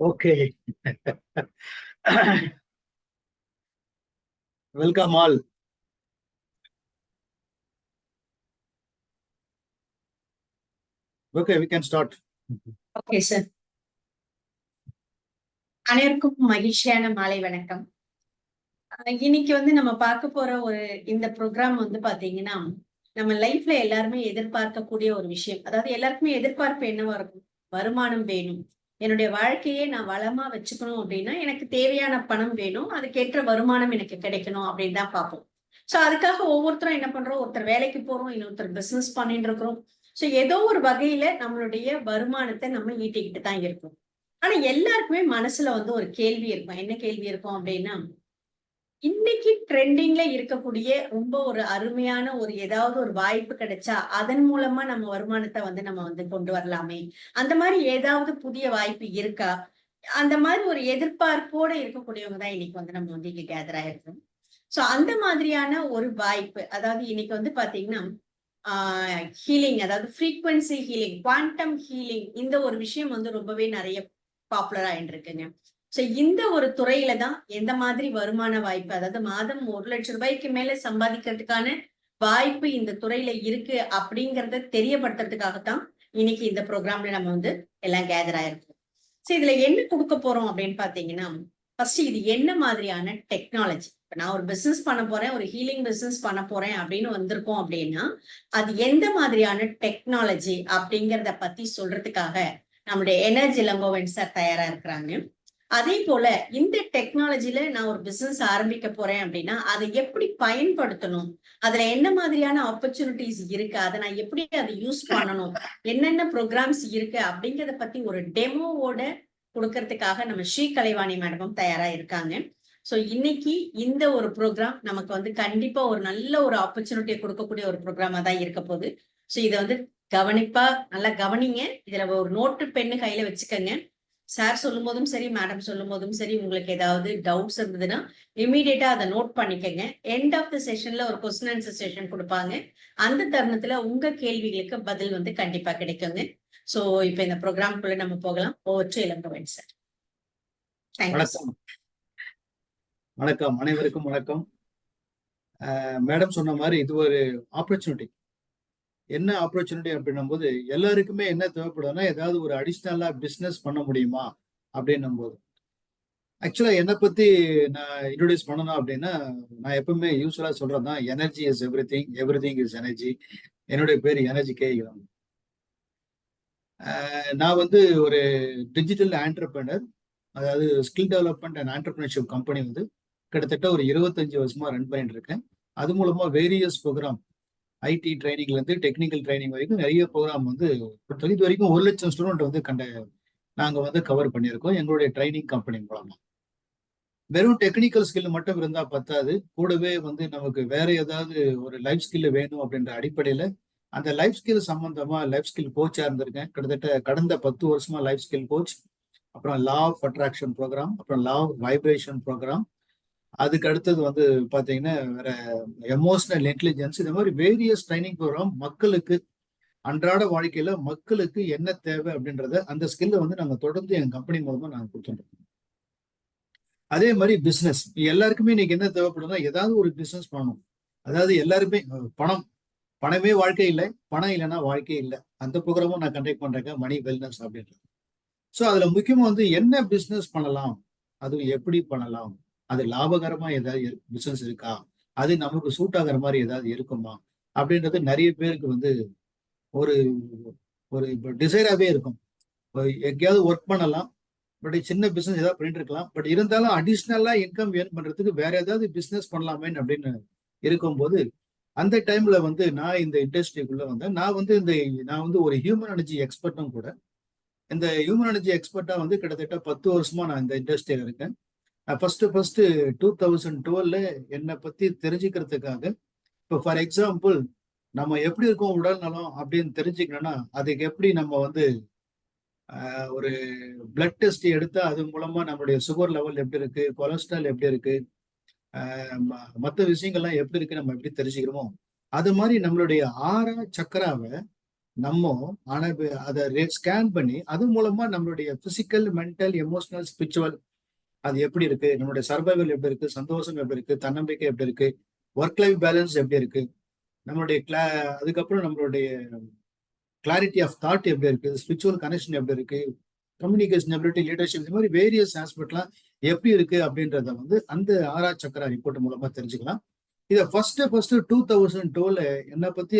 Okay. Welcome all. Okay, we can start. Okay sir. அனைவருக்கும் மகிழ்ச்சியான மாலை வணக்கம். இன்னைக்கு நம்ம பார்க்க போற இந்த ப்ரோக்ராம் பாத்தீங்கன்னா, நம்ம லைஃப்ல எல்லாருமே எதிர்பார்க்கக்கூடிய ஒரு விஷயம். அதாவது எல்லாருக்குமே எதிர்பார்ப்பு என்னவா இருக்கும்? வருமானம் வேணும். என்னுடைய வாழ்க்கையே நான் வளமா வச்சுக்கணும் அப்படின்னா, எனக்கு தேவையான பணம் வேணும். அதுக்கேற்ற வருமானம் எனக்கு கிடைக்கணும் அப்படின்னு தான் பார்ப்போம். சோ அதுக்காக ஒவ்வொருத்தரும் என்ன பண்றோம்? ஒருத்தர் வேலைக்கு போறோம், இன்னொருத்தர் பிசினஸ் பண்ணிட்டு இருக்கிறோம். சோ ஏதோ ஒரு வகையில நம்மளுடைய வருமானத்தை நம்ம ஈட்டிக்கிட்டு தான் இருக்கோம். ஆனா எல்லாருக்குமே மனசுல ஒரு கேள்வி இருக்கும். என்ன கேள்வி இருக்கும் அப்படின்னா, இன்னைக்கு ட்ரெண்டிங்ல இருக்கக்கூடிய ரொம்ப ஒரு அருமையான ஏதாவது ஒரு வாய்ப்பு கிடைச்சா, அதன் மூலமா நம்ம வருமானத்தை நம்ம கொண்டு வரலாமே. அந்த மாதிரி ஏதாவது புதிய வாய்ப்பு இருக்கா? அந்த மாதிரி ஒரு எதிர்பார்ப்போட இருக்கக்கூடியவங்க தான் இன்னைக்கு நம்ம இங்க கேதர் ஆயிருக்கோம். சோ அந்த மாதிரியான ஒரு வாய்ப்பு. அதாவது இன்னைக்கு பாத்தீங்கன்னா, ஹீலிங், அதாவது ஃப்ரீக்வன்சி ஹீலிங், குவாண்டம் ஹீலிங், இந்த ஒரு விஷயம் ரொம்பவே நிறைய பாப்புலர் ஆயிட்டு இருக்குங்க. சோ இந்த ஒரு துறையில தான் எந்த மாதிரி வருமான வாய்ப்பு, அதாவது மாதம் 1,00,000 மேல சம்பாதிக்கிறதுக்கான வாய்ப்பு இந்த துறையில இருக்கு அப்படிங்கறத தெரியப்படுத்துறதுக்காகத்தான் இன்னைக்கு இந்த ப்ரோக்ராம்ல நம்ம எல்லாம் கேதர் ஆயிருக்கோம். சோ இதுல என்ன கொடுக்க போறோம் அப்படின்னு பாத்தீங்கன்னா, ஃபர்ஸ்ட் இது என்ன மாதிரியான டெக்னாலஜி. நான் ஒரு பிசினஸ் பண்ண போறேன், ஒரு ஹீலிங் பிசினஸ் பண்ண போறேன் அப்படின்னு வந்திருக்கோம் அப்படின்னா, அது எந்த மாதிரியான டெக்னாலஜி அப்படிங்கறத பத்தி சொல்றதுக்காக நம்மளுடைய எனர்ஜி இளங்கோவன் சார் தயாரா இருக்கிறாங்க. அதே போல இந்த டெக்னாலஜில நான் ஒரு பிசினஸ் ஆரம்பிக்க போறேன் அப்படின்னா, அதை எப்படி பயன்படுத்தணும், அதுல என்ன மாதிரியான ஆப்பர்ச்சுனிட்டிஸ் இருக்கு, அதை நான் எப்படி அதை யூஸ் பண்ணணும், என்னென்ன ப்ரோக்ராம்ஸ் இருக்கு அப்படிங்கறத பத்தி ஒரு டெமோவோட கொடுக்கறதுக்காக நம்ம ஸ்ரீ கலைவாணி மேடமும் தயாரா இருக்காங்க. சோ இன்னைக்கு இந்த ஒரு ப்ரோக்ராம் நமக்கு கண்டிப்பா ஒரு நல்ல ஒரு ஆப்பர்ச்சுனிட்டியை கொடுக்கக்கூடிய ஒரு ப்ரோக்ராமா தான் இருக்க போகுது. சோ இதை கவனிப்பா நல்லா கவனிங்க. இதுல ஒரு நோட்டு பெண்ணு கையில வச்சுக்கோங்க. சார் சொல்லும் போதும் சரி, மேடம் சொல்லும் போதும் சரி, உங்களுக்கு ஏதாவது டவுட்ஸ் இருந்ததுன்னா இமீடியட்டா அதை நோட் பண்ணிக்கங்க. எண்ட் ஆஃப் த செஷன்ல ஒரு கொஸ்டின் ஆன்சர் செஷன் கொடுப்பாங்க. அந்த தருணத்துல உங்க கேள்விகளுக்கு பதில் கண்டிப்பா கிடைக்குங்க. சோ இப்ப இந்த ப்ரோக்ராம்குள்ள நம்ம போகலாம். Over to Ilangovan sir. வணக்கம். வணக்கம், அனைவருக்கும் வணக்கம். மேடம் சொன்ன மாதிரி இது ஒரு ஆப்பர்ச்சுனிட்டி. என்ன ஆப்பர்ச்சுனிட்டி அப்படின்னும் போது எல்லாருக்குமே என்ன தேவைப்படுதுன்னா, ஏதாவது ஒரு அடிஷ்னலா பிசினஸ் பண்ண முடியுமா அப்படின்னும் போது, ஆக்சுவலா என்னை பத்தி நான் இன்ட்ரோடியூஸ் பண்ணணும் அப்படின்னா, நான் எப்பவுமே யூஸ்வலா சொல்றதுதான், energy is everything, everything is energy. என்னுடைய பேர் எனர்ஜி கே. நான் ஒரு டிஜிட்டல் ஆண்டர்பிரனர், அதாவது skill development and entrepreneurship company கிட்டத்தட்ட ஒரு 25 வருஷமா ரன் பண்ணிட்டு இருக்கேன். அது மூலமா வேரியஸ் ப்ரோக்ராம், ஐடி ட்ரைனிங்ல இருந்து டெக்னிக்கல் ட்ரைனிங் வரைக்கும் நிறைய ப்ரோக்ராம் இது வரைக்கும் 1,00,000 ஸ்டூடெண்ட் நாங்க கவர் பண்ணியிருக்கோம் எங்களுடைய ட்ரைனிங் கம்பெனி மூலமா. வெறும் டெக்னிக்கல் ஸ்கில் மட்டும் இருந்தா பத்தாது, கூடவே நமக்கு வேற ஏதாவது ஒரு லைஃப் ஸ்கில் வேணும் அப்படின்ற அடிப்படையில அந்த லைஃப் ஸ்கில் சம்பந்தமா லைஃப் ஸ்கில் கோச்சா இருந்திருக்கேன். கிட்டத்தட்ட கடந்த 10 வருஷமா லைஃப் ஸ்கில் கோச், அப்புறம் லா ஆஃப் அட்ராக்ஷன் ப்ரோக்ராம், அப்புறம் லா ஆஃப் வைப்ரேஷன் ப்ரோக்ராம், அதுக்கு அடுத்தது பாத்தீங்கன்னா வேற எமோஷனல் இன்டெலிஜென்ஸ், இந்த மாதிரி வேரியஸ் ட்ரைனிங் ப்ரோக்ராம் மக்களுக்கு அன்றாட வாழ்க்கையில மக்களுக்கு என்ன தேவை அப்படின்றத அந்த ஸ்கில்ல நாங்க தொடர்ந்து எங்க கம்பெனி மூலமா நாங்க கொடுத்துருக்கோம். அதே மாதிரி பிசினஸ் எல்லாருக்குமே இன்னைக்கு என்ன தேவைப்படுதுன்னா, ஏதாவது ஒரு பிசினஸ் பண்ணணும். அதாவது எல்லாருமே பணம், பணமே வாழ்க்கை இல்லை, பணம் இல்லைன்னா வாழ்க்கையே இல்லை. அந்த ப்ரோக்ராமும் நான் கண்டக்ட் பண்றேன், மணி வெல்னஸ் அப்படின்றது. ஸோ அதுல முக்கியமா என்ன பிசினஸ் பண்ணலாம், அது எப்படி பண்ணலாம், அது லாபகரமா ஏதாவது பிசினஸ் இருக்கா, அது நமக்கு சூட் ஆகிற மாதிரி ஏதாவது இருக்குமா அப்படின்றது நிறைய பேருக்கு ஒரு ஒரு டிசைராகவே இருக்கும். எங்கேயாவது ஒர்க் பண்ணலாம், பட் சின்ன பிசினஸ் ஏதாவது பண்ணிட்டு இருக்கலாம், பட் இருந்தாலும் அடிஷ்னலா இன்கம் ஏர்ன் பண்றதுக்கு வேற ஏதாவது பிசினஸ் பண்ணலாமே அப்படின்னு இருக்கும்போது, அந்த டைம்ல நான் இந்த இண்டஸ்ட்ரிக்குள்ள வந்தேன். நான் ஒரு ஹியூமன் எனர்ஜி எக்ஸ்பர்ட்டும் கூட. இந்த ஹியூமன் எனர்ஜி எக்ஸ்பர்ட்டா கிட்டத்தட்ட 10 வருஷமா நான் இந்த இண்டஸ்ட்ரியில இருக்கேன். நான் ஃபர்ஸ்ட் 2012 என்னை பத்தி தெரிஞ்சுக்கிறதுக்காக, இப்போ ஃபார் எக்ஸாம்பிள் நம்ம எப்படி இருக்கோம் உடல் நலம் அப்படின்னு தெரிஞ்சுக்கணும்னா, அதுக்கு எப்படி நம்ம ஒரு பிளட் டெஸ்ட் எடுத்தா அது மூலமா நம்மளுடைய சுகர் லெவல் எப்படி இருக்கு, கொலஸ்ட்ரால் எப்படி இருக்கு, மற்ற விஷயங்கள்லாம் எப்படி இருக்கு நம்ம எப்படி தெரிஞ்சுக்கிறோமோ, அது மாதிரி நம்மளுடைய ஆறா சக்கராவை நம்ம ஆனா அதை ஸ்கேன் பண்ணி அது மூலமா நம்மளுடைய பிசிக்கல், மென்டல், எமோஷனல், ஸ்பிரிச்சுவல் அது எப்படி இருக்கு, நம்மளுடைய சர்வைவல் எப்படி இருக்கு, சந்தோஷம் எப்படி இருக்கு, தன்னம்பிக்கை எப்படி இருக்கு, ஒர்க் லைஃப் பேலன்ஸ் எப்படி இருக்கு, நம்மளுடைய அதுக்கப்புறம் நம்மளுடைய கிளாரிட்டி ஆஃப் தாட் எப்படி இருக்கு, ஸ்பிரிச்சுவல் கனெக்ஷன் எப்படி இருக்கு, கம்யூனிகேஷன் எபிலிட்டி, லீடர்ஷிப், இந்த மாதிரி வேரியஸ் ஆஸ்பெக்ட்லாம் எப்படி இருக்கு அப்படின்றத வந்து அந்த ஆரா சக்கரா ரிப்போர்ட் மூலமா தெரிஞ்சுக்கலாம். இதை ஃபர்ஸ்ட் 2012 என்னை பத்தி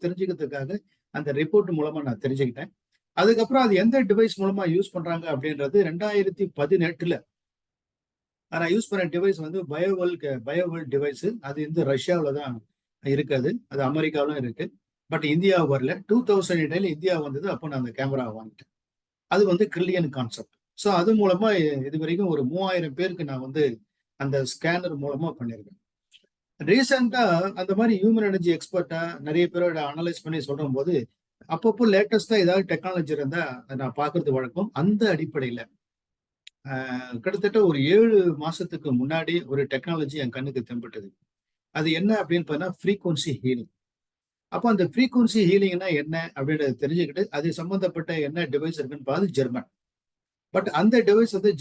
தெரிஞ்சுக்கிறதுக்காக அந்த ரிப்போர்ட் மூலமா நான் தெரிஞ்சுக்கிட்டேன். அதுக்கப்புறம் அது எந்த டிவைஸ் மூலமா யூஸ் பண்றாங்க அப்படின்றது 2018 நான் யூஸ் பண்ண டிவைஸ் வந்து பயோவெல் டிவைஸ். அது வந்து ரஷ்யாவில் தான் இருக்காது, அது அமெரிக்காவிலும் இருக்கு. பட் இந்தியா வரல. 2008 இந்தியா வந்தது, அப்போ நான் அந்த கேமரா வாங்கிட்டேன். அது வந்து கிரில்லியன் கான்செப்ட். ஸோ அது மூலமா இது வரைக்கும் ஒரு 3000 பேருக்கு நான் வந்து அந்த ஸ்கேனர் மூலமா பண்ணியிருக்கேன். ரீசெண்டா அந்த மாதிரி ஹியூமன் எனர்ஜி எக்ஸ்பர்ட்டா நிறைய பேரோட அனலைஸ் பண்ணி சொல்ற போது அப்பப்போ லேட்டஸ்டா ஏதாவது டெக்னாலஜி இருந்தா நான் பாக்குறது வழக்கம். அந்த அடிப்படையில கிட்டத்தட்ட ஒரு 7 மாசத்துக்கு முன்னாடி ஒரு டெக்னாலஜி என் கண்ணுக்கு தென்பட்டது. அது என்ன அப்படின்னு பார்த்தா ஃப்ரீக்வன்சி ஹீலிங். அப்போ அந்த ஃப்ரீக்வன்சி ஹீலிங்னா என்ன அப்படின்றத தெரிஞ்சுக்கிட்டு அது சம்பந்தப்பட்ட என்ன டிவைஸ் இருக்குன்னு பார்த்து ஜெர்மன். பட் அந்த டிவைஸ் வந்து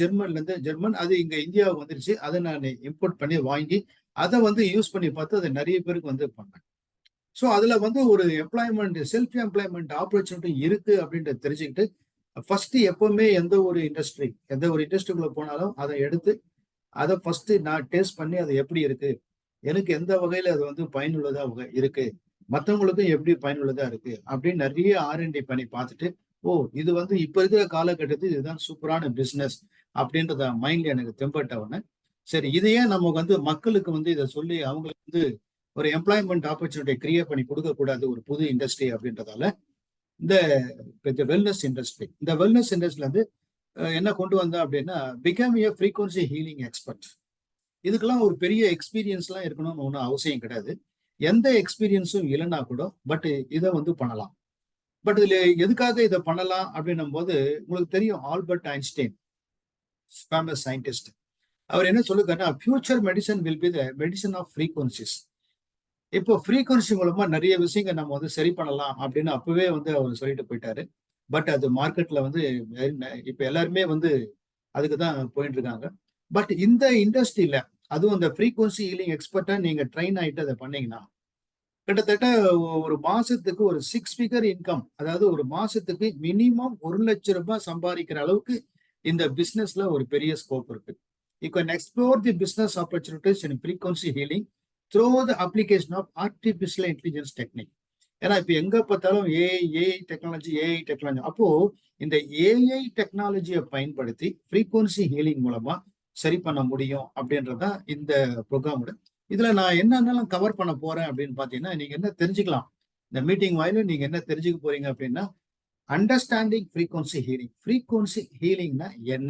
ஜெர்மன் அது இங்க இந்தியாவுக்கு வந்துருச்சு. அதை நான் இம்போர்ட் பண்ணி வாங்கி அதை வந்து யூஸ் பண்ணி பார்த்து அதை நிறைய பேருக்கு வந்து பண்ணேன். ஸோ அதுல வந்து ஒரு செல்ஃப் எம்ப்ளாய்மெண்ட் ஆப்பர்ச்சுனிட்டி இருக்கு அப்படின்றத தெரிஞ்சுக்கிட்டு ஃபர்ஸ்ட் எப்பவுமே எந்த ஒரு இண்டஸ்ட்ரிக்குள்ள போனாலும் அதை எடுத்து அதை ஃபர்ஸ்ட் நான் டேஸ்ட் பண்ணி அது எப்படி இருக்கு, எனக்கு எந்த வகையில அது வந்து பயனுள்ளதா இருக்கு, மற்றவங்களுக்கும் எப்படி பயனுள்ளதா இருக்கு அப்படின்னு நிறைய ஆர்என்டி பண்ணி பார்த்துட்டு, ஓ இது வந்து இப்ப இருக்கிற காலகட்டத்தில் இதுதான் சூப்பரான பிசினஸ் அப்படின்றத மைண்ட்ல எனக்கு தென்பட்ட உடனே, சரி இதையே நம்ம வந்து மக்களுக்கு வந்து இதை சொல்லி அவங்களுக்கு வந்து ஒரு எம்ப்ளாய்மெண்ட் ஆப்பர்ச்சுனிட்டி கிரியேட் பண்ணி கொடுக்க கூடாது ஒரு புது இண்டஸ்ட்ரி அப்படின்றதால இந்த வெல்னஸ் இண்டஸ்ட்ரியில இருந்து என்ன கொண்டு வந்தா அப்படின்னா become a frequency healing expert. இதுக்கெல்லாம் ஒரு பெரிய எக்ஸ்பீரியன்ஸ்லாம் இருக்கணும்னு ஒன்றும் அவசியம் கிடையாது. எந்த எக்ஸ்பீரியன்ஸும் இல்லைன்னா கூட பட் இதை வந்து பண்ணலாம். பட் இதுல எதுக்காக இதை பண்ணலாம் அப்படின்னும் போது உங்களுக்கு தெரியும், ஆல்பர்ட் ஐன்ஸ்டைன் ஃபேமஸ் சயின்டிஸ்ட், அவர் என்ன சொல்லுறாருன்னா future medicine will be the medicine of frequencies. இப்போ ஃப்ரீக்வன்சி மூலமா நிறைய விஷயங்கள் நம்ம வந்து சரி பண்ணலாம் அப்படின்னு அப்பவே வந்து அவர் சொல்லிட்டு போயிட்டாரு. பட் அது மார்க்கெட்ல வந்து இப்ப எல்லாருமே வந்து அதுக்கு தான் போயிட்டு இருக்காங்க. பட் இந்த இண்டஸ்ட்ரியில அதுவும் அந்த ஃப்ரீக்வன்சி ஹீலிங் எக்ஸ்பர்ட்டா நீங்க ட்ரெயின் ஆயிட்டு அதை பண்ணீங்கன்னா கிட்டத்தட்ட ஒரு மாசத்துக்கு ஒரு 6 ஃபிகர் இன்கம், அதாவது ஒரு மாசத்துக்கு மினிமம் 1,00,000 ரூபாய் சம்பாதிக்கிற அளவுக்கு இந்த பிசினஸ்ல ஒரு பெரிய ஸ்கோப் இருக்கு. You can explore the business opportunities in frequency healing through the application of artificial intelligence technique. ஏன்னா இப்ப எங்க பார்த்தாலும் ஏஐ டெக்னாலஜி. அப்போ இந்த ஏஐ டெக்னாலஜியை பயன்படுத்தி ஃப்ரீக்வன்சி ஹீலிங் மூலமா சரி பண்ண முடியும் அப்படின்றதான் இந்த ப்ரோக்ராமோட. இதுல நான் என்னென்னலாம் கவர் பண்ண போறேன் அப்படின்னு பாத்தீங்கன்னா, நீங்க என்ன தெரிஞ்சுக்கலாம் இந்த மீட்டிங் வாயில, நீங்க என்ன தெரிஞ்சுக்க போறீங்க அப்படின்னா, அண்டர்ஸ்டாண்டிங் ஃப்ரீக்வன்சி ஹீலிங். ஃப்ரீக்வன்சி ஹீலிங்னா என்ன,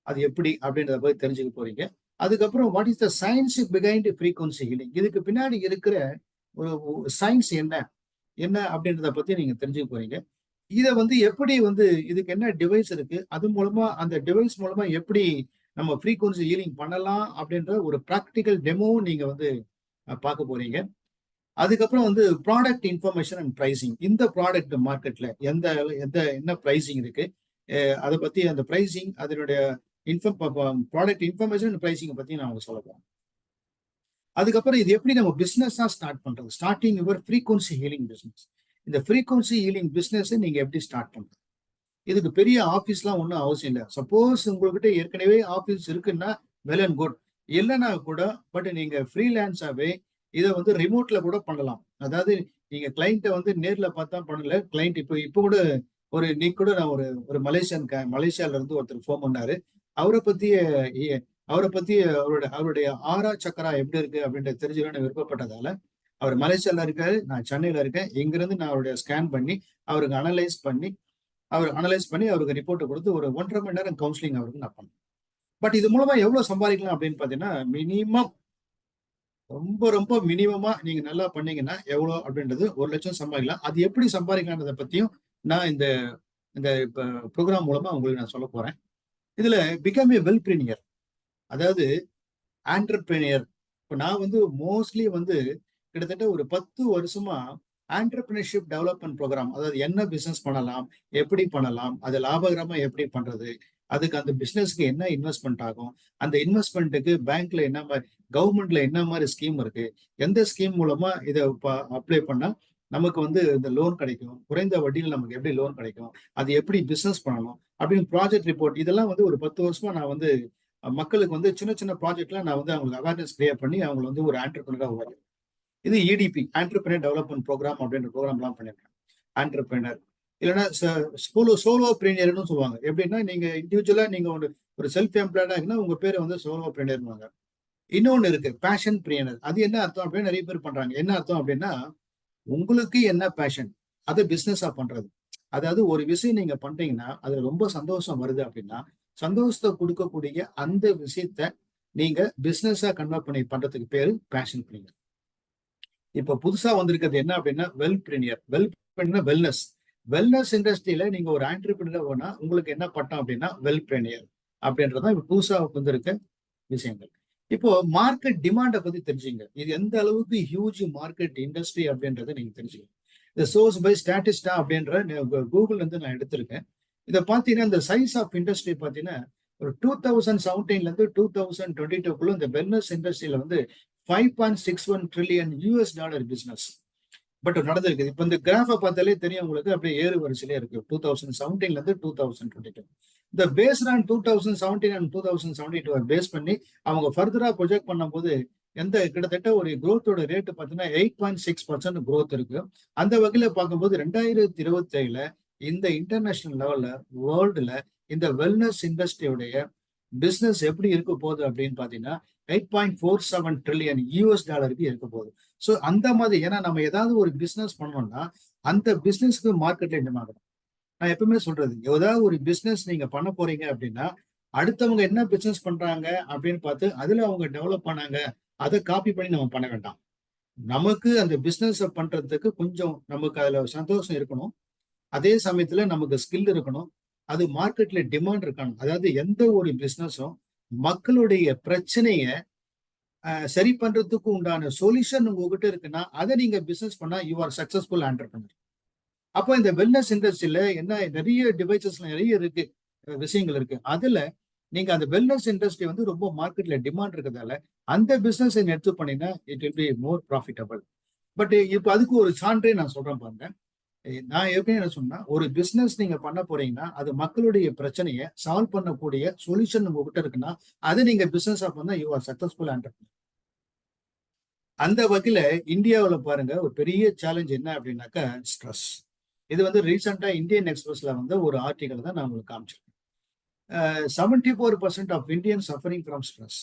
அது எப்படி அப்படின்றத போய் தெரிஞ்சுக்க போறீங்க. அதுக்கப்புறம் what is the science behind frequency healing, இதுக்கு பின்னாடி இருக்கிற ஒரு சயின்ஸ் என்ன என்ன அப்படின்றத பத்தி நீங்க தெரிஞ்சுக்க போறீங்க. இதை வந்து எப்படி வந்து இதுக்கு என்ன டிவைஸ் இருக்கு, அது மூலமா அந்த டிவைஸ் மூலமா எப்படி நம்ம ஃப்ரீக்வன்சி ஹீலிங் பண்ணலாம் அப்படின்ற ஒரு ப்ராக்டிக்கல் டெமோ நீங்க வந்து பார்க்க போறீங்க. அதுக்கப்புறம் வந்து ப்ராடக்ட் இன்ஃபர்மேஷன் அண்ட் பிரைசிங். இந்த ப்ராடக்ட் மார்க்கெட்ல என்ன பிரைசிங் இருக்கு, அதை பத்தி அந்த பிரைசிங், அதனுடைய ப்ராடக்ட் இன்ஃபர்மேஷன் அண்ட் பிரைசிங் பத்தி நான் உங்களுக்கு சொல்ல போறேன். அதுக்கப்புறம் இது எப்படி நம்ம பிசினஸா ஸ்டார்ட் பண்றது, starting your frequency healing business. இந்த ஃப்ரீக்வன்சி ஹீலிங் பிசினஸ் நீங்க எப்படி ஸ்டார்ட் பண்றது, இதுக்கு பெரிய ஆபீஸ்லாம் ஒன்றும் அவசியம் இல்லை. சப்போஸ் உங்ககிட்ட ஏற்கனவே ஆபீஸ் இருக்குன்னா வெல் அண்ட் குட், இல்லைன்னா கூட பட் நீங்க ஃப்ரீலான்ஸாவே இதை வந்து ரிமோட்ல கூட பண்ணலாம். அதாவது நீங்க கிளைண்ட்டை வந்து நேர்ல பார்த்தா பண்ணல, கிளைண்ட் இப்போ கூட இன்னைக்கு கூட நான் ஒரு மலேசியால இருந்து ஒருத்தர் ஃபோன் பண்ணாரு. அவரை பத்திய அவருடைய ஆரா சக்கரா எப்படி இருக்கு அப்படின்றது தெரிஞ்சுக்கணும்னு விருப்பப்பட்டதால அவர் மலேசியால இருக்காரு, நான் சென்னையில இருக்கேன். இங்கிருந்து நான் அவருடைய ஸ்கேன் பண்ணி அவருக்கு அனலைஸ் பண்ணி அவருக்கு ரிப்போர்ட்டை கொடுத்து ஒரு 1.5 மணி நேரம் கவுன்சிலிங் அவருக்கு நான் பண்ணேன். பட் இது மூலமா எவ்வளவு சம்பாதிக்கலாம் அப்படின்னு பாத்தீங்கன்னா, மினிமம் ரொம்ப ரொம்ப மினிமமா நீங்க நல்லா பண்ணீங்கன்னா எவ்வளவு அப்படின்றது 1,00,000 சம்பாதிக்கலாம். அது எப்படி சம்பாதிக்கலாம்ன்றத பத்தியும் நான் இந்த இந்த ப்ரோக்ராம் மூலமா உங்களுக்கு நான் சொல்ல போறேன். இதுல பிகம் ஏ வெல்பிரினியர், அதாவது ஆண்டர்பிரினியர். இப்ப நான் வந்து மோஸ்ட்லி வந்து கிட்டத்தட்ட ஒரு 10 வருஷமா ஆண்டர்பிரினர்ஷிப் டெவலப்மெண்ட் ப்ரோக்ராம், அதாவது என்ன பிசினஸ் பண்ணலாம், எப்படி பண்ணலாம், அது லாபகரமா எப்படி பண்றது, அதுக்கு அந்த பிசினஸ்க்கு என்ன இன்வெஸ்ட்மெண்ட் ஆகும், அந்த இன்வெஸ்ட்மெண்ட்டுக்கு பேங்க்ல என்ன மாதிரி, கவர்மெண்ட்ல என்ன மாதிரி ஸ்கீம் இருக்கு, எந்த ஸ்கீம் மூலமா இதை அப்ளை பண்ணா நமக்கு வந்து இந்த லோன் கிடைக்கும், குறைந்த வட்டியில் நமக்கு எப்படி லோன் கிடைக்கும், அது எப்படி பிசினஸ் பண்ணணும் அப்படின்னு ப்ராஜெக்ட் ரிப்போர்ட், இதெல்லாம் வந்து ஒரு 10 வருஷமா நான் வந்து மக்களுக்கு வந்து சின்ன சின்ன ப்ராஜெக்ட்ல நான் வந்து அவங்களுக்கு அவேர்னஸ் கிரியேட் பண்ணி அவங்களை வந்து ஒரு ஆண்டர்பிரினரா உருவாக்கி, இது இடிபி ஆண்டர்பிரினர் டெவலப்மெண்ட் ப்ரோக்ராம் அப்படின்ற ப்ரோக்ராம்லாம் பண்ணிருக்கேன். ஆண்டர்பிரினர் இல்லைன்னா சோலோ பிரீனியர்னு சொல்லுவாங்க. எப்படின்னா நீங்க இண்டிவிஜுவலா நீங்க ஒரு செல்ஃப் எம்ப்ளாய்டா இருக்குன்னா உங்க பேரை வந்து சோலோ பிரீனியர்வாங்க. இன்னொன்னு இருக்கு பேஷன் பிரீனர். அது என்ன அர்த்தம் அப்படின்னு நிறைய பேர் பண்றாங்க. என்ன அர்த்தம் அப்படின்னா உங்களுக்கு என்ன பேஷன் அதை பிசினஸா பண்றது. அதாவது ஒரு விஷயம் நீங்க பண்றீங்கன்னா அதுல ரொம்ப சந்தோஷம் வருது அப்படின்னா சந்தோஷத்தை கொடுக்கக்கூடிய அந்த விஷயத்த நீங்க பிசினஸா கன்வெர்ட் பண்ணி பண்றதுக்கு பேரு பேஷன் பிரீனியர். இப்ப புதுசா வந்திருக்கிறது என்ன அப்படின்னா வெல் பிரீனியர். வெல்னஸ். வெல்னஸ் இண்டஸ்ட்ரியில நீங்க ஒரு ஆண்டர்பிரினர் போனா உங்களுக்கு என்ன பட்டம் அப்படின்னா வெல் பிரீனியர் அப்படின்றதான் இப்ப புதுசா வந்திருக்க விஷயங்கள். இப்போ மார்க்கெட் டிமாண்டை பத்தி தெரிஞ்சுங்க. இது எந்த அளவுக்கு ஹியூஜ் மார்க்கெட் இண்டஸ்ட்ரி அப்படின்றத நீங்க தெரிஞ்சுங்க. இந்த சோர்ஸ் பை ஸ்டாட்டிஸ்டா அப்படின்ற கூகுள் வந்து நான் எடுத்திருக்கேன். இதை பார்த்தீங்கன்னா இந்த சைஸ் ஆஃப் இண்டஸ்ட்ரி பார்த்தீங்கன்னா ஒரு 2017 இருந்து 2022 இந்த வெல்னஸ் இண்டஸ்ட்ரியில வந்து $5.61 ட்ரில்லியன் பிசினஸ் பட் நடந்திருக்கு. இப்ப இந்த கிராஃபை பார்த்தாலே தெரியும் உங்களுக்கு, அப்படியே ஏறு வரிசையிலே இருக்கு 2017 இருந்து 2022. இந்த பேஸ்ட் ஆன் 2017 அண்ட் 2072 பேஸ் பண்ணி அவங்க ஃபர்தரா ப்ரொஜெக்ட் பண்ணும்போது கிட்டத்தட்ட ஒரு growth-ஓட ரேட் பார்த்தீங்கன்னா 8.6% growth இருக்கு. அந்த வகையில பார்க்கும்போது 2027 இந்த இன்டர்நேஷனல் லெவல்ல வேர்ல்டுல இந்த வெல்னஸ் இண்டஸ்ட்ரியோடைய பிசினஸ் எப்படி இருக்க போகுது அப்படின்னு பாத்தீங்கன்னா $8.47 ட்ரில்லியன் இருக்க போகுது. ஸோ அந்த மாதிரி, ஏன்னா நம்ம ஏதாவது ஒரு பிசினஸ் பண்ணோம்னா அந்த பிசினஸ்க்கு மார்க்கெட்ல டிமாண்ட். நான் எப்பவுமே சொல்றது, ஏதாவது ஒரு பிசினஸ் நீங்க பண்ண போறீங்க அப்படின்னா அடுத்தவங்க என்ன பிசினஸ் பண்றாங்க அப்படின்னு பார்த்து அதுல அவங்க டெவலப் பண்ணாங்க அதை காப்பி பண்ணி நம்ம பண்ண வேண்டாம். நமக்கு அந்த பிசினஸ் பண்றதுக்கு கொஞ்சம் நமக்கு அதுல சந்தோஷம் இருக்கணும். அதே சமயத்துல நமக்கு ஸ்கில் இருக்கணும். அது மார்க்கெட்ல டிமாண்ட் இருக்கணும். அதாவது எந்த ஒரு பிசினஸும் மக்களுடைய பிரச்சனைய சரி பண்றதுக்கு உண்டான சொல்யூஷன் உங்ககிட்ட இருக்குன்னா அதை நீங்க பிசினஸ் பண்ணா யூ ஆர் சக்சஸ்ஃபுல் ஆண்டர்பிரினர். அப்போ இந்த வெல்னஸ் இண்டஸ்ட்ரியில என்ன நிறைய டிவைசஸ்ல நிறைய இருக்கு, விஷயங்கள் இருக்கு. அதுல நீங்க அந்த வெல்னஸ் இண்டஸ்ட்ரி வந்து ரொம்ப மார்க்கெட்ல டிமாண்ட் இருக்கிறதால அந்த பிசினஸ் எடுத்து பண்ணீங்கன்னா it will be more profitable. But இப்ப அதுக்கு ஒரு சான்றே நான் சொல்றேன் பாருங்க. நான் எப்படி என்ன சொன்னா, ஒரு பிசினஸ் நீங்க பண்ண போறீங்கன்னா அது மக்களுடைய பிரச்சனையை சால்வ் பண்ணக்கூடிய சொல்யூஷன் உங்ககிட்ட இருக்குன்னா அதை நீங்க பிசினஸா பண்ணா யூ ஆர் சக்சஸ்ஃபுல் ஆண்டர்பிரினர். அந்த வகையில இந்தியாவில் பாருங்க ஒரு பெரிய சேலஞ்ச் என்ன அப்படின்னாக்கா ஸ்ட்ரெஸ். இது வந்து ரீசெண்டா இந்தியன் எக்ஸ்பிரஸ்ல வந்து ஒரு ஆர்டிகல் தான் நான் உங்களுக்கு காமிச்சிருக்கேன். 74% of Indian suffering from stress.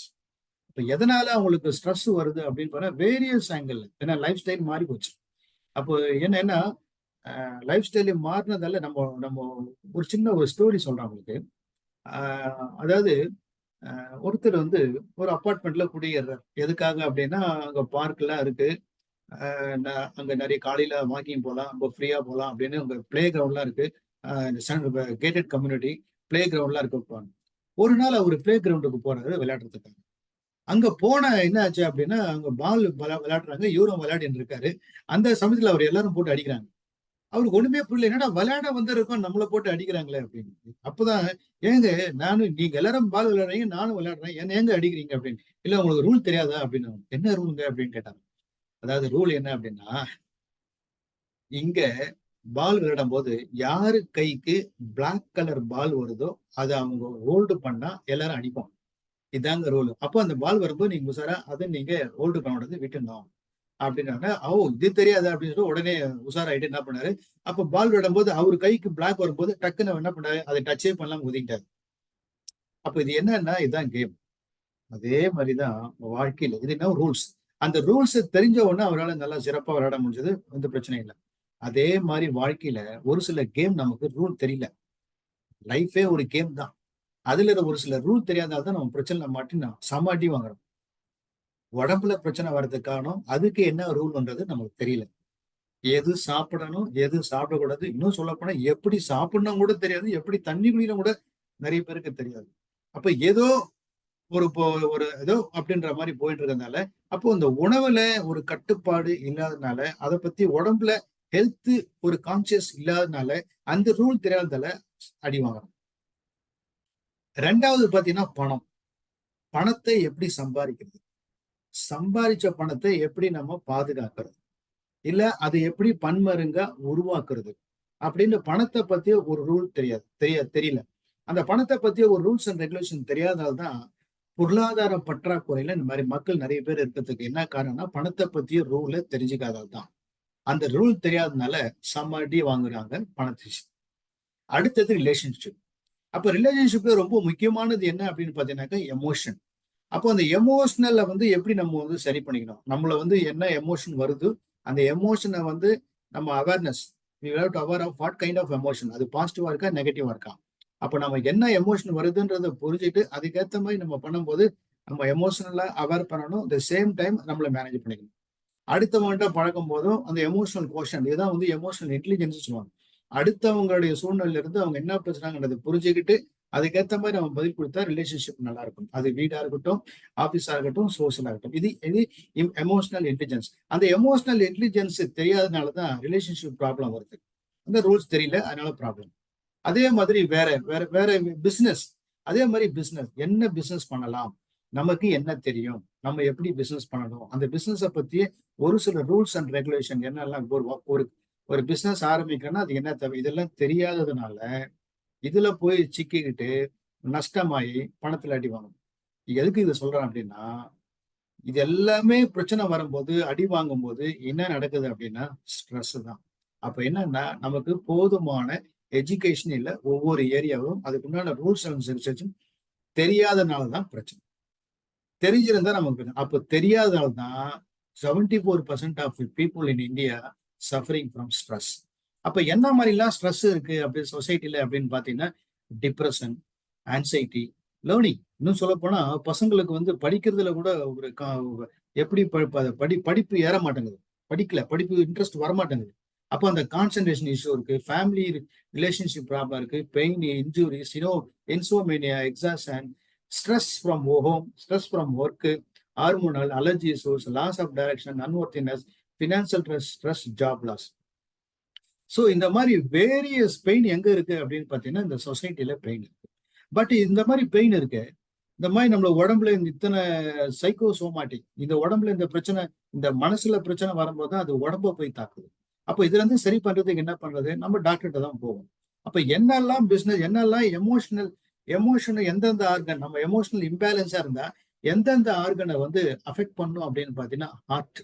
இப்போ எதனால அவங்களுக்கு ஸ்ட்ரெஸ் வருது அப்படின்னு பார்த்தா வேரியஸ் ஆங்கிள். ஏன்னா லைஃப் ஸ்டைல் மாறி போச்சு. அப்போ என்னன்னா லைஃப் ஸ்டைல மாறினதால நம்ம நம்ம ஒரு சின்ன ஒரு ஸ்டோரி சொல்றேன் உங்களுக்கு. அதாவது ஒருத்தர் வந்து ஒரு அப்பார்ட்மெண்ட்ல குடியேறார். எதுக்காக அப்படின்னா அங்க பார்க் எல்லாம் இருக்கு, அங்க நிறைய காலையில வாக்கிங் போகலாம், ரொம்ப ஃப்ரீயா போகலாம் அப்படின்னு அங்க பிளே கிரவுண்ட்லாம் இருக்கு, கேட்டட் கம்யூனிட்டி பிளே கிரவுண்ட்லாம் இருக்கு. ஒரு நாள் அவர் பிளே கிரவுண்டுக்கு போறாரு விளையாடுறதுக்காக. அங்க போன என்ன ஆச்சு அப்படின்னா அங்க பால் விளையாடுறாங்க, இவரும் விளையாடிட்டு இருக்காரு. அந்த சமயத்துல அவர் எல்லாரும் போட்டு அடிக்கிறாங்க. அவருக்கு ஒண்ணுமே புரியல, என்னடா விளையாட வந்திருக்கோம் நம்மளை போட்டு அடிக்கிறாங்களே அப்படின்னு. அப்பதான் ஏங்க நீங்க எல்லாரும் பால் விளையாடுறீங்க, நானும் விளையாடுறேன், என்ன ஏங்க அடிக்கிறீங்க அப்படின்னு. இல்ல உங்களுக்கு ரூல் தெரியாதா அப்படின்னு. என்ன ரூலுங்க அப்படின்னு கேட்டாங்க. அதாவது ரூல் என்ன அப்படின்னா, இங்க பால் விளையாடும் போது யாரு கைக்கு பிளாக் கலர் பால் வருதோ அதை அவங்க ஹோல்டு பண்ணா எல்லாரும் அடிப்போம். இதாங்க ரூல். அப்போ அந்த பால் வரும்போது நீங்க உசாரா அதை நீங்க ஹோல்டு பண்ண விட்டுணும் அப்படின்னாங்க. இது தெரியாது அப்படின்னு சொல்லி உடனே உஷாராயிட்டு என்ன பண்ணாரு, அப்ப பால் விடும்போது அவர் கைக்கு பிளாக் வரும்போது டக்குன்னு என்ன பண்ணாரு, அதை டச்சே பண்ணலாம் ஒதுக்கிட்டாரு. அப்ப இது என்னன்னா இதுதான் கேம். அதே மாதிரிதான் வாழ்க்கையில இது என்ன ரூல்ஸ். அந்த ரூல்ஸ் தெரிஞ்ச உடனே அவரால் நல்லா சிறப்பா விளையாட முடிஞ்சது, எந்த பிரச்சனையும் இல்லை. அதே மாதிரி வாழ்க்கையில ஒரு சில கேம் நமக்கு ரூல் தெரியல. லைஃபே ஒரு கேம் தான். அதுல ஒரு சில ரூல் தெரியாதால்தான் நம்ம பிரச்சனை மாட்டி சமாட்டி வாங்குறோம். உடம்புல பிரச்சனை வர்றதுக்கு காரணம் அதுக்கு என்ன ரூல்ன்றது நமக்கு தெரியல. எது சாப்பிடணும், எது சாப்பிடக்கூடாது, இன்னும் சொல்ல போனா எப்படி சாப்பிடணும் கூட தெரியாது, எப்படி தண்ணி குடிக்கணும் கூட நிறைய பேருக்கு தெரியாது. அப்ப ஏதோ ஒரு ஏதோ அப்படின்ற மாதிரி போயிட்டு இருக்கிறதுனால அப்போ இந்த உணவுல ஒரு கட்டுப்பாடு இல்லாதனால அதை பத்தி உடம்புல ஹெல்த் ஒரு கான்சியஸ் இல்லாதனால, அந்த ரூல் தெரியாததால அடி வாங்குறோம். ரெண்டாவது பாத்தீங்கன்னா பணம். பணத்தை எப்படி சம்பாதிக்கிறது? சம்பாதிச்ச பணத்தை எப்படி நம்ம பாதுகாக்கிறது? இல்ல அதை எப்படி பன்மடங்கா உருவாக்குறது? அப்படின்னு பணத்தை பத்தி ஒரு ரூல் தெரியல. அந்த பணத்தை பத்தி ஒரு ரூல்ஸ் அண்ட் ரெகுலேஷன் தெரியாதனால தான் பொருளாதார பற்றாக்குறையில இந்த மாதிரி மக்கள் நிறைய பேர் இருக்கிறதுக்கு என்ன காரணம்னா பணத்தை பத்திய ரூல தெரிஞ்சுக்காதது தான். அந்த ரூல் தெரியாதனால செம்ம அடி வாங்குறாங்க பணத்தை. அடுத்தது ரிலேஷன்ஷிப். அப்ப ரிலேஷன்ஷிப்ல ரொம்ப முக்கியமானது என்ன அப்படின்னு பாத்தீங்கன்னாக்கா எமோஷன். அப்போ அந்த எமோஷனல்ல வந்து எப்படி நம்ம வந்து சரி பண்ணிக்கணும்? நம்மள வந்து என்ன எமோஷன் வருது, அந்த எமோஷனை வந்து நம்ம awareness we have to aware of what kind of emotion. அது பாசிட்டிவா இருக்கா, நெகட்டிவா இருக்கா? அப்ப நம்ம என்ன எமோஷன் வருதுன்றத புரிஞ்சுட்டு அதுக்கேத்த மாதிரி நம்ம பண்ணும்போது நம்ம எமோஷனலா அவேர் பண்ணணும். த சேம் டைம் நம்மள மேனேஜ் பண்ணிக்கணும். அடுத்தவங்கள்ட்ட பழகும் போதும் அந்த எமோஷனல் கோஷன் இதுதான் வந்து எமோஷனல் இன்டெலிஜென்ஸ் சொல்லுவாங்க. அடுத்தவங்களுடைய சூழ்நிலையில இருந்து அவங்க என்ன பேசுறாங்கன்றதை புரிஞ்சுக்கிட்டு அதுக்கேத்த மாதிரி நம்ம பதில் கொடுத்தா ரிலேஷன்ஷிப் நல்லா இருக்கும். அது வீடா இருக்கட்டும், ஆபீஸா இருக்கட்டும், சோசியலா இருக்கட்டும். இது எமோஷனல் இன்டெலிஜென்ஸ். அந்த எமோஷனல் இன்டெலிஜென்ஸ் தெரியாதனாலதான் ரிலேஷன்ஷிப் ப்ராப்ளம் வருது. அந்த ரூல்ஸ் தெரியல, அதனால ப்ராப்ளம். அதே மாதிரி வேற வேற வேற பிசினஸ். அதே மாதிரி பிசினஸ் என்ன பிசினஸ் பண்ணலாம், நமக்கு என்ன தெரியும், நம்ம எப்படி பிசினஸ் பண்ணணும், அந்த பிசினஸ பத்தி ஒரு சில ரூல்ஸ் அண்ட் ரெகுலேஷன் என்னெல்லாம் ஒரு ஒரு பிசினஸ் ஆரம்பிக்கணும்னா அது என்ன தேவை இதெல்லாம் தெரியாததுனால இதுல போய் சிக்கிக்கிட்டு நஷ்டமாயி பணத்துல அடி வாங்கணும். எதுக்கு இதை சொல்றேன் அப்படின்னா, இது எல்லாமே பிரச்சனை வரும்போது அடி வாங்கும் போது என்ன நடக்குது அப்படின்னா ஸ்ட்ரெஸ் தான். அப்ப என்னன்னா நமக்கு போதுமான எஜுகேஷன் இல்ல. ஒவ்வொரு ஏரியாவும் அதுக்குண்டான ரூல்ஸ் அண்ட் ரெகுலேஷன் தெரியாதனாலதான் பிரச்சனை. தெரிஞ்சிருந்தா நமக்கு அப்ப தெரியாதனால தான் 74% of people in India suffering from stress. அப்ப என்ன மாதிரி எல்லாம் ஸ்ட்ரெஸ் இருக்கு அப்படி சொசைட்டில அப்படின்னு பாத்தீங்கன்னா டிப்ரெஷன், ஆன்சைட்டி, லேர்னிங். இன்னும் சொல்ல போனா பசங்களுக்கு வந்து படிக்கிறதுல கூட ஒரு எப்படி படிப்பு ஏற மாட்டேங்குது. படிப்பு இன்ட்ரெஸ்ட் வர மாட்டேங்குது. அப்ப அந்த கான்சென்ட்ரேஷன் இஷ்யூ இருக்கு, ஃபேமிலி ரிலேஷன்ஷிப் ப்ராப்ளம் இருக்கு, pain, injuries, insomnia, exhaustion, stress from home, stress from work, hormonal, allergy issues, loss of direction, unworthiness, financial stress, job loss. So இந்த மாதிரி வேரியஸ் பெயின் எங்க இருக்கு அப்படின்னு பாத்தீங்கன்னா இந்த சொசைட்டில பெயின் இருக்கு. பட் இந்த மாதிரி பெயின் இருக்கு, இந்த மாதிரி நம்ம உடம்புல இந்த இத்தனை சைக்கோசோமாட்டிக், இந்த உடம்புல இந்த பிரச்சனை, இந்த மனசுல பிரச்சனை வரும்போது தான் அது உடம்ப போய் தாக்குது. அப்ப இதுல இருந்து சரி பண்றதுக்கு என்ன பண்றது, நம்ம டாக்டர்கிட்ட தான் போவோம். அப்ப என்னெல்லாம் பிசினஸ், என்னெல்லாம் எமோஷன் எந்தெந்த ஆர்கன் நம்ம எமோஷனல் இம்பேலன்ஸா இருந்தா எந்தெந்த ஆர்கனை வந்து அஃபெக்ட் பண்ணும் அப்படின்னு பாத்தீங்கன்னா ஹார்ட்.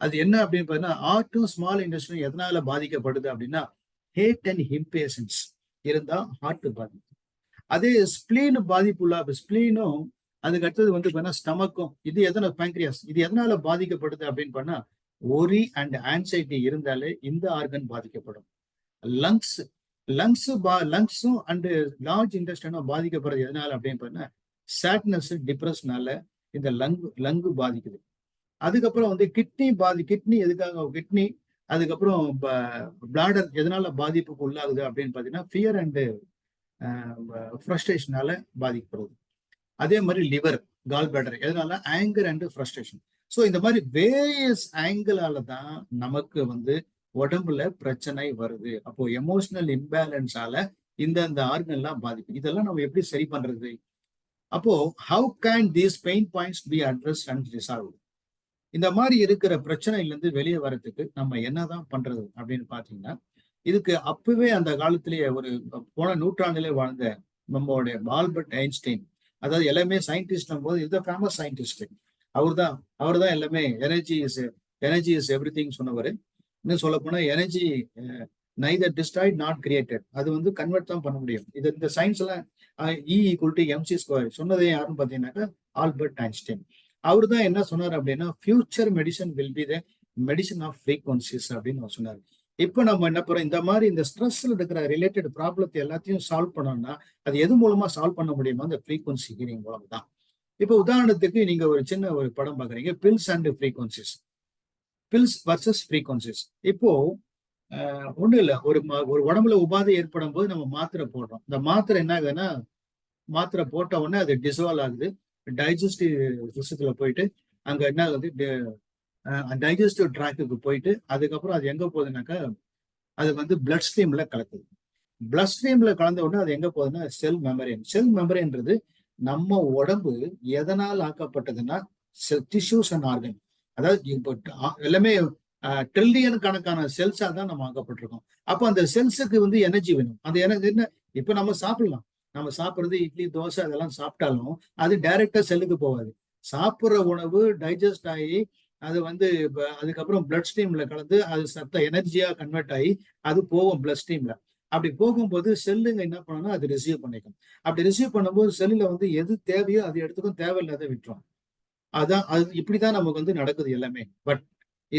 அது என்ன அப்படின்னு பாத்தீங்கன்னா ஆர்ட்டும் ஸ்மால் இண்டஸ்ட்ரியும் எதனால பாதிக்கப்படுது அப்படின்னா ஹேட் அண்ட் இம்பேஷன்ஸ் இருந்தா ஹார்ட் பாதிக்கும். அதே ஸ்பிளீன் பாதிப்புள்ள ஸ்பிளீனும் அதுக்கு அடுத்தது வந்து பார்த்தீங்கன்னா ஸ்டமக்கும், இது எதனால பேங்க்ரியாஸ், இது எதனால பாதிக்கப்படுது அப்படின்னு பண்ணா ஒரி அண்ட் ஆன்சைட்டி இருந்தாலே இந்த ஆர்கன் பாதிக்கப்படும். லங்ஸ் லங்ஸும் அண்ட் லார்ஜ் இன்டெஸ்டைனும் பாதிக்கப்படுறது எதனால அப்படின்னு பார்த்தா சேட்னஸ், டிப்ரெஷனால இந்த லங்கு பாதிக்குது. அதுக்கப்புறம் வந்து கிட்னி எதுக்காக கிட்னி, அதுக்கப்புறம் பிளாடர் எதனால பாதிப்புக்கு உள்ளாகுது அப்படின்னு பாத்தீங்கன்னா ஃபியர் அண்ட் ஃப்ரஸ்ட்ரேஷனால பாதிக்கப்படுது. அதே மாதிரி லிவர், கால் பிளாடர் எதனால ஆங்கர் அண்ட் ஃப்ரஸ்ட்ரேஷன். ஸோ இந்த மாதிரி வேரியஸ் ஆங்கிளால தான் நமக்கு வந்து உடம்புல பிரச்சனை வருது. அப்போ எமோஷனல் இம்பேலன்ஸால இந்த ஆர்கன்லாம் பாதிப்பு. இதெல்லாம் நம்ம எப்படி சரி பண்றது? அப்போ how can these pain points be addressed and resolve? இந்த மாதிரி இருக்கிற பிரச்சனையில இருந்து வெளியே வர்றதுக்கு நம்ம என்னதான் பண்றது அப்படின்னு பாத்தீங்கன்னா, இதுக்கு அப்பவே அந்த காலத்திலேயே ஒரு போன நூற்றாண்டிலே வாழ்ந்த நம்மளுடைய ஆல்பர்ட் ஐன்ஸ்டைன், அதாவது எல்லாமே சயின்டிஸ்ட் போது இது ஃபேமஸ் சயின்டிஸ்ட். அவர்தான் எல்லாமே எனர்ஜி இஸ் எவ்ரிதிங் சொன்னவர். இன்னும் சொல்ல போனா energy neither destroyed not created, அது வந்து கன்வெர்ட் தான் பண்ண முடியும். இது இந்த சயின்ஸ் எல்லாம் E=mc² சொன்னதே யாருன்னு பாத்தீங்கன்னாக்கா ஆல்பர்ட் ஐன்ஸ்டைன். அவரு தான் என்ன சொன்னார் அப்படின்னா future medicine will be the medicine of frequencies அப்படின்னு சொன்னார். இப்போ நம்ம என்ன போறோம், இந்த மாதிரி இந்த ஸ்ட்ரெஸ்ல இருக்கிற ரிலேட்டட் ப்ராப்ளத்தை எல்லாத்தையும் சால்வ் பண்ணோம்னா அது எது மூலமா சால்வ் பண்ண முடியுமோ அந்த ஃப்ரீக்வன்சி ஹீலிங் மூலம் தான். இப்போ உதாரணத்துக்கு நீங்க ஒரு சின்ன ஒரு படம் பாக்குறீங்க, pills and frequencies, pills versus frequencies. இப்போ ஒண்ணு இல்ல, ஒரு உடம்புல உபாதை ஏற்படும் போது நம்ம மாத்திரை போடுறோம். இந்த மாத்திரை என்ன ஆகுதுன்னா, மாத்திரை போட்ட உடனே அது டிசால்வ் ஆகுது, டைஜஸ்டிவ் சிஸ்டத்துல போயிட்டு அங்க என்ன ஆகுது, டைஜஸ்டிவ் ட்ராக்குக்கு போயிட்டு அதுக்கப்புறம் அது எங்க போகுதுனாக்கா அது வந்து பிளட் ஸ்ட்ரீம்ல கலக்குது. பிளட் ஸ்ட்ரீம்ல கலந்த உடனே அது எங்க போகுதுன்னா செல் மெமரேன். செல் மெமரேன்றது நம்ம உடம்பு எதனால் ஆக்கப்பட்டதுன்னா டிஷ்யூஸ் அண்ட் ஆர்கன். அதாவது இப்போ எல்லாமே ட்ரில்லியன் கணக்கான செல்ஸா தான் நம்ம ஆக்கப்பட்டிருக்கோம். அப்போ அந்த செல்ஸுக்கு வந்து எனர்ஜி வேணும். அந்த எனர்ஜி என்ன, இப்ப நம்ம சாப்பிடலாம். நம்ம சாப்பிடுறது இட்லி, தோசை அதெல்லாம் சாப்பிட்டாலும் அது டைரக்டா செல்லுக்கு போகாது. சாப்பிடுற உணவு டைஜஸ்ட் ஆகி அது வந்து அதுக்கப்புறம் பிளட் ஸ்ட்ரீம்ல கலந்து அது சத்த எனர்ஜியா கன்வெர்ட் ஆகி அது போகும் பிளட் ஸ்ட்ரீம்ல. அப்படி போகும்போது செல்லுங்க என்ன பண்ணணும், அது ரிசீவ் பண்ணிக்கும். அப்படி ரிசீவ் பண்ணும்போது செல்லுல வந்து எது தேவையோ அது எடுத்துக்கும், தேவையில்லாத விட்டுரும். அதான் அது இப்படிதான் நமக்கு வந்து நடக்குது எல்லாமே. பட்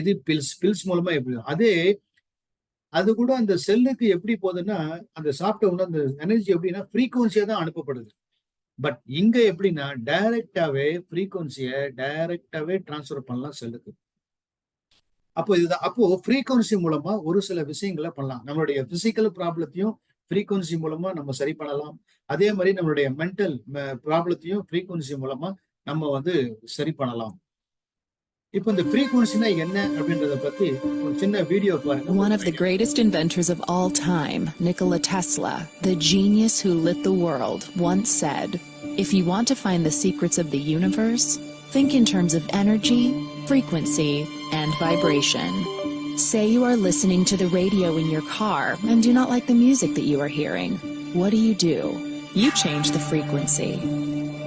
இது பில்ஸ் மூலமா எப்படி அதே அது கூட அந்த செல்லுக்கு எப்படி போகுதுன்னா, அந்த சாப்பிட்ட உடனே அந்த எனர்ஜி எப்படின்னா ஃப்ரீக்வன்சியா தான் அனுப்பப்படுது. பட் இங்க எப்படின்னா டைரக்டாவே டிரான்ஸ்ஃபர் பண்ணலாம் செல்லுக்கு. அப்போ இதுதான். அப்போ ஃப்ரீக்வன்சி மூலமா ஒரு சில விஷயங்களை பண்ணலாம். நம்மளுடைய பிசிக்கல் ப்ராப்ளத்தையும் ஃப்ரீக்வன்சி மூலமா நம்ம சரி பண்ணலாம். அதே மாதிரி நம்மளுடைய மென்டல் ப்ராப்ளத்தையும் ஃப்ரீக்வன்சி மூலமா நம்ம வந்து சரி பண்ணலாம். இப்போ இந்த ஃப்ரீக்வன்சினா என்ன அப்படின்றத பத்தி ஒரு சின்ன வீடியோ பாருங்க. One of the greatest inventors of all time, Nikola Tesla, the genius who lit the world, once said, "If you want to find the secrets of the universe, think in terms of energy, frequency, and vibration." Say you are listening to the radio in your car and do not like the music that you are hearing. What do? You change the frequency.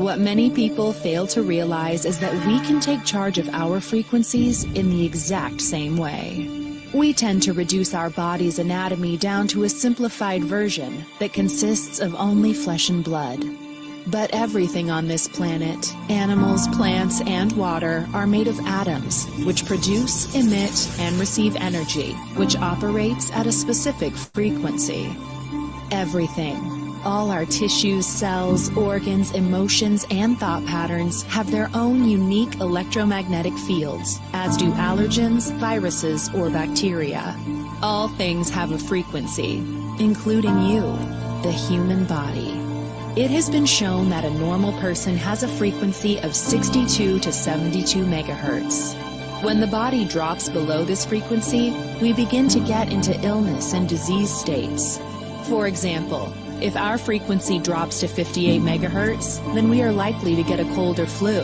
What many people fail to realize is that we can take charge of our frequencies in the exact same way. We tend to reduce our body's anatomy down to a simplified version that consists of only flesh and blood. But everything on this planet, animals, plants, and water, are made of atoms, which produce, emit, and receive energy, which operates at a specific frequency. Everything. All our tissues, cells, organs, emotions, and thought patterns have their own unique electromagnetic fields, as do allergens, viruses, or bacteria. All things have a frequency, including you, the human body. It has been shown that a normal person has a frequency of 62 to 72 megahertz. When the body drops below this frequency, we begin to get into illness and disease states. For example, if our frequency drops to 58 megahertz, then we are likely to get a cold or flu.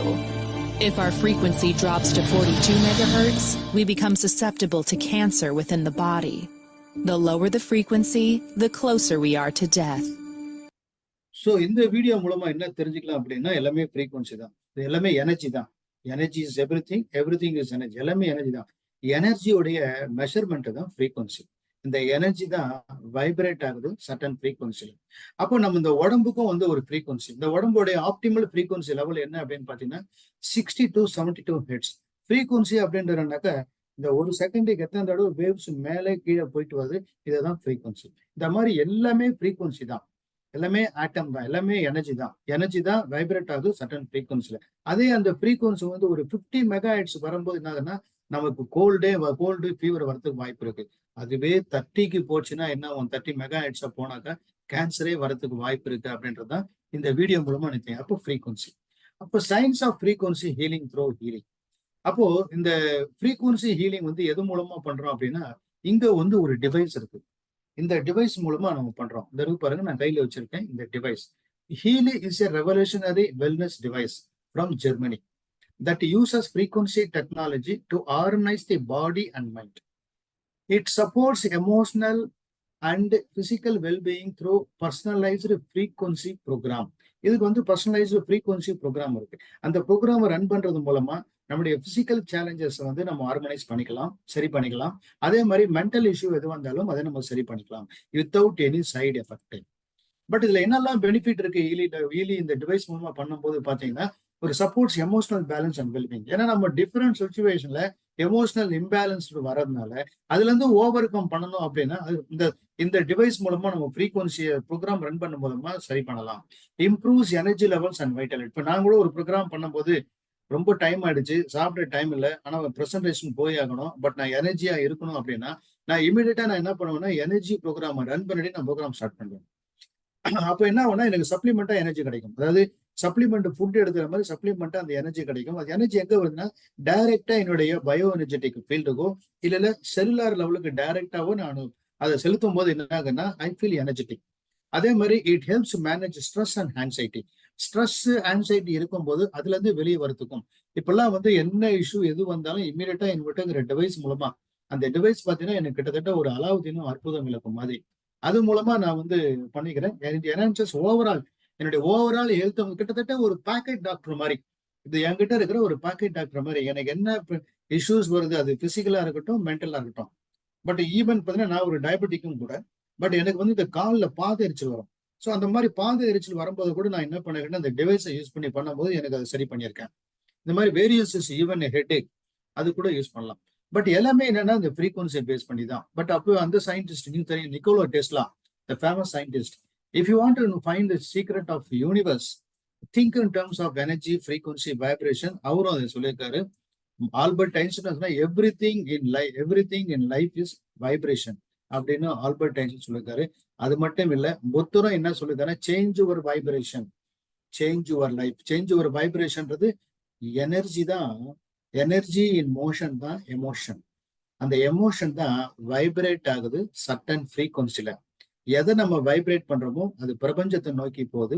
If our frequency drops to 42 megahertz, we become susceptible to cancer within the body. The lower the frequency, the closer we are to death. So இந்த video மூலமா என்ன தெரிஞ்சுக்கலாம் அப்படின்னா எல்லாமே frequency தான். இது எல்லாமே energy தான். Energy is everything is energy. எல்லாமே எனர்ஜி தான். எனர்ஜியோடைய மெஷர்மெண்ட் தான் ஃப்ரீக்வன்சி. இந்த எனர்ஜி தான் வைப்ரேட் ஆகுது சர்டன் ஃப்ரீக்வன்சில. அப்போ நம்ம இந்த உடம்புக்கும் வந்து ஒரு ஃப்ரீக்வன்சி, இந்த உடம்புடைய ஆப்டிமல் ஃப்ரீக்வன்சி லெவல் என்ன அப்படின்னு பாத்தீங்கன்னா 60 to 72 ஹெர்ட்ஸ். ஃப்ரீக்வன்சி அப்படின்றனாக்க இந்த ஒரு செகண்டுக்கு எத்தனை தடவை வேவ்ஸ் மேலே கீழே போயிட்டு வருது, இதுதான் ஃப்ரீக்வன்சி. இந்த மாதிரி எல்லாமே ஃப்ரீக்வன்சி தான். எல்லாமே ஆட்டம் தான், எல்லாமே எனர்ஜி தான் வைப்ரேட் ஆகுது சர்டன் ஃப்ரீக்வன்சில. அதே அந்த ஃப்ரீக்வன்சி வந்து ஒரு 50 மெகாஹெர்ட்ஸ் வரும்போது என்ன ஆகுதுன்னா நமக்கு கோல்டு ஃபீவர் வரதுக்கு வாய்ப்பு இருக்கு. அதுவே 30க்கு போச்சுன்னா என்ன ஆகும், 30 மெகாஹெர்ட்ஸா போனாக்கா கேன்சரே வரதுக்கு வாய்ப்பு இருக்கு அப்படின்றதுதான் இந்த வீடியோ மூலமா நினைத்தேன். அப்போ ஃப்ரீக்வன்சி. அப்போ science of frequency healing through healing. அப்போ இந்த ஃப்ரீக்வன்சி ஹீலிங் வந்து எது மூலமா பண்றோம் அப்படின்னா இங்க வந்து ஒரு டிவைஸ் இருக்கு. இந்த டிவைஸ் மூலமா நம்ம பண்றோம். இந்த இருக்கு பாருங்க, நான் கையில வச்சிருக்கேன் இந்த device. Healy is a revolutionary wellness device from Germany that uses frequency technology to harmonize the body and mind. It supports emotional and physical well-being through personalized frequency program. இதுக்கு வந்து பர்சனலைஸ்டு ஃப்ரீக்வன்சி ப்ரோக்ராம் இருக்கு. அந்த ப்ரோக்ராமை run பண்றது மூலமா நம்முடைய physical challenges வந்து நம்ம ஆர்கனைஸ் பண்ணிக்கலாம், சரி பண்ணிக்கலாம். அதே மாதிரி மென்டல் இஷ்யூ எது வந்தாலும் அதை நம்ம சரி பண்ணிக்கலாம் without any side effect. But இதுல என்னெல்லாம் பெனிஃபிட் இருக்கு ஈலி இந்த டிவைஸ் மூலமா பண்ணும்போது பாத்தீங்கன்னா ஒரு supports emotional balance and well-being. ஏன்னா நம்ம டிஃபரெண்ட் சுச்சுவேஷன்ல எமோஷனல் இம்பேலன்ஸ்டு வர்றதுனால அதுல இருந்து ஓவர் கம் பண்ணணும் அப்படின்னா இந்த டிவைஸ் மூலமா நம்ம ஃப்ரீக்வன்சி ப்ரோக்ராம் ரன் பண்ண மூலமா சரி பண்ணலாம். Improves energy levels and vitality. இப்போ நான் கூட ஒரு ப்ரோக்ராம் பண்ணும்போது ரொம்ப டைம் ஆயிடுச்சு, சாப்பிட டைம் இல்லை, ஆனா ப்ரெசன்டேஷன் போய் ஆகணும், பட் நான் எனர்ஜியா இருக்கணும் அப்படின்னா நான் இமீடியட்டா நான் என்ன பண்ணுவேன்னா எனர்ஜி ப்ரோக்ராம் ரன் பண்ணிட்டு நான் ப்ரோக்ராம் ஸ்டார்ட் பண்ணுவேன். அப்ப என்ன ஆகும்னா எனக்கு சப்ளிமெண்டா எனர்ஜி கிடைக்கும். அதாவது சப்ளிமெண்ட் ஃபுட் எடுக்கிற மாதிரி சப்ளிமெண்டா அந்த எனர்ஜி கிடைக்கும். அது எனர்ஜி எங்க வருதுன்னா டைரக்டா என்னுடைய பயோ எனர்ஜெட்டிக் ஃபீல்டுக்கோ இல்ல செல்லுலார் லெவலுக்கு டைரக்டாவோ நான் அதை செலுத்தும் போது என்ன ஆகுன்னா ஐ ஃபீல் எனர்ஜெட்டிக். அதே மாதிரி it helps manage stress and anxiety. Stress anxiety இருக்கும்போது அதுல இருந்து வெளியே வரத்துக்கும் இப்பெல்லாம் வந்து என்ன இஷ்யூ எது வந்தாலும் இமீடியட்டா என்கிட்டங்கிற டிவைஸ் மூலமா, அந்த டிவைஸ் பாத்தீங்கன்னா எனக்கு கிட்டத்தட்ட ஒரு அலாவுதீனும் அற்புதம் விளக்கும் மாதிரி அது மூலமா நான் வந்து பண்ணிக்கிறேன். ஓவரால் என்னுடைய ஓவரால் ஹெல்த் கிட்டத்தட்ட ஒரு பேக்கெட் டாக்டர் மாதிரி. இது என்கிட்ட இருக்கிற ஒரு பேக்கெட் டாக்டர் மாதிரி. எனக்கு என்ன இஷ்யூஸ் வருது, அது பிசிக்கலா இருக்கட்டும் மென்டலா இருக்கட்டும். பட் ஈவன் பாத்தீங்கன்னா நான் ஒரு டயபெட்டிக்கும் கூட. பட் எனக்கு வந்து இந்த காலில் பாத எரிச்சல் வரும். ஸோ அந்த மாதிரி பாத எரிச்சல் வரும்போது கூட நான் என்ன பண்ணிருக்கேன்னா அந்த டிவைஸை யூஸ் பண்ணி பண்ணும்போது எனக்கு அதை சரி பண்ணியிருக்கேன். இந்த மாதிரி வேரியஸ் ஈவன் ஹெட்டேக் அது கூட யூஸ் பண்ணலாம். பட் எல்லாமே என்னன்னா இந்த ஃப்ரீக்வன்சியை பேஸ் பண்ணி தான். பட் அப்போ அந்த சயின்டிஸ்ட் நீங்க தெரியும், Nikola Tesla, the famous scientist. If you want to find the secret of universe, think in terms of energy, frequency, vibration. அவரும் அதை சொல்லியிருக்காரு. Albert Einstein everything in life is vibration அப்படின்னு ஆல்பர்ட் ஐன்ஸ்டைன் சொல்லியிருக்காரு. அது மட்டும் இல்ல, புத்தரும் என்ன சொல்லியிருக்காரு, change your vibration, change your life. Change your வைப்ரேஷன்றது எனர்ஜி தான். எனர்ஜி இன் மோஷன் தான் எமோஷன். அந்த எமோஷன் தான் வைப்ரேட் ஆகுது சர்டன் ஃப்ரீக்வன்சில. எதை நம்ம வைப்ரேட் பண்றோமோ அது பிரபஞ்சத்தை நோக்கி போகுது.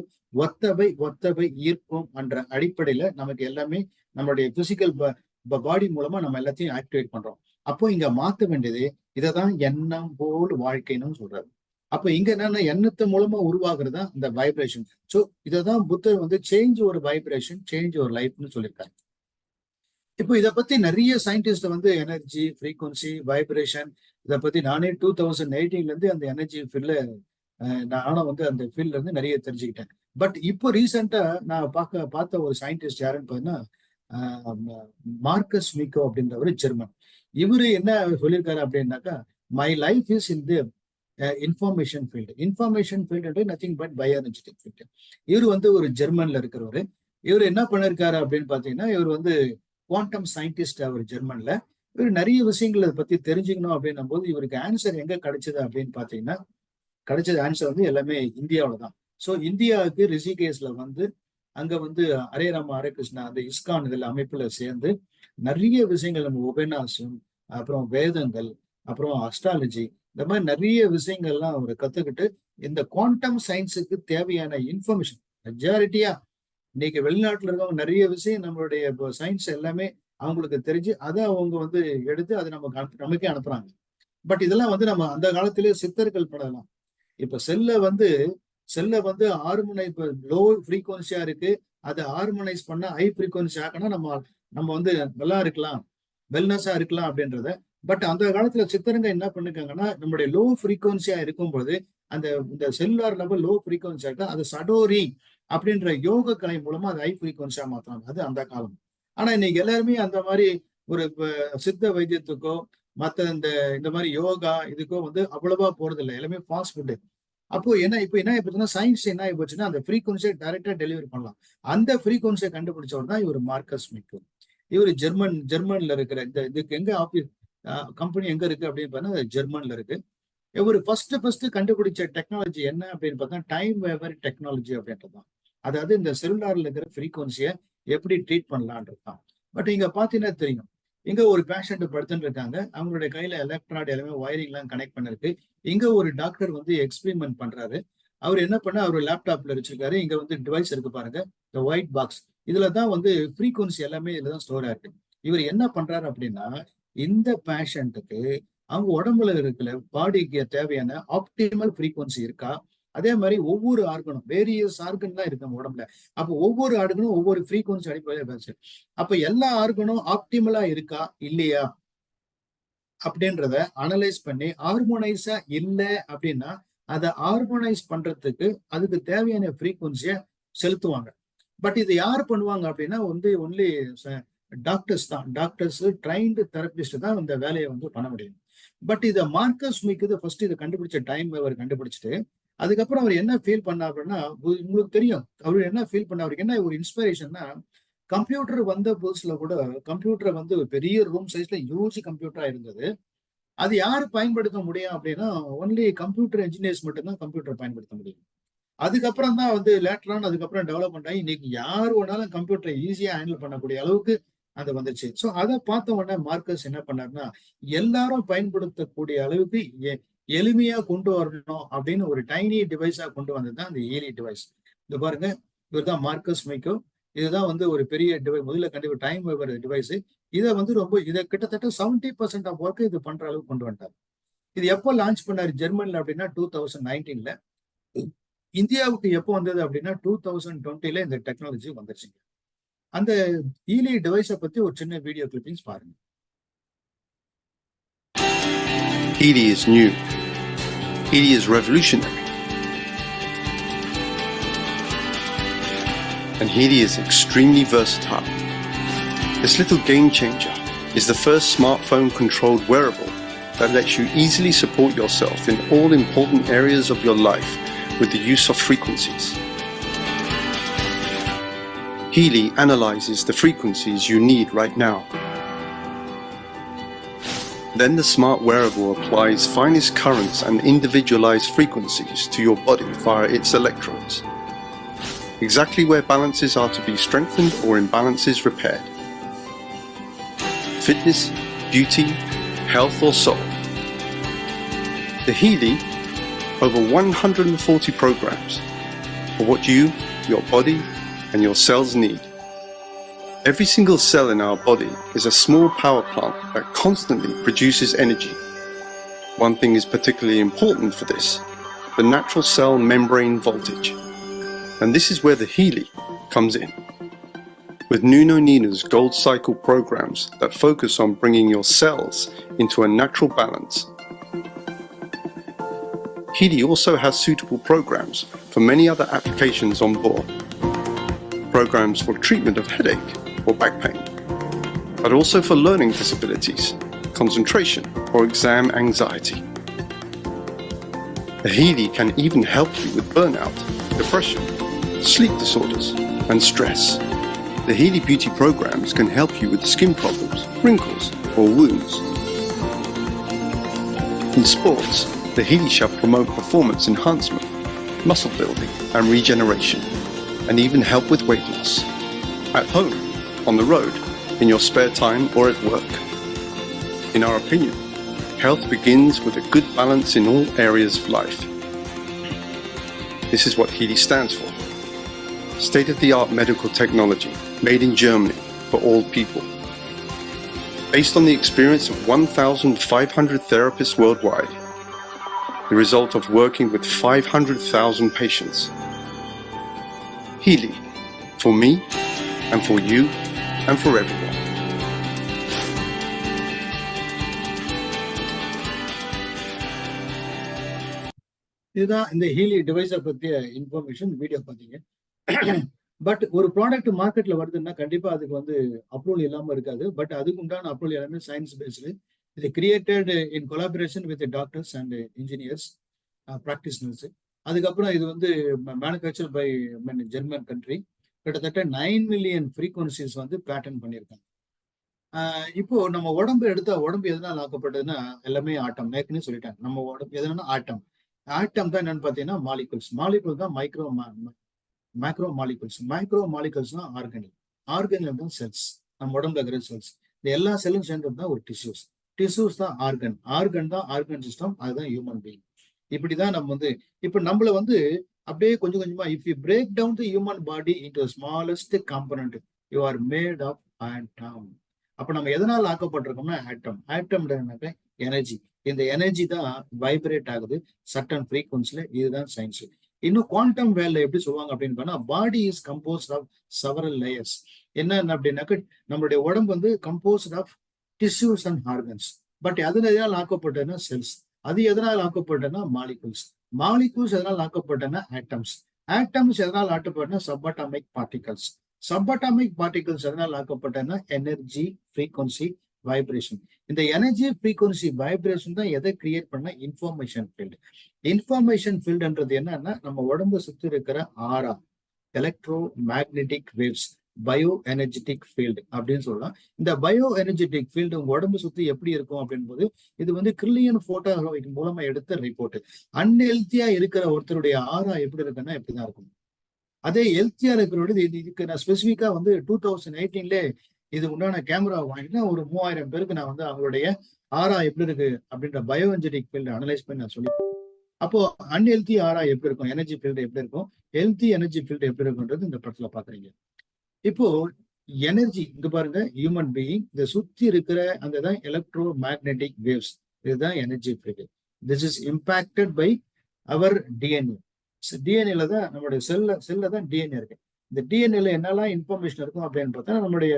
ஒத்தவை ஈர்ப்போம் என்ற அடிப்படையில நமக்கு எல்லாமே நம்மளுடைய பிசிக்கல் பாடி மூலமா நம்ம எல்லாத்தையும் ஆக்டிவேட் பண்றோம். அப்போ இங்க மாத்த வேண்டியது இதைதான் எண்ணம் போல் வாழ்க்கைன்னு சொல்றாரு. அப்ப இங்க என்னன்னா எண்ணத்து மூலமா உருவாகுறதா இந்த வைப்ரேஷன். சோ இதைதான் புத்தர் வந்து சேஞ்ச் ஒரு வைப்ரேஷன், சேஞ்ச் ஒரு லைஃப்னு சொல்லியிருக்காரு. இப்போ இதை பத்தி நிறைய சயின்டிஸ்ட் வந்து எனர்ஜி, ஃப்ரீக்வன்சி, வைப்ரேஷன் இதை பத்தி நானே 2018 இருந்து அந்த எனர்ஜி ஃபீல்ட்ல நானும் வந்து அந்த ஃபீல்ட்ல இருந்து நிறைய தெரிஞ்சுக்கிட்டேன். பட் இப்போ ரீசெண்டா நான் பார்த்த ஒரு சயின்டிஸ்ட் யாருன்னு பார்த்தீங்கன்னா மார்க்கஸ் மிக்கோ அப்படின்றவர், ஜெர்மன். இவரு என்ன சொல்லியிருக்காரு அப்படின்னாக்கா, my life is in the information field. Information field nothing but bioenergetic field. இவர் வந்து ஒரு ஜெர்மன்ல இருக்கிறவரு. இவர் என்ன பண்ணிருக்காரு அப்படின்னு பாத்தீங்கன்னா, இவர் வந்து குவாண்டம் சயின்டிஸ்ட். அவர் ஜெர்மன்ல இவர் நிறைய விஷயங்களை பத்தி தெரிஞ்சுக்கணும் அப்படின்னும் போது இவருக்கு ஆன்சர் எங்க கிடைச்சது அப்படின்னு பாத்தீங்கன்னா, கிடைச்சது ஆன்சர் வந்து எல்லாமே இந்தியாவில தான். ஸோ இந்தியாவுக்கு ரிஷிகேஷ்ல வந்து அங்க வந்து ஹரே ராம ஹரே கிருஷ்ணா அந்த இஸ்கான் இதில் அமைப்புல சேர்ந்து நிறைய விஷயங்கள் நம்ம உபன்யாசம், அப்புறம் வேதங்கள், அப்புறம் அஸ்ட்ராலஜி, இந்த மாதிரி நிறைய விஷயங்கள்லாம் அவர் கத்துக்கிட்டு இந்த குவாண்டம் சயின்ஸுக்கு தேவையான இன்ஃபர்மேஷன் மெஜாரிட்டியா இன்னைக்கு வெளிநாட்டுல இருக்கவங்க நிறைய விஷயம் நம்மளுடைய இப்போ சயின்ஸ் எல்லாமே அவங்களுக்கு தெரிஞ்சு அதை அவங்க வந்து எடுத்து அதை நமக்கே அனுப்புறாங்க. பட் இதெல்லாம் வந்து நம்ம அந்த காலத்திலேயே சித்தர்கள் பண்ணலாம். இப்ப செல்ல வந்து ஹார்மோனைஸ் லோ ஃப்ரீக்வன்சியா இருக்கு, அதை ஹார்மோனைஸ் பண்ண ஹை ஃப்ரீக்வன்சி ஆக்கணும், நம்ம வந்து நல்லா இருக்கலாம், வெல்னஸா இருக்கலாம் அப்படின்றத. பட் அந்த காலத்துல சித்தருங்க என்ன பண்ணிருக்காங்கன்னா, நம்மளுடைய லோ ஃப்ரீக்வன்சியா இருக்கும்போது இந்த செல்லுலார் லெவல் லோ ஃப்ரீக்வன்சியா இருக்கா அது சடோரி அப்படின்ற யோக கலை மூலமா அது ஹை ஃப்ரீக்வன்சியா மாத்தலாம். அது அந்த காலம். ஆனா இன்னைக்கு எல்லாருமே அந்த மாதிரி ஒரு சித்த வைத்தியத்துக்கோ மத்த இந்த மாதிரி யோகா இதுக்கோ வந்து அவ்வளவா போறது இல்லை. எல்லாமே ஃபாஸ்ட் ஃபுட்டு. அப்போ இப்ப என்ன ஆயிடுச்சுன்னா சயின்ஸ் என்ன ஆகி போச்சுன்னா அந்த ஃப்ரீக்வன்சியை டைரக்டா டெலிவரி பண்ணலாம். அந்த ஃப்ரீக்வன்சியை கண்டுபிடிச்சவர் தான் இவர் மார்க்கஸ் மிக்கோ. இவர் ஜெர்மன்ல இருக்கிற இதுக்கு எங்க ஆபீஸ் கம்பெனி எங்க இருக்கு அப்படின்னு பார்த்தா ஜெர்மன்ல இருக்கு. இவர் ஃபர்ஸ்ட் கண்டுபிடிச்ச டெக்னாலஜி என்ன அப்படின்னு பார்த்தா டைம் வேவர் டெக்னாலஜி அப்படின்றதுதான். அதாவது இந்த செல்லுலார்ல இருக்கிற ஃப்ரீக்வன்சியை எப்படி ட்ரீட் பண்ணலான்றது தான். பட் இங்க பாத்தீங்கன்னா தெரியும், இங்க ஒரு பேஷண்ட் படுத்துட்டு இருக்காங்க, அவங்களுடைய கையில எலக்ட்ராய்டு எல்லாமே வயரிங் எல்லாம் கனெக்ட் பண்ணிருக்கு. இங்க ஒரு டாக்டர் வந்து எக்ஸ்பெரிமெண்ட் பண்றாரு. அவர் என்ன பண்ண அவர் லேப்டாப்ல வச்சிருக்காரு. இங்க வந்து டிவைஸ் இருக்கு பாருங்க, இந்த ஒயிட் பாக்ஸ். இதுலதான் வந்து ஃப்ரீக்வன்சி எல்லாமே இதுலதான் ஸ்டோர் ஆயிருக்கு. இவர் என்ன பண்றாரு அப்படின்னா, இந்த பேஷண்ட்டுக்கு அவங்க உடம்புல இருக்கிற பாடிக்கு தேவையான ஆப்டிமல் ஃப்ரீக்வன்சி இருக்கா, அதே மாதிரி ஒவ்வொரு ஆர்கனும் வேரியஸ் ஆர்கன் தான் இருக்கு நம்ம உடம்புல. அப்போ ஒவ்வொரு ஆர்கனும் ஒவ்வொரு ஃப்ரீக்வன்சி அடிப்படையில் பேசு. அப்ப எல்லா ஆர்கனும் ஆப்டிமலா இருக்கா இல்லையா அப்படின்றத அனலைஸ் பண்ணி ஹார்மோனைஸா இல்லை அப்படின்னா அதை ஹார்மோனைஸ் பண்றதுக்கு அதுக்கு தேவையான ஃப்ரீக்வன்சிய செலுத்துவாங்க. பட் இது யார் பண்ணுவாங்க அப்படின்னா வந்து ஒன்லி டாக்டர்ஸ் தான். டாக்டர்ஸ் ட்ரைன்டு தெரபிஸ்ட் தான் இந்த வேலையை வந்து பண்ண முடியும். பட் இதை மார்க்கஸ் மிக்கு ஃபர்ஸ்ட் இதை கண்டுபிடிச்ச டைம் அவர் கண்டுபிடிச்சிட்டு அதுக்கப்புறம் அவர் என்ன ஃபீல் பண்ண அப்படின்னா, உங்களுக்கு தெரியும் அவர் என்ன ஃபீல் பண்ண, அவருக்கு என்ன ஒரு இன்ஸ்பிரேஷன்னா, கம்ப்யூட்டர் வந்த புதுசுல கூட கம்ப்யூட்டரை வந்து ஒரு பெரிய ரூம் சைஸ்ல யூஜி கம்ப்யூட்டரா இருந்தது. அது யாரு பயன்படுத்த முடியும் அப்படின்னா ஒன்லி கம்ப்யூட்டர் இன்ஜினியர்ஸ் மட்டும்தான் கம்ப்யூட்டர் பயன்படுத்த முடியும். அதுக்கப்புறம் தான் வந்து லேட்டரான அதுக்கப்புறம் டெவலப்மெண்ட் ஆகி இன்னைக்கு யார் வேணாலும் கம்ப்யூட்டரை ஈஸியா ஹேண்டில் பண்ணக்கூடிய அளவுக்கு அது வந்துச்சு. ஸோ அதை பார்த்த உடனே மார்க்கஸ் என்ன பண்ணாருன்னா, எல்லாரும் பயன்படுத்தக்கூடிய அளவுக்கு எளிமையா கொண்டு வரணும் அப்படின்னு ஒரு டைனி டிவைஸா கொண்டு வந்தது தான் இந்த ஹீலி டிவைஸ். இந்த பாருங்க, இவர் தான் மார்க்கஸ் மைக்கோ. இதுதான் வந்து ஒரு பெரிய டிவைஸ், முதல்ல கண்டிப்பா டைம் வேவர் டிவைஸ். இதை வந்து இதை கிட்டத்தட்ட 70% ஆஃப் ஒர்க் இது பண்ற அளவுக்கு கொண்டு வந்துட்டார். இது எப்போ லான்ச் பண்ணாரு ஜெர்மன்ல அப்படின்னா 2019ல. இந்தியாவுக்கு எப்போ வந்தது அப்படின்னா 2020ல இந்த டெக்னாலஜி வந்துருச்சுங்க. அந்த ஹீலி டிவைஸை பத்தி ஒரு சின்ன வீடியோ கிளிப்பிங்ஸ் பாருங்க. Healy is new. Healy is revolutionary. And Healy is extremely versatile. This little game changer is the first smartphone controlled wearable that lets you easily support yourself in all important areas of your life with the use of frequencies. Healy analyzes the frequencies you need right now. Then the smart wearable applies finest currents and individualized frequencies to your body via its electrodes, exactly where balances are to be strengthened or imbalances repaired. Fitness, beauty, health or soul. The Healy, over 140 programs for what you, your body and your cells need. Every single cell in our body is a small power plant that constantly produces energy. One thing is particularly important for this, the natural cell membrane voltage. And this is where the Healy comes in. With Nuno Nina's Gold Cycle programs that focus on bringing your cells into a natural balance. Healy also has suitable programs for many other applications on board. Programs for treatment of headache or back pain, but also for learning disabilities, concentration or exam anxiety. The Healy can even help you with burnout, depression, sleep disorders and stress. The Healy Beauty programs can help you with skin problems, wrinkles or wounds. In sports, the Healy shall promote performance enhancement, muscle building and regeneration, and even help with weight loss. At home, on the road, in your spare time or at work. In our opinion, health begins with a good balance in all areas of life. This is what Healy stands for. State-of-the-art medical technology made in Germany for all people. Based on the experience of 1,500 therapists worldwide, the result of working with 500,000 patients. Healy, for me and for you and for everyone. இதுதான் இந்த Healy டிவைஸை பத்திய information video பார்த்தீங்க. But ஒரு product மார்க்கெட்ல வருதுன்னா கண்டிப்பா அதுக்கு வந்து அப்ரூவல் இல்லாம இருக்காது. பட் அதுக்கு உண்டான அப்ரூவல் எல்லாமே சயின்ஸ் பேஸ்டு. இது created in collaboration with doctors and engineers, practitioners. அதுக்கப்புறம் இது வந்து மேனுஃபேக்சர் பை ஜெர்மன் கண்ட்ரி. கிட்டத்தட்ட 9 மில்லியன் ஃப்ரீக்வன்சிஸ் வந்து பேட்டன் பண்ணியிருக்காங்க. இப்போ நம்ம உடம்பு எடுத்தா உடம்பு எதனால் ஆக்கப்பட்டதுன்னா எல்லாமே ஆட்டம். ஏற்கனவே சொல்லிட்டாங்க, நம்ம உடம்பு எதுனா ஆட்டம். ஆட்டம் தான் என்னன்னு பார்த்தீங்கன்னா மாலிகுல்ஸ். மாலிகுல் தான் மேக்ரோ மாலிகுல்ஸ். மைக்ரோ மாலிகுல்ஸ் தான் ஆர்கானிக். ஆர்கானிக் தான் செல்ஸ், நம்ம உடம்புல இருக்கிற செல்ஸ். இந்த எல்லா செல்லும் சேர்ந்தது தான் ஒரு டிஷ்யூஸ். டிஷ்யூஸ் தான் ஆர்கன். ஆர்கன் தான் ஆர்கன் சிஸ்டம். அதுதான் ஹியூமன் பீயிங். இப்படிதான் நம்ம வந்து இப்ப நம்மள வந்து அப்படியே கொஞ்சம் கொஞ்சமா if you break down the human body into smallest component you are made of atom. அப்ப நம்ம எதனால் ஆக்கப்பட்டிருக்கோம்னா ஆட்டம். ஆட்டம்னாக்க எனர்ஜி. இந்த எனர்ஜி தான் வைப்ரேட் ஆகுது சர்டன் ஃப்ரீக்வன்சில. இதுதான் சயின்ஸ். இன்னும் குவாண்டம் வேல்ல எப்படி சொல்லுவாங்க அப்படின்னு சொன்னா, body is composed of several layers. என்ன அப்படின்னாக்க நம்மளுடைய உடம்பு வந்து composed of tissues and organs. But எதனால் ஆக்கப்பட்டதுன்னா செல்ஸ். அது எதனால் ஆக்கப்பட்டதுன்னா மாலிகுல்ஸ். மாலிகுல்ஸ் எதனால் ஆக்கப்பட்டன ஆட்டம்ஸ். ஆட்டம்ஸ் எதனால் ஆக்கப்பட்டன சப்பாட்டாமிக் பார்ட்டிகல்ஸ். சப்பாட்டாமிக் பார்ட்டிகல்ஸ் எதனால் ஆக்கப்பட்டன எனர்ஜி, ஃப்ரீக்வன்சி, வைப்ரேஷன். இந்த எனர்ஜி, ஃப்ரீக்வன்சி, வைப்ரேஷன் தான் எதை கிரியேட் பண்ண இன்ஃபர்மேஷன் ஃபீல்டு. இன்ஃபர்மேஷன் ஃபீல்டுன்றது என்னன்னா நம்ம உடம்பு சுற்றி இருக்கிற ஆரா, electro magnetic waves, bio energetic field அப்படின்னு சொல்லலாம். இந்த பயோ எனர்ஜெட்டிக் ஃபீல்டு உங்க உடம்பு சுத்தி எப்படி இருக்கும் அப்படின்னு போது, இது வந்து கிரில்லியன் போட்டோ மூலமா எடுத்த ரிப்போர்ட். அன்ஹெல்த்தியா இருக்கிற ஒருத்தருடைய ஆரா எப்படி இருக்குன்னா இப்படிதான் இருக்கும். அதே ஹெல்த்தியா இருக்கிறோட இதுக்கு நான் ஸ்பெசிஃபிக்கா வந்து 2018ல இது உண்டான கேமரா வாங்கிட்டு ஒரு 3000 பேருக்கு நான் வந்து அவங்களுடைய ஆரா எப்படி இருக்கு அப்படின்ற பயோ எனர்ஜெட்டிக் ஃபீல்டு அனலைஸ் பண்ணி நான் சொல்லி, அப்போ அன்ஹெல்தி ஆரா எப்படி இருக்கும், எனர்ஜி ஃபீல்டு எப்படி இருக்கும், ஹெல்தி எனர்ஜி ஃபீல்டு எப்படி இருக்குன்றது இந்த படத்துல பாக்குறீங்க. இப்போ எனர்ஜி இங்க பாருங்க, ஹியூமன் பீயிங் இதை சுத்தி இருக்கிற அந்த தான் எலக்ட்ரோ மேக்னெட்டிக் வேவ்ஸ், இதுதான் energy field. This is impacted by our DNA. டிஎன்ஏல தான் நம்மளுடைய செல்ல தான் டிஎன்ஏ இருக்கு. இந்த டிஎன்ஏல என்னெல்லாம் இன்ஃபர்மேஷன் இருக்கும் அப்படின்னு பார்த்தா நம்மளுடைய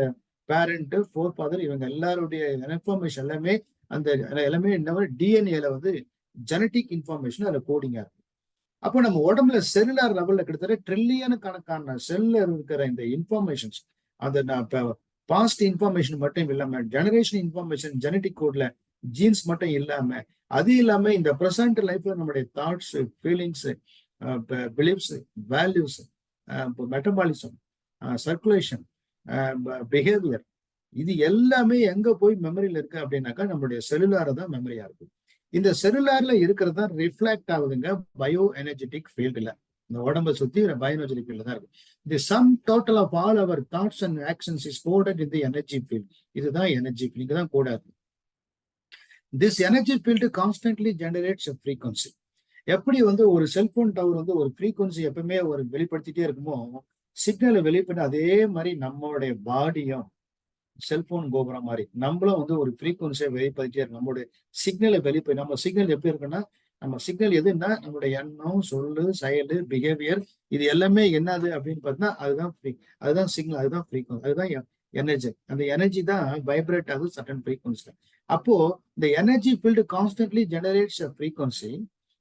பேரண்ட், ஃபோர் ஃபாதர் இவங்க எல்லாருடைய இன்ஃபர்மேஷன் எல்லாமே அந்த எல்லாமே என்ன டிஎன்ஏல வந்து ஜெனட்டிக் இன்ஃபர்மேஷன் அதுல கோடிங்கா இருக்கு. அப்போ நம்ம உடம்புல செல்லுலார் லெவல்ல கிட்டத்தட்ட ட்ரில்லியன் கணக்கான செல்ல இருக்கிற இந்த இன்ஃபர்மேஷன்ஸ், அந்த பாஸ்ட் இன்ஃபர்மேஷன் மட்டும் இல்லாம ஜெனரேஷன் இன்ஃபர்மேஷன் ஜெனட்டிக் கோட்ல ஜீன்ஸ் மட்டும் இல்லாம, அது இல்லாம இந்த ப்ரெசன்ட் லைஃப்ல நம்மளுடைய thoughts, feelings, beliefs, values, metabolism, circulation, behaviour, இது எல்லாமே எங்க போய் மெமரியில இருக்கு அப்படின்னாக்கா நம்மளுடைய செல்லுலார தான் மெமரியா இருக்கு. இந்த செல்லுலார்ல இருக்கிறது தான் ரிஃப்ளெக்ட் ஆகுதுங்க பயோ எனர்ஜெட்டிக் ஃபீல்டுல. இந்த உடம்பை சுத்தி பயோ எனர்ஜெட்டிக் ஃபீல்டு தான் இருக்கு. The sum total of all our thoughts and actions is coded in the energy field. இதுதான் எனர்ஜி ஃபீல்ட், இங்க தான் கோடாது. This energy field constantly generates frequency. எப்படி வந்து ஒரு செல்போன் டவர் வந்து ஒரு ஃப்ரீக்வன்சி எப்பவுமே ஒரு வெளிப்படுத்திட்டே இருக்குமோ, சிக்னலை வெளிப்பட அதே மாதிரி நம்மளுடைய பாடியும் செல்போன் கோபுரம் மாதிரி நம்மளும் வந்து ஒரு ஃப்ரீக்வன்சியை வெளிப்படுத்திட்டே இருக்கும். நம்மளுடைய சிக்னலை நம்ம சிக்னல் எப்படி இருக்குன்னா, நம்ம சிக்னல் எதுன்னா நம்மளுடைய எண்ணம், சொல்லு, செயலு, பிஹேவியர், இது எல்லாமே என்னது அப்படின்னு பார்த்தா அதுதான் சிக்னல், அதுதான் ஃப்ரீக்வன்சி, அதுதான் எனர்ஜி. அந்த எனர்ஜி தான் வைப்ரேட் ஆகுது சர்டன் ஃப்ரீக்வன்சி. அப்போ இந்த energy field constantly generates a frequency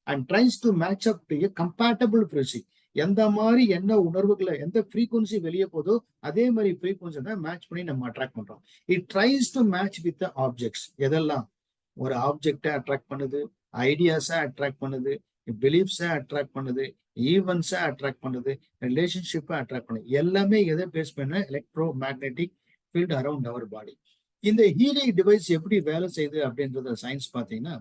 and tries to match up to a compatible frequency. எந்த மாதிரி என்ன உணர்வுகளை எந்த ஃப்ரீக்வன்சி வெளியே போதோ அதே மாதிரி ஃப்ரீக்வன்சி தான் மேட்ச் பண்ணி நம்ம அட்ராக்ட் பண்றோம். It tries to match with objects. எதெல்லாம் ஒரு ஆப்ஜெக்டை அட்ராக்ட் பண்ணுது, ஐடியாஸை அட்ராக்ட் பண்ணுது, பிலீஃப்ஸை அட்ராக்ட் பண்ணுது, ஈவெண்ட்ஸை அட்ராக்ட் பண்ணுது, ரிலேஷன்ஷிப்பை அட்ராக்ட் பண்ணுது. எல்லாமே எதை பேஸ் பண்ண எலக்ட்ரோ மேக்னெட்டிக் ஃபீல்டு அரௌண்ட் அவர் பாடி. இந்த ஹீலிங் டிவைஸ் எப்படி வேலை செய்யுது அப்படின்றத சயின்ஸ் பார்த்தீங்கன்னா,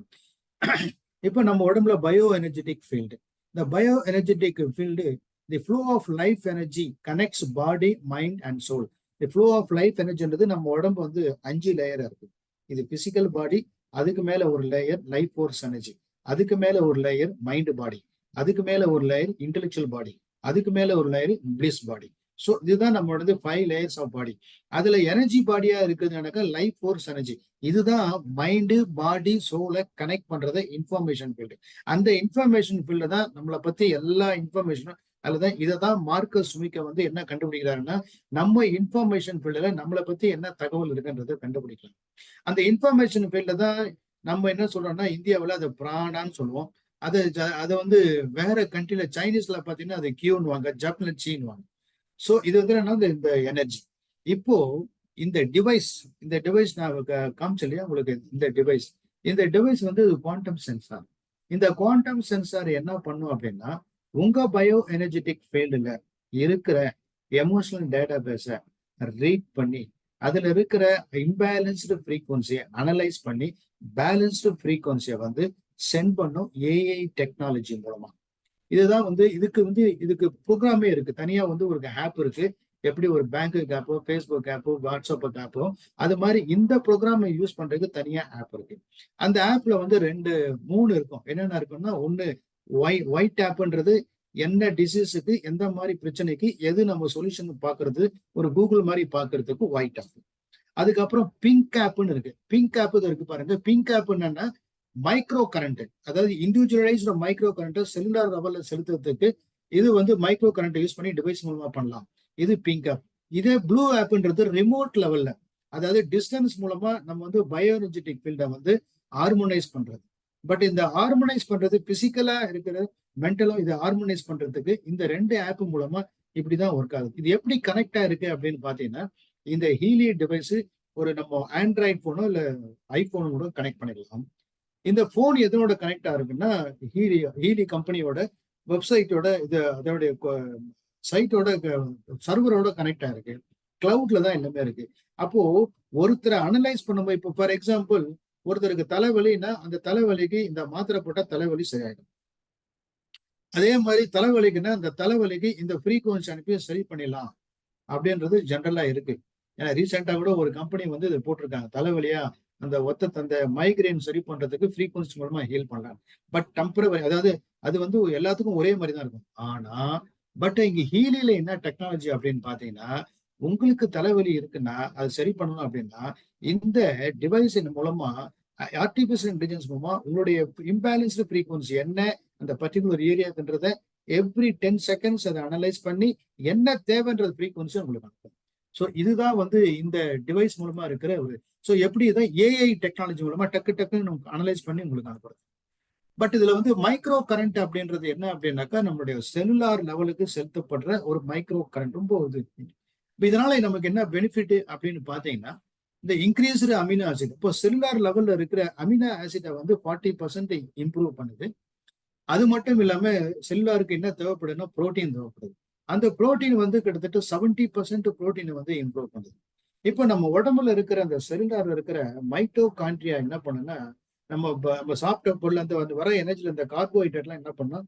இப்போ நம்ம உடம்புல பயோ எனர்ஜெட்டிக் ஃபீல்டு, இந்த bio energetic field the flow of life energy connects body, mind and soul. The flow of life எனர்ஜின்றது நம்ம உடம்பு வந்து 5 லேயரா இருக்கு. இது பிசிக்கல் பாடி, அதுக்கு மேல ஒரு லேயர் லைஃப் ஃபோர்ஸ் எனர்ஜி, அதுக்கு மேல ஒரு லேயர் மைண்ட் பாடி, அதுக்கு மேல ஒரு லேயர் இன்டெலெக்சுவல் பாடி, அதுக்கு மேல ஒரு லேயர் பிளிஸ் பாடி. ஸோ இதுதான் நம்மளோட 5 லேயர்ஸ் ஆஃப் பாடி. அதுல எனர்ஜி பாடியா இருக்குதுன்னாக்கா லைஃப் ஃபோர்ஸ் எனர்ஜி. இதுதான் மைண்டு, பாடி, சோலை கனெக்ட் பண்றது இன்ஃபர்மேஷன் ஃபீல்டு. அந்த இன்ஃபர்மேஷன் ஃபீல்டு தான் நம்மளை பத்தி எல்லா இன்ஃபர்மேஷனும். அதுதான் இதை தான் மார்க்கஸ் சுமிக்க வந்து என்ன கண்டுபிடிக்கிறாருன்னா, நம்ம இன்ஃபர்மேஷன் ஃபீல்டுல நம்மளை பத்தி என்ன தகவல் இருக்குன்றதை கண்டுபிடிக்கலாம். அந்த இன்ஃபர்மேஷன் ஃபீல்டு தான் நம்ம என்ன சொல்றோம்னா, இந்தியாவில் அதை பிராணான்னு சொல்லுவோம். அதை வந்து வேற கண்ட்ரில சைனீஸ்ல பாத்தீங்கன்னா அது கியூன்னு வாங்க, ஜப்பான்ல சீன்னு வாங்க. ஸோ இது வந்து என்ன, இந்த எனர்ஜி. இப்போ இந்த டிவைஸ் நான் காமிச்சேன் இல்லையா உங்களுக்கு, இந்த டிவைஸ் வந்து குவாண்டம் சென்சார். இந்த குவாண்டம் சென்சார் என்ன பண்ணும் அப்படின்னா, உங்க பயோ எனர்ஜெட்டிக் ஃபீல்டுல இருக்கிற எமோஷனல் டேட்டா பேஸை ரீட் பண்ணி அதுல இருக்கிற இம்பேலன்ஸ்டு ஃப்ரீக்வன்சியை அனலைஸ் பண்ணி பேலன்ஸ்டு ஃப்ரீக்வன்சியை வந்து சென்ட் பண்ணும் ஏஐ டெக்னாலஜி மூலமா. இதுதான் வந்து இதுக்கு ப்ரோக்ராமே இருக்கு. தனியா வந்து ஒரு ஆப் இருக்கு. எப்படி ஒரு பேங்க் ஆப்போ, ஃபேஸ்புக் ஆப்போ, வாட்ஸ்அப் ஆப்போ, அது மாதிரி இந்த ப்ரோக்ராமை யூஸ் பண்றதுக்கு தனியா ஆப் இருக்கு. அந்த ஆப்ல வந்து 3 இருக்கும். என்னென்ன இருக்குன்னா, ஒன்னு ஒயிட் ஆப்ன்றது என்ன டிசீஸுக்கு, எந்த மாதிரி பிரச்சனைக்கு எது நம்ம சொல்யூஷன் பாக்குறது, ஒரு கூகுள் மாதிரி பாக்குறதுக்கு ஒயிட் ஆப். அதுக்கப்புறம் பிங்க் ஆப்னு இருக்கு. பிங்க் ஆப் இருக்கு பாருங்க. பிங்க் ஆப் என்னன்னா மைக்ரோ கரண்ட், அதாவது இண்டிவிஜுவலைஸ்டு மைக்ரோ கரண்ட் செல்லுலார் லெவல்ல செலுத்துறதுக்கு இது வந்து மைக்ரோ கரண்ட் யூஸ் பண்ணி டிவைஸ் மூலமா பண்ணலாம். இது பிங்க் ஆப். இதே ப்ளூ ஆப்ன்றது ரிமோட் லெவல்ல, அதாவது டிஸ்டன்ஸ் மூலமா நம்ம வந்து பயோ எனர்ஜெட்டிக் ஃபீல்டை வந்து ஹார்மோனைஸ் பண்றது. பட் இந்த ஹார்மோனைஸ் பண்றது பிசிக்கலா இருக்கிற மென்டலும் இதை ஹார்மோனைஸ் பண்றதுக்கு இந்த 2 ஆப் மூலமா இப்படிதான் ஒர்க் ஆகுது. இது எப்படி கனெக்ட் ஆயிருக்கு அப்படின்னு பாத்தீங்கன்னா, இந்த ஹீலி டிவைஸ் ஒரு நம்ம ஆண்ட்ராய்ட் போனோ இல்ல ஐபோனோ கூட கனெக்ட் பண்ணிக்கலாம். இந்த போன் எதனோட கனெக்ட் ஆகுதுன்னா, ஹீலி கம்பெனியோட வெப்சைட்டோட அதோடைய சைட்டோட சர்வரோட கனெக்ட் ஆயிருக்கு. கிளவுட்ல தான் எல்லாமே இருக்கு. அப்போ ஒருத்தரை அனலைஸ் பண்ணும்போது, இப்போ ஃபார் எக்ஸாம்பிள் ஒருத்தருக்கு தலைவலின்னா அந்த தலைவலிக்கு இந்த மாத்திரை போட்டா தலைவலி சரியாயிடும். அதே மாதிரி தலைவலிக்குன்னா அந்த தலைவலிக்கு இந்த ஃப்ரீக்வன்சி அனுப்பி சரி பண்ணிடலாம் அப்படின்றது ஜென்ரலா இருக்கு. ஏன்னா ரீசெண்டா கூட ஒரு கம்பெனி வந்து இதை போட்டிருக்காங்க. தலைவலியா அந்த மைக்ரேன் சரி பண்றதுக்கு ஃப்ரீக்வன்சி மூலமா ஹீல் பண்ணலாம். பட் டெம்பரவரி, அதாவது அது வந்து எல்லாத்துக்கும் ஒரே மாதிரி தான் இருக்கும். ஆனா பட் இங்க ஹீலிங்ல என்ன டெக்னாலஜி அப்படின்னு பாத்தீங்கன்னா, உங்களுக்கு தலைவலி இருக்குன்னா அது சரி பண்ணணும் அப்படின்னா இந்த டிவைஸின் மூலமா ஆர்டிபிஷியல் இன்டெலிஜென்ஸ் மூலமா உங்களுடைய இம்பேலன்ஸ்டு ஃப்ரீக்வன்சி என்ன, அந்த பர்டிகுலர் ஏரியாக்குன்றத எவ்ரி 10 செகண்ட்ஸ் அதை அனலைஸ் பண்ணி என்ன தேவைன்றது ஃப்ரீக்வன்சி உங்களுக்கு அனுப்பும். ஸோ இதுதான் வந்து இந்த டிவைஸ் மூலமா இருக்கிற ஒரு எப்படி இதான் ஏஐ டெக்னாலஜி மூலமா டக்கு டக்குன்னு அனலைஸ் பண்ணி உங்களுக்கு அனுப்புறது. பட் இதுல வந்து மைக்ரோ கரண்ட் அப்படின்றது என்ன அப்படின்னாக்கா நம்மளுடைய செல்லுலார் லெவலுக்கு செலுத்தப்படுற ஒரு மைக்ரோ கரண்ட் ரொம்ப இது. இதனால நமக்கு என்ன பெனிஃபிட் அப்படின்னு பாத்தீங்கன்னா, இந்த இன்க்ரீஸ்டு அமினோ ஆசிட், இப்போ செல்லுலார் லெவல்ல இருக்கிற அமினோ ஆசிட்டை வந்து 40% இம்ப்ரூவ் பண்ணுது. அது மட்டும் இல்லாம செல்லுலாருக்கு என்ன தேவைப்படுதுன்னா புரோட்டீன் தேவைப்படுது. அந்த புரோட்டீன் வந்து கிட்டத்தட்ட 70% புரோட்டீனை வந்து இம்ப்ரூவ் பண்ணுது. இப்போ நம்ம உடம்புல இருக்கிற அந்த செல்லுலார்ல இருக்கிற மைட்டோகாண்ட்ரியா என்ன பண்ணுன்னா, நம்ம சாப்பிட்ட பொருள் அந்த வர எனர்ஜில இந்த கார்போஹைட்ரேட்லாம் என்ன பண்ணும்,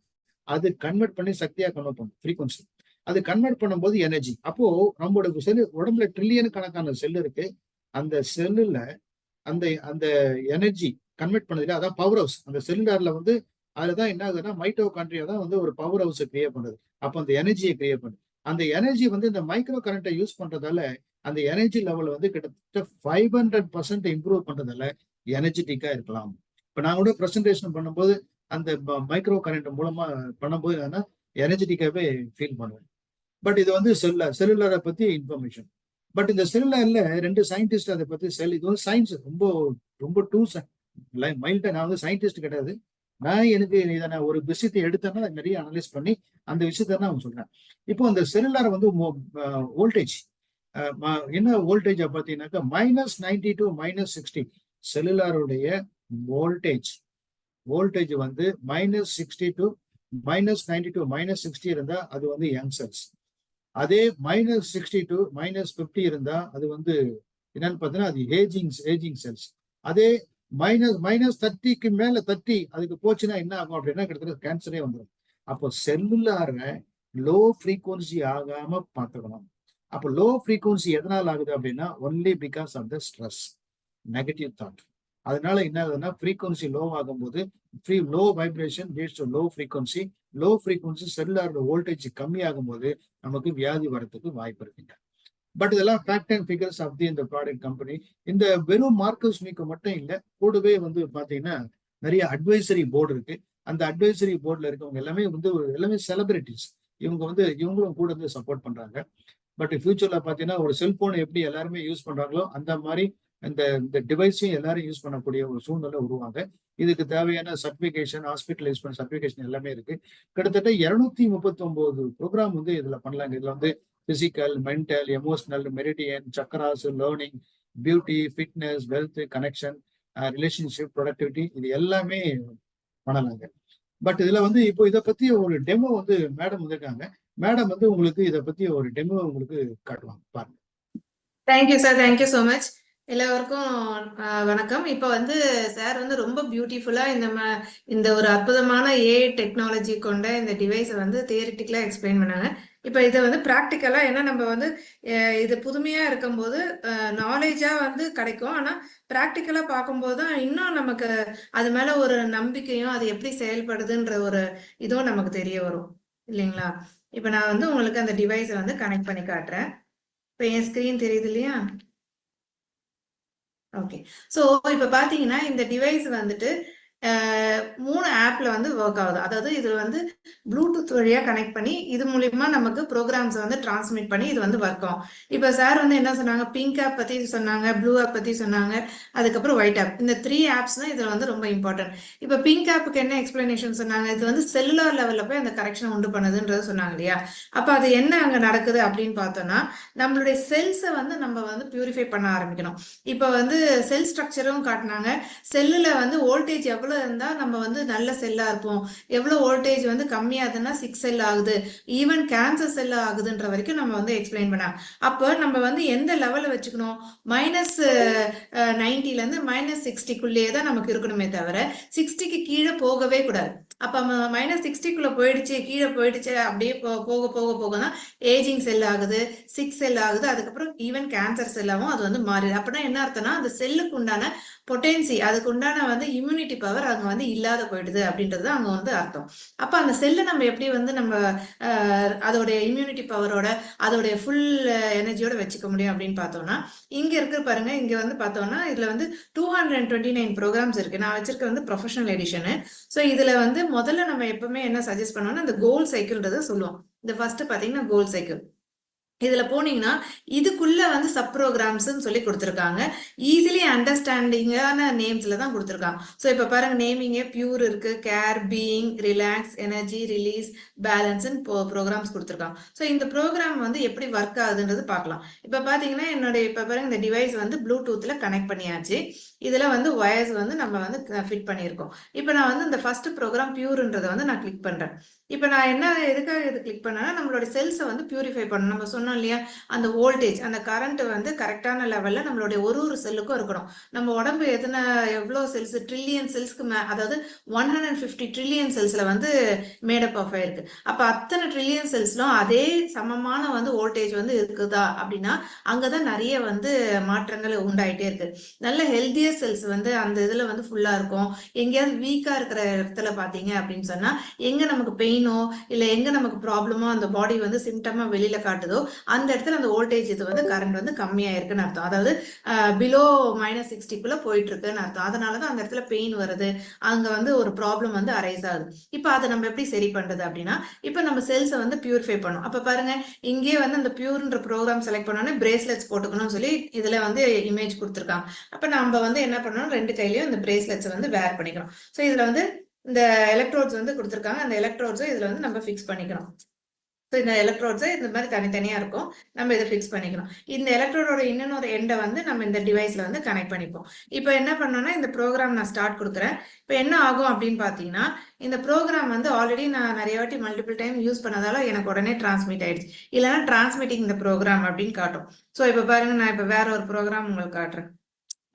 அது கன்வெர்ட் பண்ணி சக்தியா கன்வெர்ட் பண்ணும் ஃப்ரீக்வன்சி. அது கன்வெர்ட் பண்ணும்போது எனர்ஜி. அப்போ நம்மளோட செல் உடம்புல ட்ரில்லியன் கணக்கான செல் இருக்கு. அந்த செல்லுல அந்த அந்த எனர்ஜி கன்வெர்ட் பண்ணதுல அதான் பவர் ஹவுஸ். அந்த செல்லுலார்ல வந்து அதுதான் என்ன ஆகுதுன்னா மைட்டோகாண்ட்ரியா தான் வந்து ஒரு பவர் ஹவுஸை கிரியேட் பண்ணுது. அப்போ அந்த எனர்ஜியை கிரியேட் பண்ணுது. அந்த எனர்ஜி வந்து இந்த மைக்ரோ கரண்ட்டை யூஸ் பண்றதால அந்த எனர்ஜி லெவல் வந்து கிட்டத்தட்ட 500% இம்ப்ரூவ் பண்றதால எனர்ஜெட்டிக்கா இருக்கலாம். இப்ப நான் கூட பிரசன்டேஷன் பண்ணும்போது அந்த மைக்ரோ கரண்ட் மூலமா பண்ணும்போது என்னன்னா எனர்ஜெட்டிக்காவே ஃபீல் பண்ணுவேன். பட் இது வந்து செல்லுலரை பத்தி இன்ஃபர்மேஷன். பட் இந்த செல்லுலர்ல 2 சயின்டிஸ்ட் அதை பத்தி இது வந்து சயின்ஸ் ரொம்ப ரொம்ப டூ மைல்டா. நான் வந்து சயின்டிஸ்ட் கிடையாது. நான் எனக்கு இதை நான் ஒரு விஷயத்தை எடுத்தேன்னா நிறைய அனலைஸ் பண்ணி அந்த விஷயத்த நான் சொல்றேன். இப்போ அந்த செல்லுலார் வந்து வோல்டேஜ் என்ன வோல்டேஜ் பார்த்தீங்கன்னாக்கா -90 to -60 செல்லுலாருடைய வோல்டேஜ் வந்து -60 to -90 to -60 இருந்தா அது வந்து யங் செல்ஸ். அதே -60 to -50 இருந்தா அது வந்து என்னன்னு பார்த்தீங்கன்னா அது ஏஜிங் செல்ஸ். அதே -30க்கு மேல 30 அதுக்கு போச்சுன்னா என்ன ஆகும் அப்படின்னா கிட்டத்தட்ட கேன்சரே வந்துடும். அப்போ செல்லுலார லோ ஃப்ரீக்வன்சி ஆகாம பார்த்துக்கணும். அப்போ லோ ஃப்ரீக்வன்சி எதனால ஆகுது அப்படின்னா only because of the stress, negative thought. அதனால என்ன ஆகுதுன்னா ஃப்ரீக்வன்சி லோ ஆகும்போது low vibration leads to low frequency செல்லுலாரோட வோல்டேஜ் கம்மி ஆகும்போது நமக்கு வியாதி வரத்துக்கு வாய்ப்பு இருக்குங்க. பட் இதெல்லாம் ஃபேக்ட் அண்ட் ஃபிகர்ஸ் ஆஃப் இந்த ப்ராடக்ட் கம்பெனி. இந்த வெறும் மார்க்கஸ் மீக்கு மட்டும் இல்லை, கூடவே வந்து பாத்தீங்கன்னா நிறைய அட்வைசரி போர்டு இருக்கு. அந்த அட்வைசரி போர்டுல இருக்கவங்க எல்லாமே செலிபிரிட்டிஸ். இவங்களும் கூட வந்து சப்போர்ட் பண்றாங்க. பட் ஃபியூச்சர்ல பாத்தீங்கன்னா ஒரு செல்போன் எப்படி எல்லாருமே யூஸ் பண்றாங்களோ அந்த மாதிரி இந்த டிவைஸையும் எல்லாரும் யூஸ் பண்ணக்கூடிய ஒரு சூழ்நிலை உருவாங்க. இதுக்கு தேவையான சர்டிபிகேஷன், ஹாஸ்பிட்டல் பண்ண சர்டிபிகேஷன் எல்லாமே இருக்கு. கிட்டத்தட்ட 239 ப்ரோக்ராம் வந்து இதுல பண்ணலாங்க. இதுல வந்து physical, mental, emotional, meridian, chakras, learning, beauty, fitness, wealth, connection, relationship, productivity, இது எல்லாமே பண்ணலாங்க. பட் இதுல வந்து இப்போ இதை பத்தி ஒரு டெமோ வந்து மேடம் வந்திருக்காங்க. மேடம் வந்து உங்களுக்கு இதை பத்தி ஒரு டெமோ உங்களுக்கு காட்டுவாங்க, பாருங்க. Thank you sir, thank you so much. எல்லோருக்கும் வணக்கம். இப்போ வந்து சார் வந்து ரொம்ப பியூட்டிஃபுல்லா இந்த ஒரு அற்புதமான ஏஐ டெக்னாலஜி கொண்ட இந்த டிவைஸை வந்து தியரிட்டிக்கலா எக்ஸ்பிளைன் பண்ணாங்க. இப்போ இதை வந்து ப்ராக்டிக்கலா, ஏன்னா நம்ம வந்து இது புதுமையா இருக்கும்போது நாலேஜா வந்து கிடைக்கும். ஆனா ப்ராக்டிக்கலா பார்க்கும்போது தான் இன்னும் நமக்கு அது மேல ஒரு நம்பிக்கையும் அது எப்படி செயல்படுதுன்ற ஒரு இதுவும் நமக்கு தெரிய வரும் இல்லைங்களா? இப்போ நான் வந்து உங்களுக்கு அந்த டிவைஸை வந்து கனெக்ட் பண்ணி காட்டுறேன். இப்போ என் ஸ்கிரீன் தெரியுது இல்லையா? ஓகே. ஸோ இப்போ பார்த்தீங்கன்னா இந்த டிவைஸ் வந்துட்டு 3 ஆப்ல வந்து ஒர்க் ஆகுது. அதாவது இதுல வந்து ப்ளூடூத் வழியா கனெக்ட் பண்ணி இது மூலியமா நமக்கு ப்ரோக்ராம்ஸ் வந்து டிரான்ஸ்மிட் பண்ணி இது வந்து ஒர்க் ஆகும். இப்போ சார் வந்து என்ன சொன்னாங்க, பிங்க் ஆப் பத்தி சொன்னாங்க, ப்ளூ ஆப் பத்தி சொன்னாங்க, அதுக்கப்புறம் ஒயிட் ஆப். இந்த 3 ஆப்ஸ் தான் இதுல வந்து ரொம்ப இம்பார்ட்டன்ட். இப்போ பிங்க் ஆப்புக்கு என்ன எக்ஸ்பிளனேஷன் சொன்னாங்க, இது வந்து செல்லுலார் லெவல்ல போய் அந்த கரெக்ஷன் உண்டு பண்ணுதுன்றது சொன்னாங்க இல்லையா? அப்போ அது என்ன அங்க நடக்குது அப்படின்னு பார்த்தோம்னா, நம்மளுடைய செல்ஸை வந்து நம்ம வந்து பியூரிஃபை பண்ண ஆரம்பிக்கணும். இப்போ வந்து செல் ஸ்ட்ரக்சரும் காட்டினாங்க. செல்லுல வந்து வோல்டேஜ் எவ்வளவு இருந்தா நம்ம வந்து நல்ல செல்லா இருப்போம், எவ்வளவு வோல்டேஜ் வந்து கம்மியாதுன்னா 6 செல் ஆகுது, ஈவன் கேன்சர் செல் ஆகுதுன்ற வரைக்கும் நம்ம வந்து எக்ஸ்பிளைன் பண்ணாங்க. அப்போ நம்ம வந்து எந்த லெவல்ல வச்சுக்கணும், -90ல இருந்து -60க்குள்ளேயே தான் நமக்கு இருக்கணுமே தவிர 60க்கு கீழே போகவே கூடாது. அப்ப -60க்குள்ள போயிடுச்சு, கீழே போயிடுச்சு, அப்படியே போக போக போக தான் ஏஜிங் செல் ஆகுது, சிக் செல் ஆகுது, அதுக்கப்புறம் ஈவன் கேன்சர் செல்லாவும் அது வந்து மாறுது. அப்படின்னா என்ன அர்த்தம்னா அந்த செல்லுக்கு உண்டான பொட்டென்சி, அதுக்கு உண்டான வந்து இம்யூனிட்டி பவர் அங்க வந்து இல்லாத போயிடுது அப்படின்றது அங்க வந்து அர்த்தம். அப்ப அந்த செல்லை நம்ம எப்படி வந்து நம்ம அதோடைய இம்யூனிட்டி பவரோட அதோடைய ஃபுல் எனர்ஜியோட வச்சுக்க முடியும் அப்படின்னு பார்த்தோம்னா, இங்க இருக்கு பாருங்க. இங்க வந்து பார்த்தோம்னா இதுல வந்து 229 ப்ரோக்ராம்ஸ் இருக்கு. நான் வச்சிருக்க வந்து ப்ரொஃபஷனல் எடிஷனு. ஸோ இதுல வந்து முதல்ல நம்ம எப்பவுமே என்ன சஜஸ்ட் பண்ணுவோம்னா இந்த கோல் சைக்கிள்ன்றதை சொல்லுவோம். இந்த ஃபர்ஸ்ட் பாத்தீங்கன்னா கோல் சைக்கிள். இதுல போனீங்கன்னா இதுக்குள்ள வந்து சப் ப்ரோக்ராம்ஸ்ன்னு சொல்லி கொடுத்துருக்காங்க. ஈஸிலி அண்டர்ஸ்டாண்டிங்கான நேம்ஸ்ல தான் கொடுத்துருக்காங்க. ஸோ இப்போ பாருங்க, நேமிங்கே பியூர் இருக்கு, care, being, relax, energy, release, பேலன்ஸ்ன்னு ப்ரோக்ராம்ஸ் கொடுத்துருக்காங்க. ஸோ இந்த ப்ரோக்ராம் வந்து எப்படி ஒர்க் ஆகுதுன்றது பார்க்கலாம். இப்போ பார்த்தீங்கன்னா இப்போ பாருங்க, இந்த டிவைஸ் வந்து ப்ளூடூத்ல கனெக்ட் பண்ணியாச்சு. இதுல வந்து ஒயர்ஸ் வந்து நம்ம வந்து ஃபிட் பண்ணியிருக்கோம். இப்போ நான் வந்து இந்த ஃபர்ஸ்ட் ப்ரோக்ராம் பியூர்ன்றதை வந்து நான் கிளிக் பண்றேன். இப்போ நான் என்ன எதுக்காக இது கிளிக் பண்ணேன்னா, நம்மளோட செல்ஸை வந்து பியூரிஃபை பண்ணணும். நம்ம சொன்னோம் இல்லையா, அந்த வோல்டேஜ், அந்த கரண்ட் வந்து கரெக்டான லெவல்ல நம்மளுடைய ஒரு செல்லுக்கும் இருக்கணும். நம்ம உடம்பு எவ்வளோ செல்ஸ், ட்ரில்லியன் செல்ஸ்க்கு அதாவது 150 ட்ரில்லியன் செல்ஸ்ல வந்து மேடப் ஆஃப் ஆயிருக்கு. அப்ப அத்தனை ட்ரில்லியன் செல்ஸ்லும் அதே சமமான வந்து வோல்டேஜ் வந்து இருக்குதா அப்படின்னா அங்கதான் நிறைய வந்து மாற்றங்கள் உண்டாயிட்டே இருக்கு. நல்ல ஹெல்தியர் செல்ஸ் வந்து அந்த இதுல வந்து ஃபுல்லா இருக்கும். எங்கேயாவது வீக்கா இருக்கிற இடத்துல பாத்தீங்க அப்படின்னு சொன்னா, எங்க நமக்கு பெயினோ இல்ல எங்க நமக்கு ப்ராப்ளமோ அந்த பாடி வந்து சிம்டமா வெளியில காட்டுதோ அந்த இடத்துல அந்த வோல்டேஜ் இது வந்து கரண்ட் வந்து கம்மியா இருக்குன்னு அர்த்தம். அதாவது பிலோ -60க்குள்ள போயிட்டு இருக்குன்னு அர்த்தம். அதனாலதான் அந்த இடத்துல பெயின் வருது, அங்க வந்து ஒரு ப்ராப்ளம் வந்து அரைஸ் ஆகுது. இப்ப அதை நம்ம எப்படி சரி பண்றது அப்படின்னா, இப்ப நம்ம செல்ஸை வந்து பியூரிஃபை பண்ணும். அப்ப பாருங்க, இங்கே வந்து அந்த பியூர்ன்ற ப்ரோக்ராம் செலக்ட் பண்ணோன்னே பிரேஸ்லெட்ஸ் போட்டுக்கணும்னு சொல்லி இதுல வந்து இமேஜ் கொடுத்துருக்காங்க. அப்ப நம்ம வந்து என்ன பண்ணணும், 2 கையிலயும் இந்த பிரேஸ்லெட்ஸ் வந்து வேர் பண்ணிக்கணும். ஸோ இதுல வந்து இந்த எலக்ட்ரோட்ஸ் வந்து கொடுத்துருக்காங்க. அந்த எலக்ட்ரோட்ஸை இதுல வந்து நம்ம ஃபிக்ஸ் பண்ணிக்கணும். ஸோ இந்த எலக்ட்ரோட்ஸை இந்த மாதிரி தனித்தனியா இருக்கும், நம்ம இதை ஃபிக்ஸ் பண்ணிக்கணும். இந்த எலக்ட்ரோடோட இன்னொரு எண்டை வந்து நம்ம இந்த டிவைஸ்ல வந்து கனெக்ட் பண்ணிப்போம். இப்போ என்ன பண்ணோம்னா, இந்த ப்ரோக்ராம் நான் ஸ்டார்ட் கொடுக்குறேன். இப்போ என்ன ஆகும் அப்படின்னு பார்த்தீங்கன்னா, இந்த ப்ரோக்ராம் வந்து ஆல்ரெடி நான் நிறைய வாட்டி மல்டிபிள் டைம் யூஸ் பண்ணதால எனக்கு உடனே டிரான்ஸ்மிட் ஆயிடுச்சு. இல்லைன்னா டிரான்ஸ்மிட்டிங் இந்த ப்ரோக்ராம் அப்படின்னு காட்டும். ஸோ இப்போ பாருங்க, நான் இப்போ வேற ஒரு ப்ரோக்ராம் உங்களுக்கு காட்டுறேன்.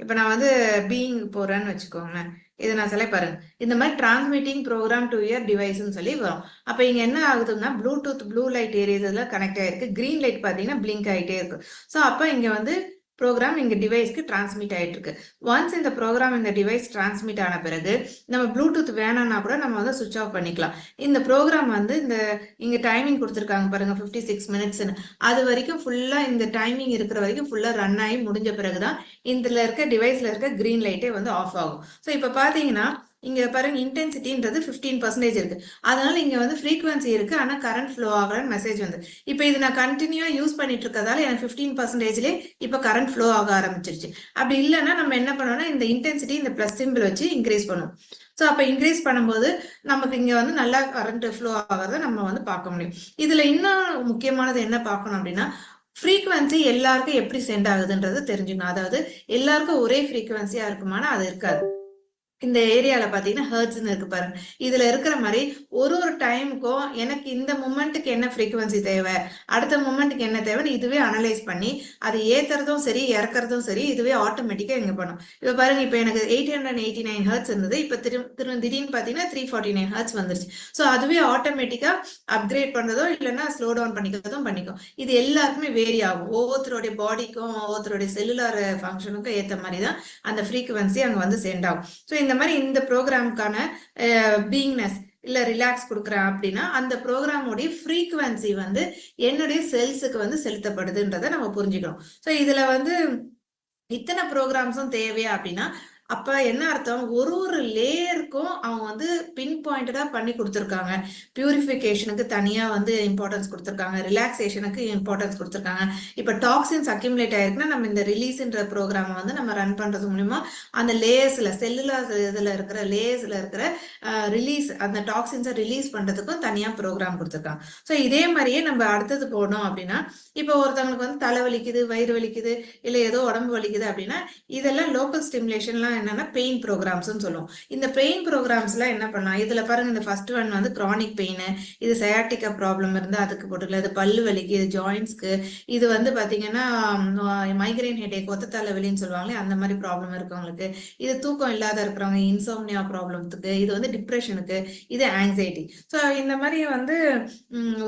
இப்போ நான் வந்து பீயிங் போறேன்னு வச்சுக்கோங்களேன். இதை நான் செலக்ட் பாருங்க, இந்த மாதிரி டிரான்ஸ்மிட்டிங் ப்ரோக்ராம் டு யுவர் டிவைஸ்ன்னு சொல்லி வரும். அப்ப இங்க என்ன ஆகுதுன்னா, ப்ளூடூத் ப்ளூ லைட் ஏரியால கனெக்ட் ஆயிருக்கு, கிரீன் லைட் பாத்தீங்கன்னா பிளிங்க் ஆகிட்டே இருக்கு. ஸோ அப்ப இங்க வந்து ப்ரோக்ராம் இங்க டிவைஸ்க்கு டிரான்ஸ்மிட் ஆயிட்டு இருக்கு. ஒன்ஸ் இந்த ப்ரோக்ராம் இந்த டிவைஸ் டிரான்ஸ்மிட் ஆன பிறகு நம்ம ப்ளூடூத் வேணும்னா கூட நம்ம வந்து சுவிட்ச் ஆஃப் பண்ணிக்கலாம். இந்த ப்ரோக்ராம் வந்து இந்த இங்க டைமிங் கொடுத்துருக்காங்க பாருங்க, 56 மினிட்ஸ்ன்னு. அது வரைக்கும் ஃபுல்லா இந்த டைமிங் இருக்கிற வரைக்கும் ஃபுல்லா ரன் ஆகி முடிஞ்ச பிறகுதான் இதுல இருக்க டிவைஸ்ல இருக்க கிரீன் லைட்டே வந்து ஆஃப் ஆகும். ஸோ இப்ப பாத்தீங்கன்னா இங்க பாருங்க, இன்டென்சிட்டின்றது 15% இருக்கு. அதனால இங்க வந்து ஃப்ரீக்வன்சி இருக்கு, ஆனா கரண்ட் ஃப்ளோ ஆகலன்னு மெசேஜ் வந்து. இப்போ இது நான் கண்டினியூவா யூஸ் பண்ணிட்டு இருக்கதால எனக்கு 15%லேயே இப்போ கரண்ட் ஃப்ளோ ஆக ஆரம்பிச்சிருச்சு. அப்படி இல்லைன்னா நம்ம என்ன பண்ணோம்னா, இந்த இன்டென்சிட்டி இந்த பிளஸ் சிம்பிள் வச்சு இன்க்ரீஸ் பண்ணுவோம். ஸோ அப்போ இன்க்ரீஸ் பண்ணும்போது நமக்கு இங்க வந்து நல்லா கரண்ட் ஃப்ளோ ஆகிறத நம்ம வந்து பார்க்க முடியும். இதுல இன்னும் முக்கியமானது என்ன பார்க்கணும் அப்படின்னா, ஃப்ரீக்வன்சி எல்லாருக்கும் எப்படி சென்ட் ஆகுதுன்றது தெரிஞ்சுக்கணும். அதாவது எல்லாருக்கும் ஒரே ஃப்ரீக்வன்சியா இருக்குமானா அது இருக்காது. இந்த ஏரியால பாத்தீங்கன்னா ஹெர்ட்ஸ்ன்னு இருக்கு பாருங்க. இதுல இருக்கிற மாதிரி ஒரு டைமுக்கும் எனக்கு இந்த மூமெண்ட்டுக்கு என்ன ஃப்ரீக்வன்சி தேவை, அடுத்த மூமெண்ட்டுக்கு என்ன தேவைன்னு இதுவே அனலைஸ் பண்ணி அது ஏத்துறதும் சரி இறக்குறதும் சரி இதுவே ஆட்டோமேட்டிக்கா இங்க பண்ணும். இப்ப பாருங்க, இப்ப எனக்கு 889 ஹெர்ட்ஸ் இருந்தது, இப்ப திடீர்னு பாத்தீங்கன்னா 349 ஹெர்ட்ஸ் வந்துருச்சு. ஸோ அதுவே ஆட்டோமேட்டிக்கா அப்கிரேட் பண்றதோ இல்லைன்னா ஸ்லோ டவுன் பண்ணிக்கிறதும் பண்ணிக்கும். இது எல்லாருக்குமே வேரி ஆகும். ஒவ்வொருத்தருடைய பாடிக்கும் ஒவ்வொருத்தருடைய செல்லுலார் ஃபங்க்ஷனுக்கும் ஏற்ற மாதிரி தான் அந்த ஃப்ரீக்வன்சி அங்க வந்து சென்ட் ஆகும். ஸோ இந்த மாதிரி இந்த ப்ரோக்ராமுக்கான பீயிங்னஸ் இல்ல ரிலாக்ஸ் கொடுக்குறேன் அப்படின்னா அந்த ப்ரோக்ராமோடைய ஃப்ரீக்வன்சி வந்து என்னுடைய செல்ஸுக்கு வந்து செலுத்தப்படுதுன்றதை நம்ம புரிஞ்சுக்கணும். ஸோ இதுல வந்து இத்தனை ப்ரோக்ராம்ஸும் தேவையா அப்படின்னா, அப்ப என்ன அர்த்தம், ஒரு லேயருக்கும் அவங்க வந்து பின் பாயிண்டடா பண்ணி கொடுத்துருக்காங்க. பியூரிஃபிகேஷனுக்கு தனியா வந்து இம்பார்ட்டன்ஸ் கொடுத்துருக்காங்க, ரிலாக்ஸேஷனுக்கு இம்பார்ட்டன்ஸ் கொடுத்துருக்காங்க. இப்ப டாக்ஸின்ஸ் அக்யூமுலேட் ஆயிருக்குன்னா நம்ம இந்த ரிலீஸ்ன்ற ப்ரோக்ராமை வந்து நம்ம ரன் பண்றது மூலியமா அந்த லேயர்ஸ்ல செல்லுலார் இதுல இருக்கிற லேயர்ஸ்ல இருக்கிற ரிலீஸ், அந்த டாக்ஸின்ஸை ரிலீஸ் பண்றதுக்கும் தனியா ப்ரோக்ராம் கொடுத்துருக்காங்க. ஸோ இதே மாதிரியே நம்ம அடுத்தது போனோம் அப்படின்னா, இப்போ ஒருத்தவங்களுக்கு வந்து தலை வலிக்குது, வயிறு வலிக்குது, இல்லை ஏதோ உடம்பு வலிக்குது அப்படின்னா இதெல்லாம் லோக்கல் ஸ்டிமுலேஷன்லாம் என்னன்னா பெயின் ப்ரோக்ராம்ஸ்னு சொல்லுவோம். இந்த பெயின் ப்ரோக்ராம்ஸ்ல என்ன பண்ணலாம், இதுல பாருங்க இந்த ஃபர்ஸ்ட் ஒன் வந்து கிரானிக் பெயின், இது சயாட்டிக்கா ப்ராப்ளம் இருந்தா அதுக்கு போட்டுக்கலாம், இது பல்லு வலிக்கு, இது ஜாயின்ஸ்க்கு, இது வந்து பாத்தீங்கன்னா மைக்ரைன் ஹெடேக், ஒத்த தலைவலின்னு சொல்லுவாங்களே அந்த மாதிரி ப்ராப்ளம் இருக்கவங்களுக்கு, இது தூக்கம் இல்லாத இருக்கிறவங்க இன்சோம்னியா ப்ராப்ளத்துக்கு, இது வந்து டிப்ரெஷனுக்கு, இது ஆங்ஸைட்டி. ஸோ இந்த மாதிரி வந்து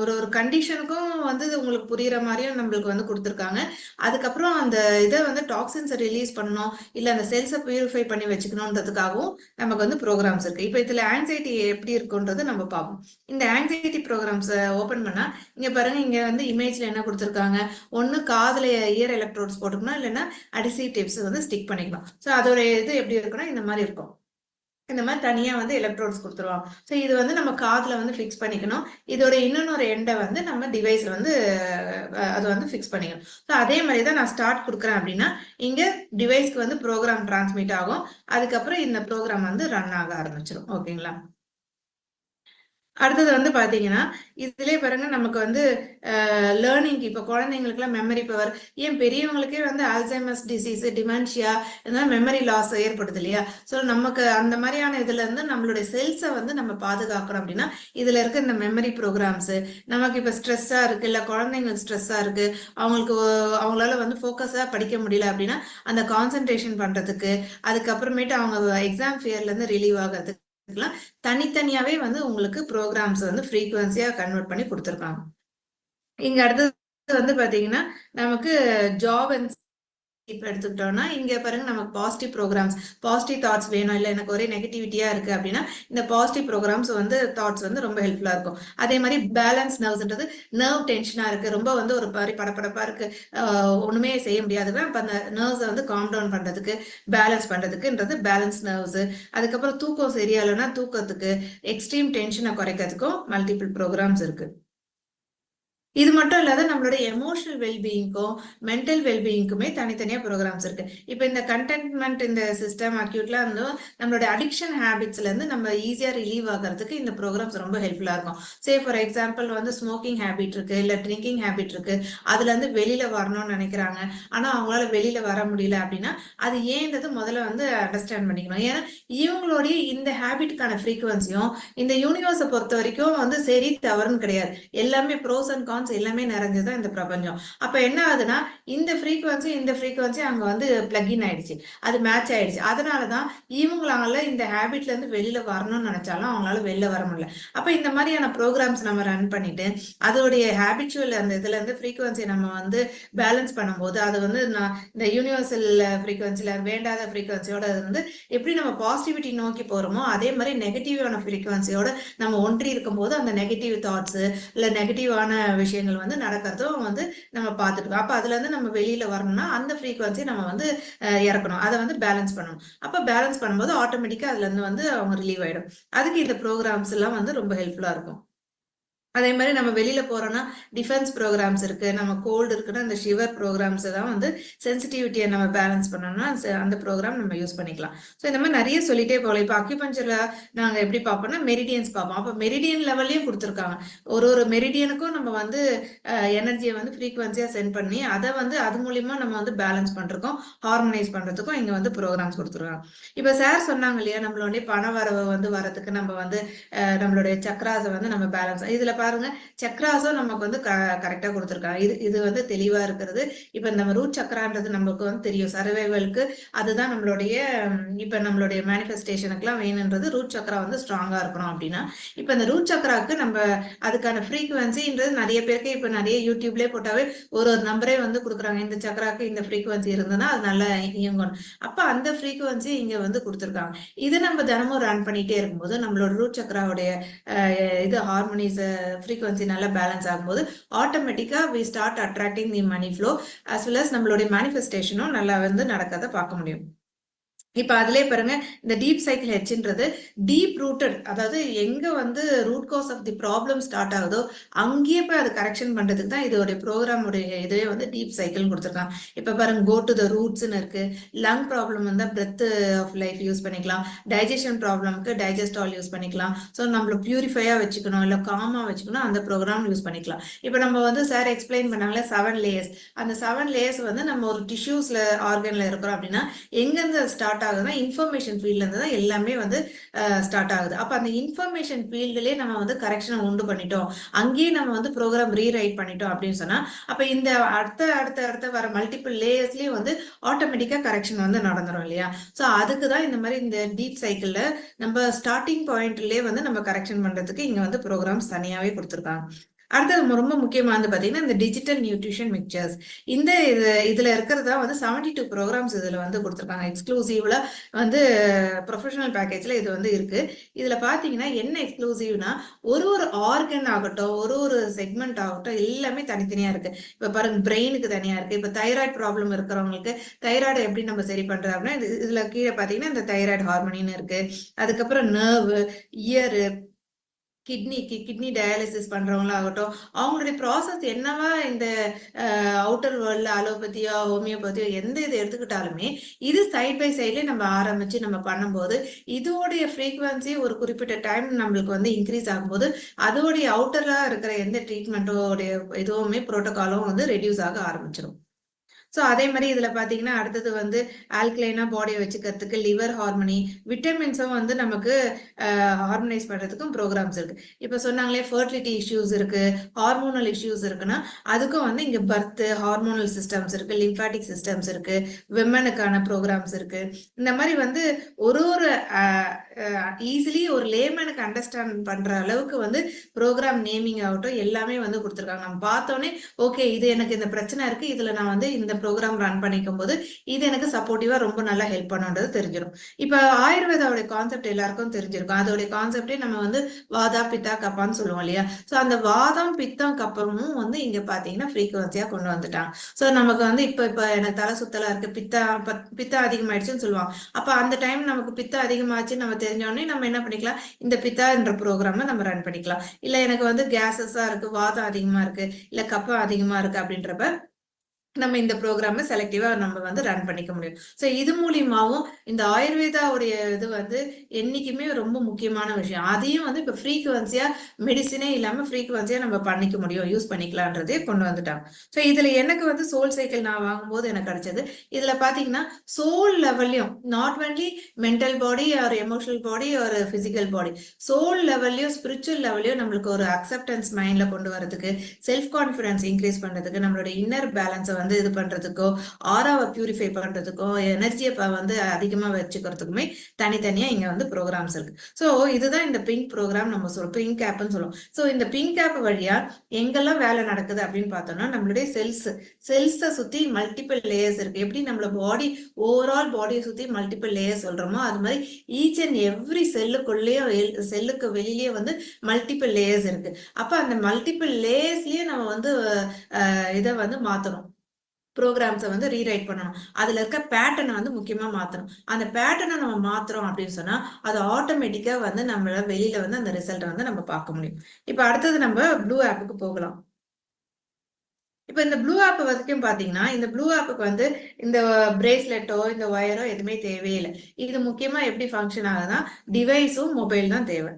ஒரு ஒரு கண்டிஷனுக்கும் வந்து இது உங்களுக்கு புரியுற மாதிரியும் நம்மளுக்கு வந்து கொடுத்துருக்காங்க. அதுக்கப்புறம் அந்த இதை வந்து டாக்ஸின்ஸை ரிலீஸ் பண்ணணும், இல்லை அந்த செல்ஸை பியூரிஃபை பண்ணி வச்சுக்கணுன்றதுக்காகவும் நமக்கு வந்து ப்ரோக்ராம்ஸ் இருக்கு. இப்போ இதுல ஆங்ஸைட்டி எப்படி இருக்குன்றது நம்ம பார்ப்போம். இந்த ஆங்ஸைட்டி ப்ரோக்ராம்ஸ் ஓபன் பண்ணா இங்க பாருங்க, இங்க வந்து இமேஜ்ல என்ன கொடுத்துருக்காங்க, ஒன்னு காதுல இயர் எலக்ட்ரோட்ஸ் போட்டுக்கணும், இல்லைன்னா அடிசிவ் டிப்ஸ் வந்து ஸ்டிக் பண்ணிக்கலாம். ஸோ அதோட இது எப்படி இருக்குன்னா இந்த மாதிரி இருக்கும். இந்த மாதிரி தனியா வந்து எலக்ட்ரோட்ஸ் கொடுத்துருவாங்க. ஸோ இது வந்து நம்ம காதுல வந்து ஃபிக்ஸ் பண்ணிக்கணும். இதோட இன்னொரு எண்டை வந்து நம்ம டிவைஸ்ல வந்து அதை வந்து ஃபிக்ஸ் பண்ணிக்கணும். ஸோ அதே மாதிரி தான் நான் ஸ்டார்ட் கொடுக்குறேன் அப்படின்னா இங்க டிவைஸ்க்கு வந்து ப்ரோக்ராம் டிரான்ஸ்மிட் ஆகும். அதுக்கப்புறம் இந்த ப்ரோக்ராம் வந்து ரன் ஆக ஆரம்பிச்சிடும். ஓகேங்களா? அடுத்தது வந்து பாத்தீங்கன்னா இதுலயே பாருங்க நமக்கு வந்து லேர்னிங், இப்போ குழந்தைங்களுக்குலாம் மெமரி பவர், ஏன் பெரியவங்களுக்கே வந்து ஆல்சைமர்ஸ் டிசீஸ், டிமென்ஷியா, இதெல்லாம் மெமரி லாஸ் ஏற்படுது இல்லையா? ஸோ நமக்கு அந்த மாதிரியான இதுல இருந்து நம்மளுடைய செல்ஸை வந்து நம்ம பாதுகாக்கணும் அப்படின்னா இதுல இருக்க இந்த மெமரி ப்ரோக்ராம்ஸ், நமக்கு இப்போ ஸ்ட்ரெஸ்ஸா இருக்கு, இல்லை குழந்தைங்களுக்கு ஸ்ட்ரெஸ்ஸா இருக்கு, அவங்களால வந்து ஃபோக்கஸா படிக்க முடியல அப்படின்னா அந்த கான்சென்ட்ரேஷன் பண்றதுக்கு, அதுக்கப்புறமேட்டு அவங்க எக்ஸாம் ஃபியர்ல இருந்து ரிலீவ் ஆகிறதுக்கு தனித்தனியாவே வந்து உங்களுக்கு ப்ரோக்ராம்ஸ் வந்து ஃப்ரீக்வன்சியா கன்வெர்ட் பண்ணி கொடுத்துருக்காங்க. இங்க அடுத்தது வந்து பாத்தீங்கன்னா நமக்கு ஜாப் அண்ட் இப்ப எடுத்துக்கிட்டோம்னா இங்க பாருங்க நமக்கு பாசிட்டிவ் ப்ரோக்ராம்ஸ், பாசிட்டிவ் தாட்ஸ் வேணும், இல்லை எனக்கு ஒரே நெகட்டிவிட்டியா இருக்கு அப்படின்னா இந்த பாசிட்டிவ் ப்ரோக்ராம்ஸ் வந்து தாட்ஸ் வந்து ரொம்ப ஹெல்ப்ஃபுல்லா இருக்கும். அதே மாதிரி பேலன்ஸ் நர்வ்ஸ்ன்றது நர்வ் டென்ஷனா இருக்கு, ரொம்ப வந்து ஒரு மாதிரி படப்படப்பா இருக்கு, ஒண்ணுமே செய்ய முடியாதுன்னா அப்ப அந்த நர்வ்ஸை வந்து காம் டவுன் பண்றதுக்கு, பேலன்ஸ் பண்றதுக்குன்றது பேலன்ஸ் நர்வ்ஸ். அதுக்கப்புறம் தூக்கம் சரியா இல்லைன்னா தூக்கத்துக்கு, எக்ஸ்ட்ரீம் டென்ஷனை குறைக்கிறதுக்கும் மல்டிபிள் ப்ரோக்ராம்ஸ் இருக்கு. இது மட்டும் இல்லாத நம்மளோட எமோஷனல் வெல்பீயிங்க்கும் மென்டல் வெல்பீயிங்க்குமே தனித்தனியா ப்ரோக்ராம்ஸ் இருக்கு. இப்போ இந்த கண்டென்ட்மெண்ட், இந்த சிஸ்டம் அக்யூட்லாம் வந்து நம்மளோட அடிக்ஷன் ஹேபிட்ஸ்ல இருந்து நம்ம ஈஸியா ரிலீவ் ஆகிறதுக்கு இந்த ப்ரோக்ராம்ஸ் ரொம்ப ஹெல்ப்ஃபுல்லா இருக்கும். சே ஃபார் எக்ஸாம்பிள் வந்து ஸ்மோக்கிங் ஹேபிட் இருக்கு, இல்லை ட்ரிங்கிங் ஹேபிட் இருக்கு, அதுல இருந்து வெளியில வரணும்னு நினைக்கிறாங்க, ஆனா அவங்களால வெளியில வர முடியல அப்படின்னா அது ஏன்றது முதல்ல வந்து அண்டர்ஸ்டாண்ட் பண்ணிக்கணும். ஏன்னா இவங்களுடைய இந்த ஹேபிட்டுக்கான ஃப்ரீக்குவன்சியும் இந்த யூனிவர்ஸை பொறுத்த வரைக்கும் வந்து சரி தவறுன்னு கிடையாது, எல்லாமே ப்ரோஸ் அண்ட் கான்ஸ் எல்லாமே நிறைஞ்சதுதான் இந்த பிரபஞ்சம். அப்ப என்ன ஆகுதுன்னா இந்த ஃப்ரீக்வன்சி அங்க வந்து பிளக்இன் ஆயிடுச்சு, அது மேட்ச் ஆயிடுச்சு. அதனாலதான் இவங்களால இந்த ஹேபிட்ல இருந்து வெளியில வரணும்னு நினைச்சாலும் அவங்களால வெளில வர முடியல. அப்ப இந்த மாதிரியான ப்ரோக்ராம்ஸ் நம்ம ரன் பண்ணிட்டு அதோடைய ஹேபிச்சுவல் அந்த இதுல இருந்து ஃப்ரீக்வன்சி நம்ம வந்து பேலன்ஸ் பண்ணும்போது அது வந்து இந்த யூனிவர்சல் ஃப்ரீக்வன்சில வேண்டாத ஃப்ரீக்வன்சியோட வந்து எப்படி நம்ம பாசிட்டிவிட்டி நோக்கி போறோமோ அதே மாதிரி நெகட்டிவான ஃப்ரீக்வன்சியோட நம்ம ஒன்றி இருக்கும் போது அந்த நெகட்டிவ் தாட்ஸ் இல்ல நெகட்டிவான விஷயங்கள் வந்து நடக்கிறதும் வந்து நம்ம பார்த்துட்டு, அப்ப அதுல இருந்து நம்ம வெளியில வரணும்னா அந்த ஃப்ரீக்வன்சி நம்ம வந்து இறக்கணும், அதை வந்து பேலன்ஸ் பண்ணணும். அப்ப பேலன்ஸ் பண்ணும்போது ஆட்டோமேட்டிக்கா அதுல இருந்து வந்து அவங்க ரிலீவ் ஆயிடும். அதுக்கு இந்த ப்ரோக்ராம்ஸ் எல்லாம் வந்து ரொம்ப ஹெல்ப்ஃபுல்லா இருக்கும். அதே மாதிரி நம்ம வெளியில போறோம்னா டிஃபென்ஸ் ப்ரோக்ராம்ஸ் இருக்கு, நம்ம கோல்டு இருக்குன்னா அந்த ஷிவர் ப்ரோக்ராம்ஸ் தான் வந்து சென்சிட்டிவிட்டியை நம்ம பேலன்ஸ் பண்ணோம்னா அந்த ப்ரோக்ராம் நம்ம யூஸ் பண்ணிக்கலாம். ஸோ இந்த மாதிரி நிறைய சொல்லிட்டே போகலாம். இப்போ அக்யூபஞ்சர்ல நாங்கள் எப்படி பார்ப்போம்னா மெரிடியன்ஸ் பார்ப்போம். அப்போ மெரிடியன் லெவல்லையும் கொடுத்துருக்காங்க. ஒரு மெரிடியனுக்கும் நம்ம வந்து எனர்ஜியை வந்து ஃப்ரீக்வன்சியா சென்ட் பண்ணி அதை வந்து அது மூலியமா நம்ம வந்து பேலன்ஸ் பண்றதுக்கும் ஹார்மனைஸ் பண்றதுக்கும் இங்க வந்து ப்ரோக்ராம்ஸ் கொடுத்துருக்காங்க. இப்போ சார் சொன்னாங்க இல்லையா, நம்மளுடைய பண வரவு வந்து வரதுக்கு நம்ம வந்து நம்மளுடைய சக்ராஸை வந்து நம்ம பேலன்ஸ், இதுல பாருங்க சக்ராஸும் நமக்கு வந்து கரெக்டா கொடுத்துருக்காங்க. இது வந்து தெளிவா இருக்கிறது. இப்ப நம்ம ரூட் சக்ரான்றது நமக்கு வந்து தெரியும், சர்வைவலுக்கு அதுதான் நம்மளுடைய இப்ப நம்மளுடைய மேனிஃபெஸ்டேஷனுக்குலாம் வேணுன்றது ரூட் சக்ரா வந்து ஸ்ட்ராங்கா இருக்கணும் அப்படின்னா இப்ப இந்த ரூட் சக்ராக்கு நம்ம அதுக்கான ஃப்ரீக்வன்சின்றது நிறைய பேருக்கு இப்ப நிறைய யூடியூப்லயே போட்டாவே ஒரு நம்பரே வந்து கொடுக்குறாங்க, இந்த சக்ராக்கு இந்த ஃப்ரீக்வன்சி இருந்ததுன்னா அது நல்லா இயங்கணும். அப்ப அந்த ஃப்ரீக்வன்சி இங்க வந்து கொடுத்துருக்காங்க. இது நம்ம தினமும் ரன் பண்ணிட்டே இருக்கும்போது நம்மளோட ரூட் சக்ராவுடைய இது ஹார்மோனிஸ் ஃப்ரீக்வன்சி நல்லா பேலன்ஸ் ஆகும்போது ஆட்டோமேட்டிக்கா we start attracting the money flow as well as நம்மளுடைய மேனிஃபெஸ்டேஷனும் நல்லா வந்து நடக்கிறத பார்க்க முடியும். இப்ப அதுலயே பாருங்க இந்த டீப் சைக்கிள் ஹெச்ன்றது டீப் ரூட்டட், அதாவது எங்க வந்து root cause of the problem start ஆகுதோ அங்கேயே போய் அது கரெக்ஷன் பண்றதுக்கு தான் இதோடைய ப்ரோக்ராமுடைய இதுவே வந்து டீப் சைக்கிள் கொடுத்துருக்காங்க. இப்ப பாருங்க கோ டு த ரூட்ஸ்ன்னு இருக்கு, லங் ப்ராப்ளம் வந்தா பிரெத் ஆஃப் லைஃப் யூஸ் பண்ணிக்கலாம், டைஜஷன் ப்ராப்ளம்க்கு டைஜஸ்டால் யூஸ் பண்ணிக்கலாம். ஸோ நம்மள பியூரிஃபையா வச்சுக்கணும் இல்லை காமா வச்சுக்கணும் அந்த ப்ரோக்ராம் யூஸ் பண்ணிக்கலாம். இப்ப நம்ம வந்து சார் எக்ஸ்பிளைன் பண்ணாங்களே 7 லேயர்ஸ், அந்த 7 லேயர்ஸ் வந்து நம்ம ஒரு டிஷ்யூஸ்ல ஆர்கன்ல இருக்கிறோம் அப்படின்னா எங்க இருந்து ஸ்டார்ட் ஆகுதுன்னா இன்ஃபர்மேஷன் ஃபீல்ட்ல இருந்து தான் எல்லாமே வந்து ஸ்டார்ட் ஆகுது. அப்ப அந்த இன்ஃபர்மேஷன் ஃபீல்டுலயே நம்ம வந்து கரெக்ஷனை உண்டு பண்ணிட்டோம், அங்கேயே நம்ம வந்து ப்ரோக்ராம் ரீரைட் பண்ணிட்டோம் அப்படின்னு சொன்னா, அப்ப இந்த அடுத்த வர மல்டிபிள் லேயர்ஸ்லயும் வந்து ஆட்டோமேட்டிக்கா கரெக்ஷன் வந்து நடந்துரும் இல்லையா? ஸோ அதுக்கு தான் இந்த மாதிரி இந்த டீப் சைக்கிள்ல நம்ம ஸ்டார்டிங் பாயிண்ட்லயே வந்து நம்ம கரெக்ஷன் பண்றதுக்கு இங்க வந்து ப்ரோக்ராம்ஸ் தனியாவே கொடுத்துருக்காங்க. அடுத்தது ரொம்ப முக்கியமானது பாத்தீங்கன்னா இந்த டிஜிட்டல் நியூட்ரிஷன் மிக்சர்ஸ். இந்த இதுல இருக்கிறதா வந்து 72 ப்ரோக்ராம்ஸ் இதுல வந்து கொடுத்துருக்காங்க. எக்ஸ்க்ளூசிவ்ல வந்து ப்ரொஃபஷனல் பேக்கேஜ்ல இது வந்து இருக்கு. இதுல பாத்தீங்கன்னா என்ன எக்ஸ்க்ளூசிவ்னா ஒரு ஆர்கன் ஆகட்டும், ஒரு செக்மெண்ட் ஆகட்டும், எல்லாமே தனித்தனியா இருக்கு. இப்ப பாருங்க, பிரெயினுக்கு தனியா இருக்கு. இப்ப தைராய்டு ப்ராப்ளம் இருக்கிறவங்களுக்கு தைராய்டு எப்படி நம்ம சரி பண்றது அப்படின்னா இதுல கீழே பாத்தீங்கன்னா இந்த தைராய்டு ஹார்மோனின்னு இருக்கு. அதுக்கப்புறம் நர்வ், இயரு, கிட்னி டயாலிசிஸ் பண்றவங்களாகட்டும், அவங்களுடைய ப்ராசஸ் என்னவா இந்த அவுட்டர் வேர்ல்ட்ல அலோபதியோ ஹோமியோபதியோ எந்த இது எடுத்துக்கிட்டாலுமே இது சைட் பை சைட்ல நம்ம ஆரம்பிச்சு நம்ம பண்ணும்போது இதோடைய ஃப்ரீக்வன்சி ஒரு குறிப்பிட்ட டைம் நம்மளுக்கு வந்து இன்க்ரீஸ் ஆகும்போது அதோடைய அவுட்டரா இருக்கிற எந்த ட்ரீட்மெண்ட்டோடைய இதுவுமே புரோட்டோகாலும் வந்து ரெடியூஸ் ஆக ஆரம்பிச்சிடும். ஸோ அதே மாதிரி இதுல பாத்தீங்கன்னா அடுத்தது வந்து ஆல்கலைனா பாடியை வச்சுக்கிறதுக்கு லிவர் ஹார்மோனி, விட்டமின்ஸும் வந்து நமக்கு ஹார்மோனைஸ் பண்றதுக்கும் ப்ரோக்ராம்ஸ் இருக்கு. இப்ப சொன்னாங்களே ஃபர்டிலிட்டி இஷ்யூஸ் இருக்கு, ஹார்மோனல் இஷ்யூஸ் இருக்குன்னா அதுக்கும் வந்து இங்க பர்த் ஹார்மோனல் சிஸ்டம்ஸ் இருக்கு, லிம்பாட்டிக் சிஸ்டம்ஸ் இருக்கு, விமனுக்கான ப்ரோக்ராம்ஸ் இருக்கு. இந்த மாதிரி வந்து ஒரு ஈஸிலி ஒரு லேமனுக்கு அண்டர்ஸ்டாண்ட் பண்ற அளவுக்கு வந்து ப்ரோக்ராம் நேமிங் ஆகட்டும் எல்லாமே வந்து கொடுத்துருக்காங்க. நம்ம பார்த்தோன்னே ஓகே இது எனக்கு இந்த பிரச்சனை இருக்கு, இதுல நான் வந்து இந்த ப்ரோக்ராம் ரன் பண்ணிக்கும் போது இது எனக்கு சப்போர்ட்டிவா ரொம்ப நல்லா ஹெல்ப் பண்ணுன்றது தெரிஞ்சிடும். இப்ப ஆயுர்வேதாவுடைய கான்செப்ட் எல்லாருக்கும் தெரிஞ்சிருக்கும். அதோடைய கான்செப்டே நம்ம வந்து வாதா பித்தா கப்பான்னு சொல்லுவோம் இல்லையா? ஸோ அந்த வாதம் பித்தம் கப்பமும் வந்து இங்க பாத்தீங்கன்னா ஃப்ரீக்வன்சியா கொண்டு வந்துட்டாங்க. ஸோ நமக்கு வந்து இப்ப எனக்கு தலை சுத்தலா இருக்கு, பித்தா அதிகமாயிடுச்சுன்னு சொல்லுவாங்க. அப்ப அந்த டைம் நமக்கு பித்தா அதிகமாச்சு நம்ம தெரிஞ்சோடனே நம்ம என்ன பண்ணிக்கலாம், இந்த பித்தான்ற ப்ரோக்ராம நம்ம ரன் பண்ணிக்கலாம். இல்ல எனக்கு வந்து கேஸஸா இருக்கு, வாதம் அதிகமா இருக்கு, இல்ல கப்பம் அதிகமா இருக்கு அப்படின்றப்ப நம்ம இந்த ப்ரோக்ராம செலக்டிவா நம்ம வந்து ரன் பண்ணிக்க முடியும். ஸோ இது மூலியமாவும் இந்த ஆயுர்வேதாவுடைய இது வந்து என்னைக்குமே ரொம்ப முக்கியமான விஷயம். அதையும் வந்து இப்ப ஃப்ரீக்வன்சியா மெடிசினே இல்லாம ஃப்ரீக்வன்சியா நம்ம பண்ணிக்க முடியும், யூஸ் பண்ணிக்கலான்றதே கொண்டு வந்துட்டாங்க. ஸோ இதுல எனக்கு வந்து சோல் சைக்கிள் நான் வாங்கும்போது எனக்கு கிடைச்சது. இதுல பாத்தீங்கன்னா சோல் லெவல்லையும், நாட் ஒன்லி மென்டல் பாடி ஒரு எமோஷனல் பாடி ஒரு பிசிக்கல் பாடி, சோல் லெவல்லையும் ஸ்பிரிச்சுவல் லெவல்லையும் நம்மளுக்கு ஒரு அக்செப்டன்ஸ் மைண்ட்ல கொண்டு வரதுக்கு, செல்ஃப் கான்பிடன்ஸ் இன்க்ரீஸ் பண்றதுக்கு, நம்மளோட இன்னர் பேலன்ஸை வந்து இது பண்றதுக்கோ, ஆராவை பியூரிஃபை பண்றதுக்கோ, எனர்ஜியை வந்து அதிகமா வச்சுக்கிறதுக்குமே தனித்தனியா இங்க வந்து ப்ரோக்ராம்ஸ் இருக்கு. ஸோ இதுதான் இந்த பிங்க் ப்ரோக்ராம் நம்ம சொல்றோம், பிங்க் ஆப்னு சொல்லுவோம். ஸோ இந்த பிங்க் ஆப் வழியா எங்கெல்லாம் வேலை நடக்குது அப்படின்னு பார்த்தோம்னா நம்மளுடைய செல்ஸை சுத்தி மல்டிபிள் லேயர்ஸ் இருக்கு. எப்படி நம்மள பாடி ஓவரால் பாடியை சுத்தி மல்டிபிள் லேயர்ஸ் சொல்றோமோ அது மாதிரி ஈச் அண்ட் எவ்ரி செல்லுக்கு வெளியிலேயே வந்து மல்டிபிள் லேயர்ஸ் இருக்கு. அப்ப அந்த மல்டிபிள் லேயர்ஸ்லயே நம்ம வந்து இதை வந்து மாத்தணும், ப்ரோக்ராம்ஸை வந்து ரீரைட் பண்ணணும். அதுல இருக்க பேட்டர்னை வந்து முக்கியமா மாத்தணும். அந்த பேட்டர்னை நம்ம மாத்துறோம் அப்படின்னு சொன்னா அது ஆட்டோமேட்டிக்கா வந்து நம்மள வெளியில வந்து அந்த ரிசல்ட்டை வந்து நம்ம பார்க்க முடியும். இப்ப அடுத்தது நம்ம ப்ளூ ஆப்புக்கு போகலாம். இப்ப இந்த ப்ளூ ஆப் வரைக்கும் பாத்தீங்கன்னா இந்த ப்ளூ ஆப்புக்கு வந்து இந்த பிரேஸ்லெட்டோ இந்த ஒயரோ எதுவுமே தேவையில்லை. இது முக்கியமா எப்படி ஃபங்க்ஷன் ஆகுதுன்னா டிவைஸும் மொபைல் தான் தேவை.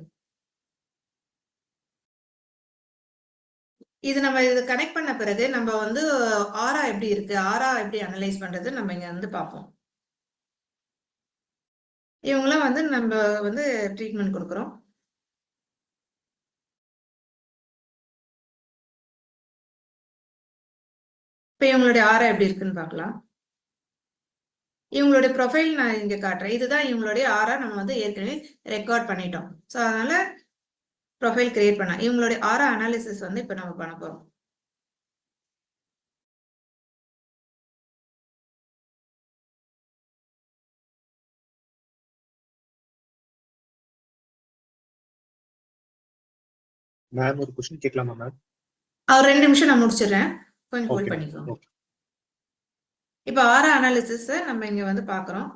இது நம்ம இது கனெக்ட் பண்ண பிறகு நம்ம வந்து ஆரா எப்படி இருக்கு, ஆரா எப்படி அனலைஸ் பண்றது நம்ம இங்க வந்து பார்ப்போம். இவங்களாம் வந்து நம்ம வந்து ட்ரீட்மெண்ட் கொடுக்குறோம். இப்ப இவங்களுடைய ஆரா எப்படி இருக்குன்னு பார்க்கலாம். இவங்களுடைய ப்ரொஃபைல் நான் இங்க காட்டுறேன். இதுதான் இவங்களுடைய ஆரா, நம்ம வந்து ஏற்கனவே ரெக்கார்ட் பண்ணிட்டோம். ஸோ அதனால ப்ரொஃபைல் கிரியேட் பண்ண இவங்களுடைய ஆரா அனாலிசிஸ் வந்து இப்ப நம்ம பண்ண போறோம். மேம் ஒரு क्वेश्चन கேட்கலாமா மேம்? ஒரு 2 நிமிஷம் நான் முடிச்சிடுறேன், கொஞ்சம் ஹோல்ட் பண்ணிக்கோங்க. இப்ப ஆரா அனாலிசிஸ் நம்ம இங்க வந்து பாக்குறோம்.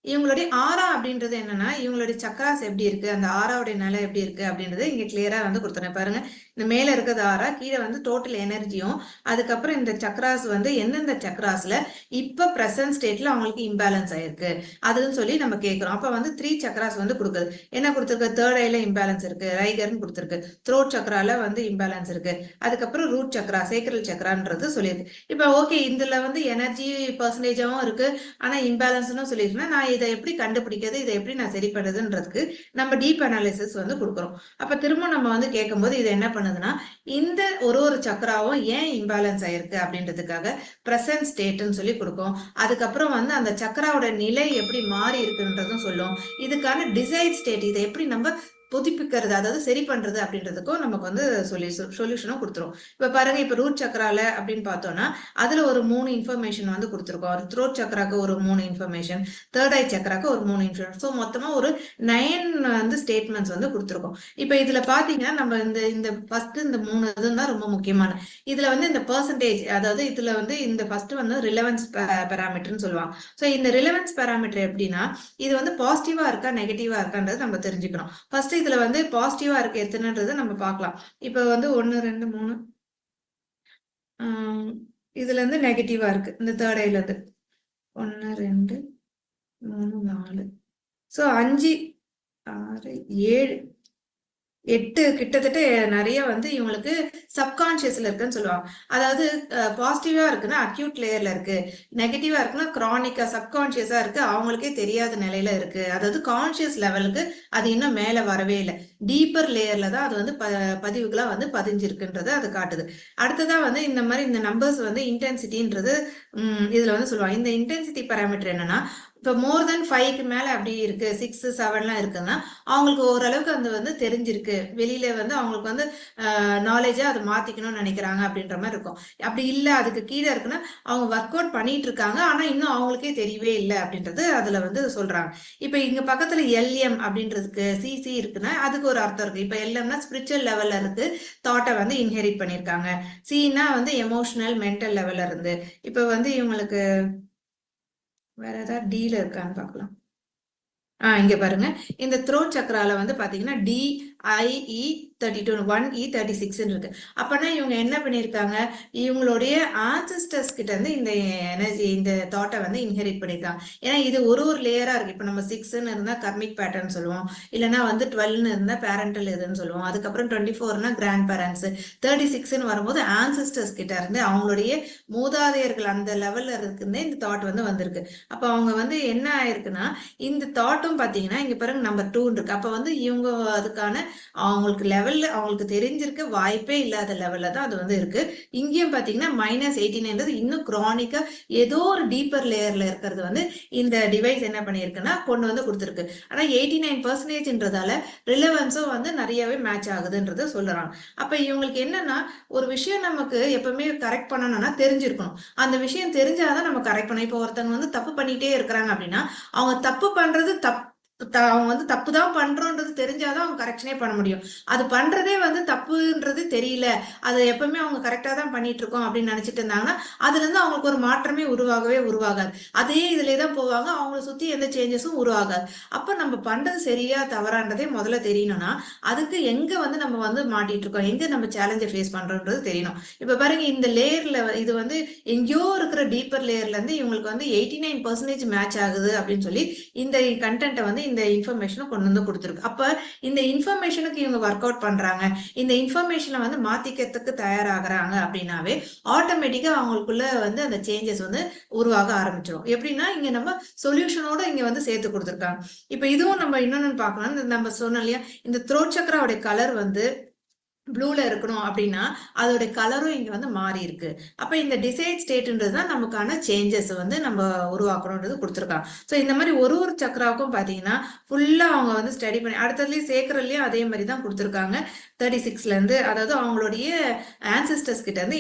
இவங்களுடைய ஆரா அப்படின்றது என்னன்னா இவங்களுடைய சக்கராஸ் எப்படி இருக்கு, அந்த ஆராவுடைய நிலை எப்படி இருக்கு அப்படின்றது இங்க கிளியரா வந்து கொடுத்துறேன் பாருங்க. இந்த மேல இருக்கிறது ஆரா, கீழே வந்து டோட்டல் எனர்ஜியும், அதுக்கப்புறம் இந்த சக்கராஸ் வந்து எந்தெந்த சக்கராஸ்ல இப்ப பிரசன்ட் ஸ்டேட்ல அவங்களுக்கு இம்பேலன்ஸ் ஆயிருக்கு அதுன்னு சொல்லி நம்ம கேட்கிறோம். அப்ப வந்து 3 சக்கராஸ் வந்து கொடுக்குது. என்ன கொடுத்துருக்கு, தேர்ட் ஐல இம்பேலன்ஸ் இருக்கு, ரைகர்னு கொடுத்துருக்கு, த்ரோட் சக்கரால வந்து இம்பேலன்ஸ் இருக்கு, அதுக்கப்புறம் ரூட் சக்கரா சேக்ரல் சக்கரான்றது சொல்லியிருக்கு. இப்ப ஓகே இதுல வந்து எனர்ஜி பர்சன்டேஜாவும் இருக்கு ஆனா இம்பேலன்ஸ்னு சொல்லியிருக்கேன். நான் இதை எப்படி கண்டுபிடிக்கிறது, இதை எப்படி நான் சரி பண்ணுறதுன்றதுக்கு நம்ம டீப் அனாலிசிஸ் வந்து கொடுக்குறோம். அப்ப திரும்ப நம்ம வந்து கேட்கும்போது இது என்ன பண்ணுதுன்னா, இந்த ஒரு சக்கராவும் ஏன் இம்பேலன்ஸ் ஆயிருக்கு அப்படின்றதுக்காக பிரசன்ட் ஸ்டேட்னு சொல்லி கொடுக்கும். அதுக்கப்புறம் வந்து அந்த சக்கராவோட நிலை எப்படி மாறி இருக்குன்றதும் சொல்லும். இதுக்கான டிசைட் ஸ்டேட், இதை எப்படி நம்ம புதுப்பிக்கிறது, அதாவது சரி பண்றது அப்படின்றதுக்கும் நமக்கு வந்து சொல்யூஷனும் கொடுத்துரும். இப்ப பாருங்க, இப்ப ரூட் சக்கரால அப்படின்னு பார்த்தோம்னா அதுல ஒரு 3 இன்ஃபர்மேஷன் வந்து கொடுத்துருக்கோம். த்ரோட் சக்கராக்கு ஒரு 3 இன்ஃபர்மேஷன், தேர்ட் ஐ சக்கராக்கு ஒரு 3 இன்ஃபர்மேஷன். ஸோ மொத்தமா ஒரு 9 வந்து ஸ்டேட்மெண்ட்ஸ் வந்து கொடுத்துருக்கோம். இப்ப இதுல பாத்தீங்கன்னா நம்ம இந்த ஃபர்ஸ்ட் இந்த 3 இதுதான் ரொம்ப முக்கியமான. இதுல வந்து இந்த பெர்சன்டேஜ், அதாவது இதுல வந்து இந்த ஃபர்ஸ்ட் வந்து ரிலவன்ஸ் பேராமீட்டர்னு சொல்லுவாங்க. ஸோ இந்த ரிலவன்ஸ் பேராமீட்டர் எப்படின்னா, இது வந்து பாசிட்டிவா இருக்கா நெகட்டிவா இருக்கான்றது நம்ம தெரிஞ்சுக்கணும். ஃபர்ஸ்ட் இதுல வந்து பாசிட்டிவா இருக்கு எத்தனைன்றதை நம்ம பார்க்கலாம். இப்ப வந்து 1 2 3 இதுல இருந்து நெகட்டிவா இருக்கு. இந்த தேர்ட் ஐல இருந்து 1 2 3 4 ஸோ 5 6 7 8 கிட்டத்தட்ட நிறைய வந்து இவங்களுக்கு சப்கான்சியஸ்ல இருக்குன்னு சொல்லுவாங்க. அதாவது பாசிட்டிவா இருக்குன்னா அக்யூட் லேயர்ல இருக்கு, நெகட்டிவா இருக்குன்னா கிரானிக்கா சப்கான்சியஸா இருக்கு, அவங்களுக்கே தெரியாத நிலையில இருக்கு. அதாவது கான்சியஸ் லெவலுக்கு அது இன்னும் மேல வரவே இல்லை, டீப்பர் லேயர்ல தான் அது வந்து பதிவுகளா வந்து பதிஞ்சிருக்குன்றத அது காட்டுது. அடுத்ததா வந்து இந்த மாதிரி இந்த நம்பர்ஸ் வந்து இன்டென்சிட்டின்றது இதுல வந்து சொல்லுவாங்க. இந்த இன்டென்சிட்டி பாராமீட்டர் என்னன்னா, இப்போ மோர் தென் 5க்கு மேல அப்படி இருக்கு, 6 7லாம் இருக்குன்னா அவங்களுக்கு ஓரளவுக்கு அந்த வந்து தெரிஞ்சிருக்கு, வெளியில வந்து அவங்களுக்கு வந்து நாலேஜா அதை மாத்திக்கணும்னு நினைக்கிறாங்க அப்படின்ற மாதிரி இருக்கும். அப்படி இல்லை, அதுக்கு கீழே இருக்குன்னா அவங்க ஒர்க் அவுட் பண்ணிட்டு இருக்காங்க, ஆனா இன்னும் அவங்களுக்கே தெரியவே இல்லை அப்படின்றது அதுல வந்து சொல்றாங்க. இப்ப இங்க பக்கத்துல எல்எம் அப்படின்றதுக்கு சிசி இருக்குன்னா அதுக்கு ஒரு அர்த்தம் இருக்கு. இப்ப எல்எம்னா ஸ்பிரிச்சுவல் லெவல்ல இருந்து தாட்டை வந்து இன்ஹெரிட் பண்ணிருக்காங்க, சின்னா வந்து எமோஷனல் மென்டல் லெவல்ல இருந்து. இப்ப வந்து இவங்களுக்கு வேற ஏதாவது டீல இருக்கான்னு பார்க்கலாம். இங்க பாருங்க, இந்த த்ரோட் சக்கரால வந்து பாத்தீங்கன்னா DIE 32 1E36 இருக்கு. அப்பனா இவங்க என்ன பண்ணிருக்காங்க, இவங்களுடைய ஆன்செஸ்டர்ஸ் கிட்ட இருந்து இந்த எனர்ஜி, இந்த தாட்டை வந்து இன்ஹெரிட் பண்ணிருக்காங்க. ஏன்னா இது ஒரு லேயரா இருக்கு. இப்ப நம்ம 6ன்னு இருந்தா கர்மிக் பேட்டர்ன் சொல்லுவோம், இல்லைன்னா வந்து 12ன்னு இருந்தா பேரண்டல் இதுன்னு சொல்லுவோம், அதுக்கப்புறம் 24னா கிராண்ட் பேரண்ட்ஸ், 36ன்னு வரும்போது ஆன்செஸ்டர்ஸ் கிட்ட இருந்து அவங்களுடைய மூதாதையர்கள் அந்த லெவல்ல இருக்குன்னு இந்த தாட் வந்து வந்திருக்கு. அப்ப அவங்க வந்து என்ன ஆயிருக்குன்னா, இந்த தாட்டும் பாத்தீங்கன்னா இங்க பாருங்க நம்பர் 2 இருக்கு. அப்ப வந்து இவங்க அதுக்கான அவங்களுக்கு லெவல்ல அவங்களுக்கு தெரிஞ்சிருக்க வாய்ப்பே இல்லாத லெவல்ல தான் அது வந்து இருக்கு. இங்கேயும் பாத்தீங்கன்னா -89 இன்னும் கிரானிக்கா ஏதோ ஒரு டீப்பர் லேயர்ல இருக்கிறது வந்து இந்த டிவைஸ் என்ன பண்ணிருக்குன்னா கொண்டு வந்து கொடுத்துருக்கு. ஆனா 89%ன்றதால ரிலவன்ஸும் வந்து நிறையவே மேட்ச் ஆகுதுன்றத சொல்றாங்க. அப்ப இவங்களுக்கு என்னன்னா, ஒரு விஷயம் நமக்கு எப்பவுமே கரெக்ட் பண்ணணும்னா தெரிஞ்சிருக்கணும். அந்த விஷயம் தெரிஞ்சாதான் நம்ம கரெக்ட் பண்ணணும். இப்போ ஒருத்தவங்க வந்து தப்பு பண்ணிட்டே இருக்கிறாங்க அப்படின்னா அவங்க தப்பு பண்றது அவங்க வந்து தப்பு தான் பண்றோன்றது தெரிஞ்சாதான் அவங்க கரெக்ஷனே பண்ண முடியும். அது பண்றதே வந்து தப்புன்றது தெரியல, அது எப்பவுமே அவங்க கரெக்டா தான் பண்ணிட்டு இருக்கோம் அப்படின்னு நினைச்சிட்டு இருந்தாங்கன்னா அதுல இருந்து அவங்களுக்கு ஒரு மாற்றமே உருவாகாது. அதே இதுல தான் போவாங்க, அவங்களை சுத்தி எந்த சேஞ்சஸும் உருவாகாது. அப்ப நம்ம பண்றது சரியா தவறான்றதே முதல்ல தெரியணும்னா அதுக்கு எங்க வந்து நம்ம வந்து மாட்டிட்டு இருக்கோம், எங்க நம்ம சேலஞ்சை ஃபேஸ் பண்றோன்றது தெரியணும். இப்ப பாருங்க, இந்த லேயர்ல இது வந்து எங்கேயோ இருக்கிற டீப்பர் லேயர்ல இருந்து இவங்களுக்கு வந்து 89% மேட்ச் ஆகுது அப்படின்னு சொல்லி இந்த கண்டென்ட்டை வந்து இந்த இன்ஃபர்மேஷனை கொண்டு வந்து கொடுத்துருக்கு. அப்ப இந்த இன்ஃபர்மேஷனுக்கு இவங்க ஒர்க் அவுட் பண்றாங்க, இந்த இன்ஃபர்மேஷனை வந்து மாத்திக்கிறதுக்கு தயாராகிறாங்க அப்படின்னாவே ஆட்டோமேட்டிக்கா அவங்களுக்குள்ள வந்து அந்த சேஞ்சஸ் வந்து உருவாக ஆரம்பிச்சிடும். எப்படின்னா இங்க நம்ம சொல்யூஷனோட இங்க வந்து சேர்த்து கொடுத்துருக்காங்க. இப்ப இதுவும் நம்ம இன்னொன்னு பார்க்கலாம். நம்ம சொன்னோம் இல்லையா, இந்த த்ரோட் சக்கராவுடைய கலர் வந்து ப்ளூல இருக்கணும் அப்படின்னா அதோட கலரும் இங்க வந்து மாறி இருக்கு. அப்ப இந்த டிசைட் ஸ்டேட்ன்றது தான் நமக்கான சேஞ்சஸ் வந்து நம்ம உருவாக்கணும்ன்றது கொடுத்துருக்காங்க. ஸோ இந்த மாதிரி ஒரு சக்கராவுக்கும் பாத்தீங்கன்னா ஃபுல்லா அவங்க வந்து ஸ்டடி பண்ணி அடுத்ததுலயும் சேர்க்கறதுலயும் அதே மாதிரி தான் கொடுத்துருக்காங்க. 36ல இருந்து, அதாவது அவங்களுடைய ஆன்செஸ்டர்ஸ் கிட்ட இருந்து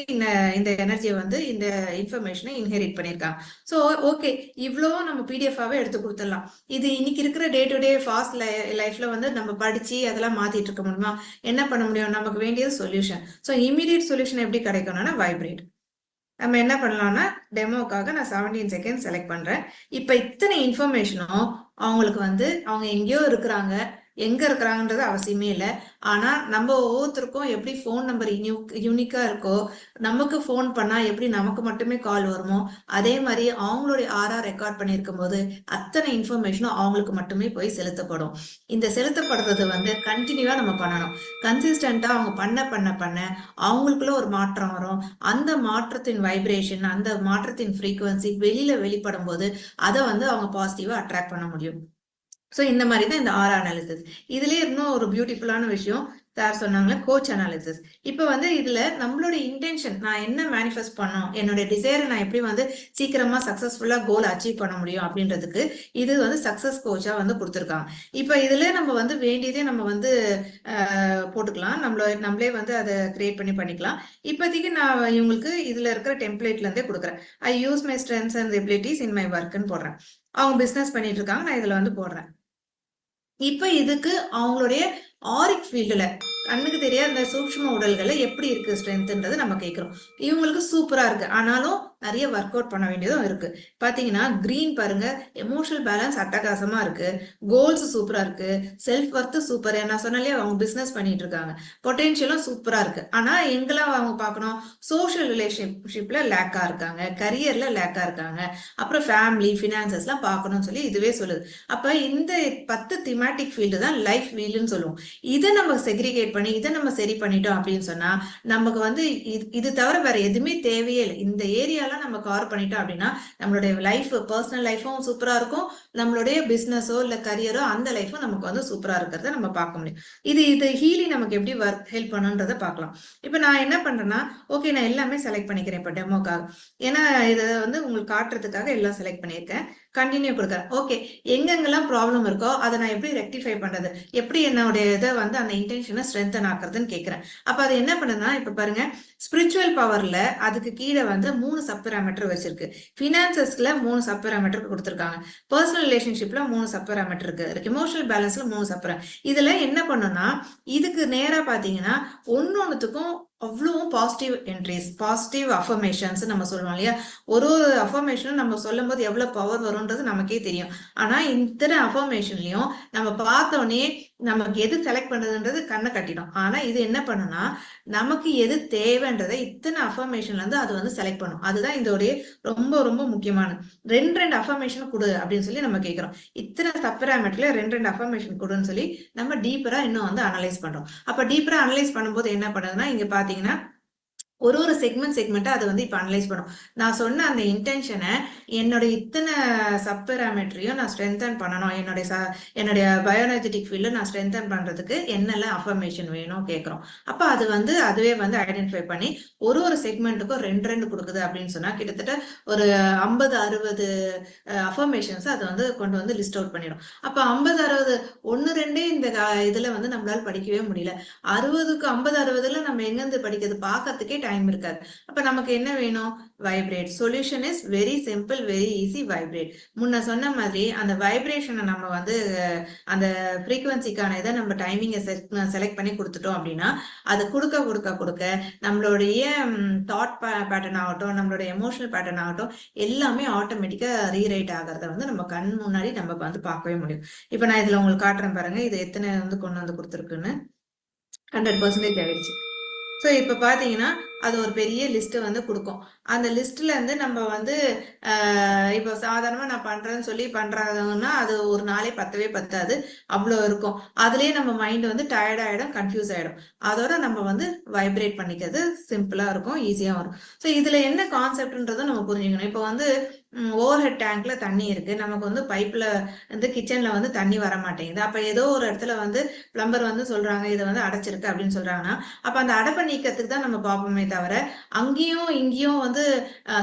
இந்த எனர்ஜியை வந்து இந்த இன்ஃபர்மேஷனை இன்ஹெரிட் பண்ணியிருக்காங்க. ஸோ ஓகே, இவ்வளோ நம்ம பிடிஎஃபாவே எடுத்து கொடுத்துடலாம். இது இன்னைக்கு இருக்கிற டே டு டே ஃபாஸ்ட் லைஃப்ல வந்து நம்ம படிச்சு அதெல்லாம் மாத்திட்டு இருக்க முடியுமா? என்ன பண்ண முடியும்? நமக்கு வேண்டியது சொல்யூஷன். ஸோ இமீடியட் சொல்யூஷன் எப்படி கிடைக்கணும்னா வைப்ரேட். நம்ம என்ன பண்ணலாம்னா டெமோக்காக நான் 17 செகண்ட் செலக்ட் பண்றேன். இப்ப இத்தனை இன்ஃபர்மேஷனும் அவங்களுக்கு வந்து அவங்க எங்கேயோ இருக்கிறாங்க, எங்க இருக்கிறாங்கன்றது அவசியமே இல்லை. ஆனா நம்ம ஒவ்வொருத்தருக்கும் எப்படி ஃபோன் நம்பர் யூனிக்கா இருக்கோ, நமக்கு ஃபோன் பண்ணா எப்படி நமக்கு மட்டுமே கால் வருமோ, அதே மாதிரி அவங்களுடைய ஆர்ஆர் ரெக்கார்ட் பண்ணியிருக்கும் போது அத்தனை இன்ஃபர்மேஷனும் அவங்களுக்கு மட்டுமே போய் செலுத்தப்படும். இந்த செலுத்தப்படுறது வந்து கண்டினியூவா நம்ம பண்ணணும். கன்சிஸ்டண்டா அவங்க பண்ண அவங்களுக்குள்ள ஒரு மாற்றம் வரும். அந்த மாற்றத்தின் வைப்ரேஷன், அந்த மாற்றத்தின் ஃப்ரீக்குவன்சி வெளிப்படும் போது அதை வந்து அவங்க பாசிட்டிவா அட்ராக்ட் பண்ண முடியும். ஸோ இந்த மாதிரி தான் இந்த ஆர் அனாலிசிஸ். இதுலயே இன்னும் ஒரு பியூட்டிஃபுல்லான விஷயம் சார் சொன்னாங்களே, கோச் அனாலிசிஸ். இப்போ வந்து இதுல நம்மளோட இன்டென்ஷன், நான் என்ன மேனிஃபெஸ்ட் பண்ணோம், என்னோட டிசைரை நான் எப்படி வந்து சீக்கிரமா சக்சஸ்ஃபுல்லா கோல் அச்சீவ் பண்ண முடியும் அப்படின்றதுக்கு இது வந்து சக்சஸ் கோச்சா வந்து கொடுத்துருக்காங்க. இப்போ இதுல நம்ம வந்து வேண்டியதே நம்ம வந்து போட்டுக்கலாம், நம்மளே வந்து அதை கிரியேட் பண்ணிக்கலாம். இப்போதைக்கு நான் இவங்களுக்கு இதுல இருக்கிற டெம்ப்ளேட்ல இருந்தே கொடுக்குறேன். I use my strengths and abilities in my ஒர்க்னு போடுறேன். அவங்க பிசினஸ் பண்ணிட்டு இருக்காங்க, நான் இதுல வந்து போடுறேன். இப்ப இதுக்கு அவங்களுடைய ஆரிக் ஃபீல்டுல கண்ணுக்கு தெரியாத இந்த சூக்ஷ்ம உடல்களை எப்படி இருக்கு ஸ்ட்ரென்த்ன்றது நம்ம கேட்கிறோம். இவங்களுக்கு சூப்பரா இருக்கு, ஆனாலும் நிறைய ஒர்க் அவுட் பண்ண வேண்டியதும் இருக்கு. பாத்தீங்கன்னா கிரீன் பாருங்க, எமோஷனல் பேலன்ஸ் அட்டகாசமா இருக்கு, கோல்ஸ் சூப்பரா இருக்கு, செல்ஃப் ஒர்த் சூப்பர். நான் சொன்னாலே அவங்க பிசினஸ் பண்ணிட்டு இருக்காங்க, பொட்டென்ஷியலும் சூப்பரா இருக்கு. ஆனா எங்கெல்லாம் அவங்க பார்க்கணும், சோஷியல் ரிலேஷன்ஷிப்ல லேக்கா இருக்காங்க, கரியர்ல லேக்கா இருக்காங்க, அப்புறம் ஃபேமிலி ஃபினான்சஸ் எல்லாம் பார்க்கணும்னு சொல்லி இதுவே சொல்லுது. அப்ப இந்த 10 திமேட்டிக் ஃபீல்டு தான் லைஃப் வீல்னு சொல்லுவோம். இதை நம்ம செக்ரிகேட் பண்ணி இதை நம்ம சரி பண்ணிட்டோம் அப்படின்னு சொன்னா நமக்கு வந்து இது தவிர வேற எதுவுமே தேவையே இல்லை. இந்த ஏரியாலாம் நம்ம கவர் பண்ணிட்டோம் அப்படின்னா நம்மளுடைய லைஃப், பர்சனல் லைஃபும் சூப்பரா இருக்கும், நம்மளுடைய பிசினஸோ இல்ல கரியரோ அந்த லைஃபும் நமக்கு வந்து சூப்பரா இருக்கிறத நம்ம பார்க்க முடியும். இது ஹீலிங் நமக்கு எப்படி ஹெல்ப் பண்ணுன்றதை பார்க்கலாம். இப்ப நான் என்ன பண்றேன்னா, ஓகே நான் எல்லாமே செலக்ட் பண்ணிக்கிறேன் இப்ப டெமோக்காக. ஏன்னா இதை வந்து உங்களுக்கு காட்டுறதுக்காக எல்லாம் செலக்ட் பண்ணியிருக்கேன். கண்டினியூ கொடுக்குறேன். ஓகே, எங்கெங்கெல்லாம் ப்ராப்ளம் இருக்கோ அதை நான் எப்படி ரெக்டிஃபை பண்றது, எப்படி என்னுடைய இதை வந்து அந்த இன்டென்ஷனை ஸ்ட்ரென்தன் ஆக்குறதுன்னு கேட்கிறேன். அப்ப அது என்ன பண்ணுதுன்னா, இப்ப பாருங்க, ஸ்பிரிச்சுவல் பவர்ல அதுக்கு கீழே வந்து 3 சப் பேராமீட்டர் வச்சிருக்கு, பினான்சஸ்ல 3 சப் பேராமீட்டர் கொடுத்துருக்காங்க, பர்சனல் ரிலேஷன்ஷிப்ல 3 சப் பேராமீட்டர் இருக்கு, எமோஷனல் பேலன்ஸ்ல 3 சப் பேராமீட்டர். இதுல என்ன பண்ணுன்னா, இதுக்கு நேரா பாத்தீங்கன்னா ஒன்னொன்னுத்துக்கும் அவ்வளோ பாசிட்டிவ் என்ட்ரிஸ், பாசிட்டிவ் அஃபர்மேஷன்ஸ் நம்ம சொல்லுவோம் இல்லையா. ஒரு அஃபர்மேஷனும் நம்ம சொல்லும் போது எவ்வளவு பவர் வரும்ன்றது நமக்கே தெரியும். ஆனா இத்தனை அஃபர்மேஷன்லயும் நம்ம பார்த்தோன்னே நமக்கு எது செலக்ட் பண்றதுன்றது கண்ணை கட்டிடும். ஆனா இது என்ன பண்ணுன்னா, நமக்கு எது தேவைன்றதை இத்தனை அஃபர்மேஷன்ல இருந்து அது வந்து செலக்ட் பண்ணும். அதுதான் இதோடைய ரொம்ப ரொம்ப முக்கியமான. 2 அஃபர்மேஷன் கொடு அப்படின்னு சொல்லி நம்ம கேட்கிறோம். இத்தனை சப்பராமீட்டர்ல 2 அஃபர்மேஷன் கொடுன்னு சொல்லி நம்ம டீப்பரா இன்னும் வந்து அனலைஸ் பண்றோம். அப்ப டீப்பரா அனலைஸ் பண்ணும்போது என்ன பண்ணுதுன்னா, இங்க பாத்தீங்கன்னா ஒரு செக்மெண்டா அதை வந்து இப்ப அனலைஸ் பண்ணும். நான் சொன்ன அந்த இன்டென்ஷனை, என்னோட இத்தனை சப் பேராமீட்டரையும் நான் ஸ்ட்ரென்தன் பண்ணணும், என்னுடைய பயோஎனர்ஜெட்டிக் ஃபீல்ட நான் ஸ்ட்ரென்தன் பண்றதுக்கு என்னெல்லாம் அஃபர்மேஷன் வேணும் கேட்கிறோம். அப்ப அது வந்து அதுவே வந்து ஐடென்டிஃபை பண்ணி ஒரு செக்மெண்ட்டுக்கும் 2 கொடுக்குது அப்படின்னு சொன்னா கிட்டத்தட்ட ஒரு 50-60 அஃபர்மேஷன்ஸ் அது வந்து கொண்டு வந்து லிஸ்ட் அவுட் பண்ணிடும். அப்ப 50-60 1-2 இந்த இதுல வந்து நம்மளால படிக்கவே முடியல. 50-60ல நம்ம எங்கிருந்து படிக்கிறது, பார்க்கறதுக்கே டைம் இருக்காது. அப்ப நமக்கு என்ன வேணும், vibrate. Solution is very simple, very easy, vibrate. முன்ன சொன்ன மாதிரி அந்த வைப்ரேஷனை நம்ம வந்து அந்த ஃப்ரீக்வன்சிக்கான இதை நம்ம டைமிங்கை செலக்ட் பண்ணி கொடுத்துட்டோம் அப்படின்னா அது கொடுக்க நம்மளுடைய தாட் பேட்டர்ன் ஆகட்டும், நம்மளுடைய எமோஷனல் பேட்டர்ன் ஆகட்டும், எல்லாமே ஆட்டோமேட்டிக்கா ரீரைட் ஆகிறத வந்து நம்ம கண் முன்னாடி நம்ம வந்து பார்க்கவே முடியும். இப்ப நான் இதுல உங்களுக்கு காட்டுறேன் பாருங்க, இது எத்தனை வந்து கொண்டு வந்து கொடுத்துருக்குன்னு. 100% ஆயிடுச்சு. ஸோ இப்போ பார்த்தீங்கன்னா அது ஒரு பெரிய லிஸ்ட் வந்து கொடுக்கும். அந்த லிஸ்ட்ல இருந்து நம்ம வந்து இப்போ சாதாரணமா நான் பண்றேன்னு சொல்லி பண்றாங்கன்னா அது ஒரு நாளே பத்தாது, அவ்வளோ இருக்கும். அதுலயே நம்ம மைண்ட் வந்து டயர்ட் ஆயிடும், கன்ஃபியூஸ் ஆயிடும். அதோட நம்ம வந்து வைப்ரேட் பண்ணிக்கிறது சிம்பிளா இருக்கும், ஈஸியா வரும். ஸோ இதுல என்ன கான்செப்ட்ன்றதும் நம்ம புரிஞ்சுக்கணும். இப்போ வந்து ஓவர் ஹெட் டேங்க்ல தண்ணி இருக்கு, நமக்கு வந்து பைப்ல வந்து கிச்சன்ல வந்து தண்ணி வர மாட்டேங்குது. அப்ப ஏதோ ஒரு இடத்துல வந்து பிளம்பர் வந்து சொல்றாங்க இதை வந்து அடைச்சிருக்கு அப்படின்னு சொல்றாங்கன்னா, அப்ப அந்த அடைப்பை நீக்கிறதுக்கு தான் நம்ம பார்ப்போமே தவிர அங்கேயும் இங்கேயும் வந்து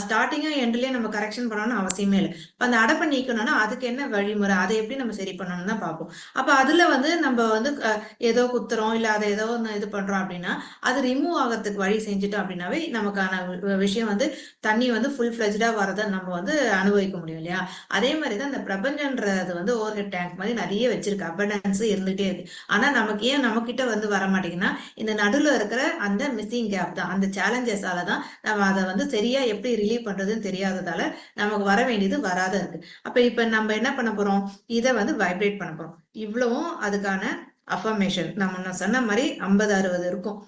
ஸ்டார்டிங்கும் எண்ட்லயும் நம்ம கரெக்ஷன் பண்ணணும்னு அவசியமே இல்லை. அந்த அடைப்பை நீக்கணும்னா அதுக்கு என்ன வழிமுறை, அதை எப்படி நம்ம சரி பண்ணணும்னு தான் பார்ப்போம். அப்ப அதுல வந்து நம்ம வந்து ஏதோ குத்துறோம் இல்ல அதை ஏதோ ஒன்று இது பண்றோம் அப்படின்னா அது ரிமூவ் ஆகிறதுக்கு வழி செஞ்சுட்டோம் அப்படின்னாவே நமக்கான விஷயம் வந்து தண்ணி வந்து ஃபுல் ஃபிளெஜ்டா வரதை நம்ம வந்து அனுபவிக்க முடியும் இல்லையா? அதே மாதிரிதான் இந்த பிரபஞ்சன்றது வந்து ஓவர் ஹெட் டேங்க் மாதிரி நிறைய வச்சிருக்கு, அபண்டன்ஸ் இருந்துகிட்டே இருக்கு. ஆனா நமக்கு ஏன் நம்மகிட்ட வந்து வர மாட்டேங்குன்னா, இந்த நடுவுல இருக்கிற அந்த மிஸ்ஸிங் கேப் தான், அந்த சேலஞ்சஸால தான் நம்ம அதை வந்து சரியா எப்படி ரிலீவ் பண்றதுன்னு தெரியாததால நமக்கு வர வேண்டியது வராத இருக்கு. அப்ப இப்ப நம்ம என்ன பண்ண போறோம், இதை வந்து வைப்ரேட் பண்ண போறோம். இவ்வளவும் அதுக்கான அஃபர்மேஷன் நம்ம சொன்ன மாதிரி 50-60 இருக்கும்.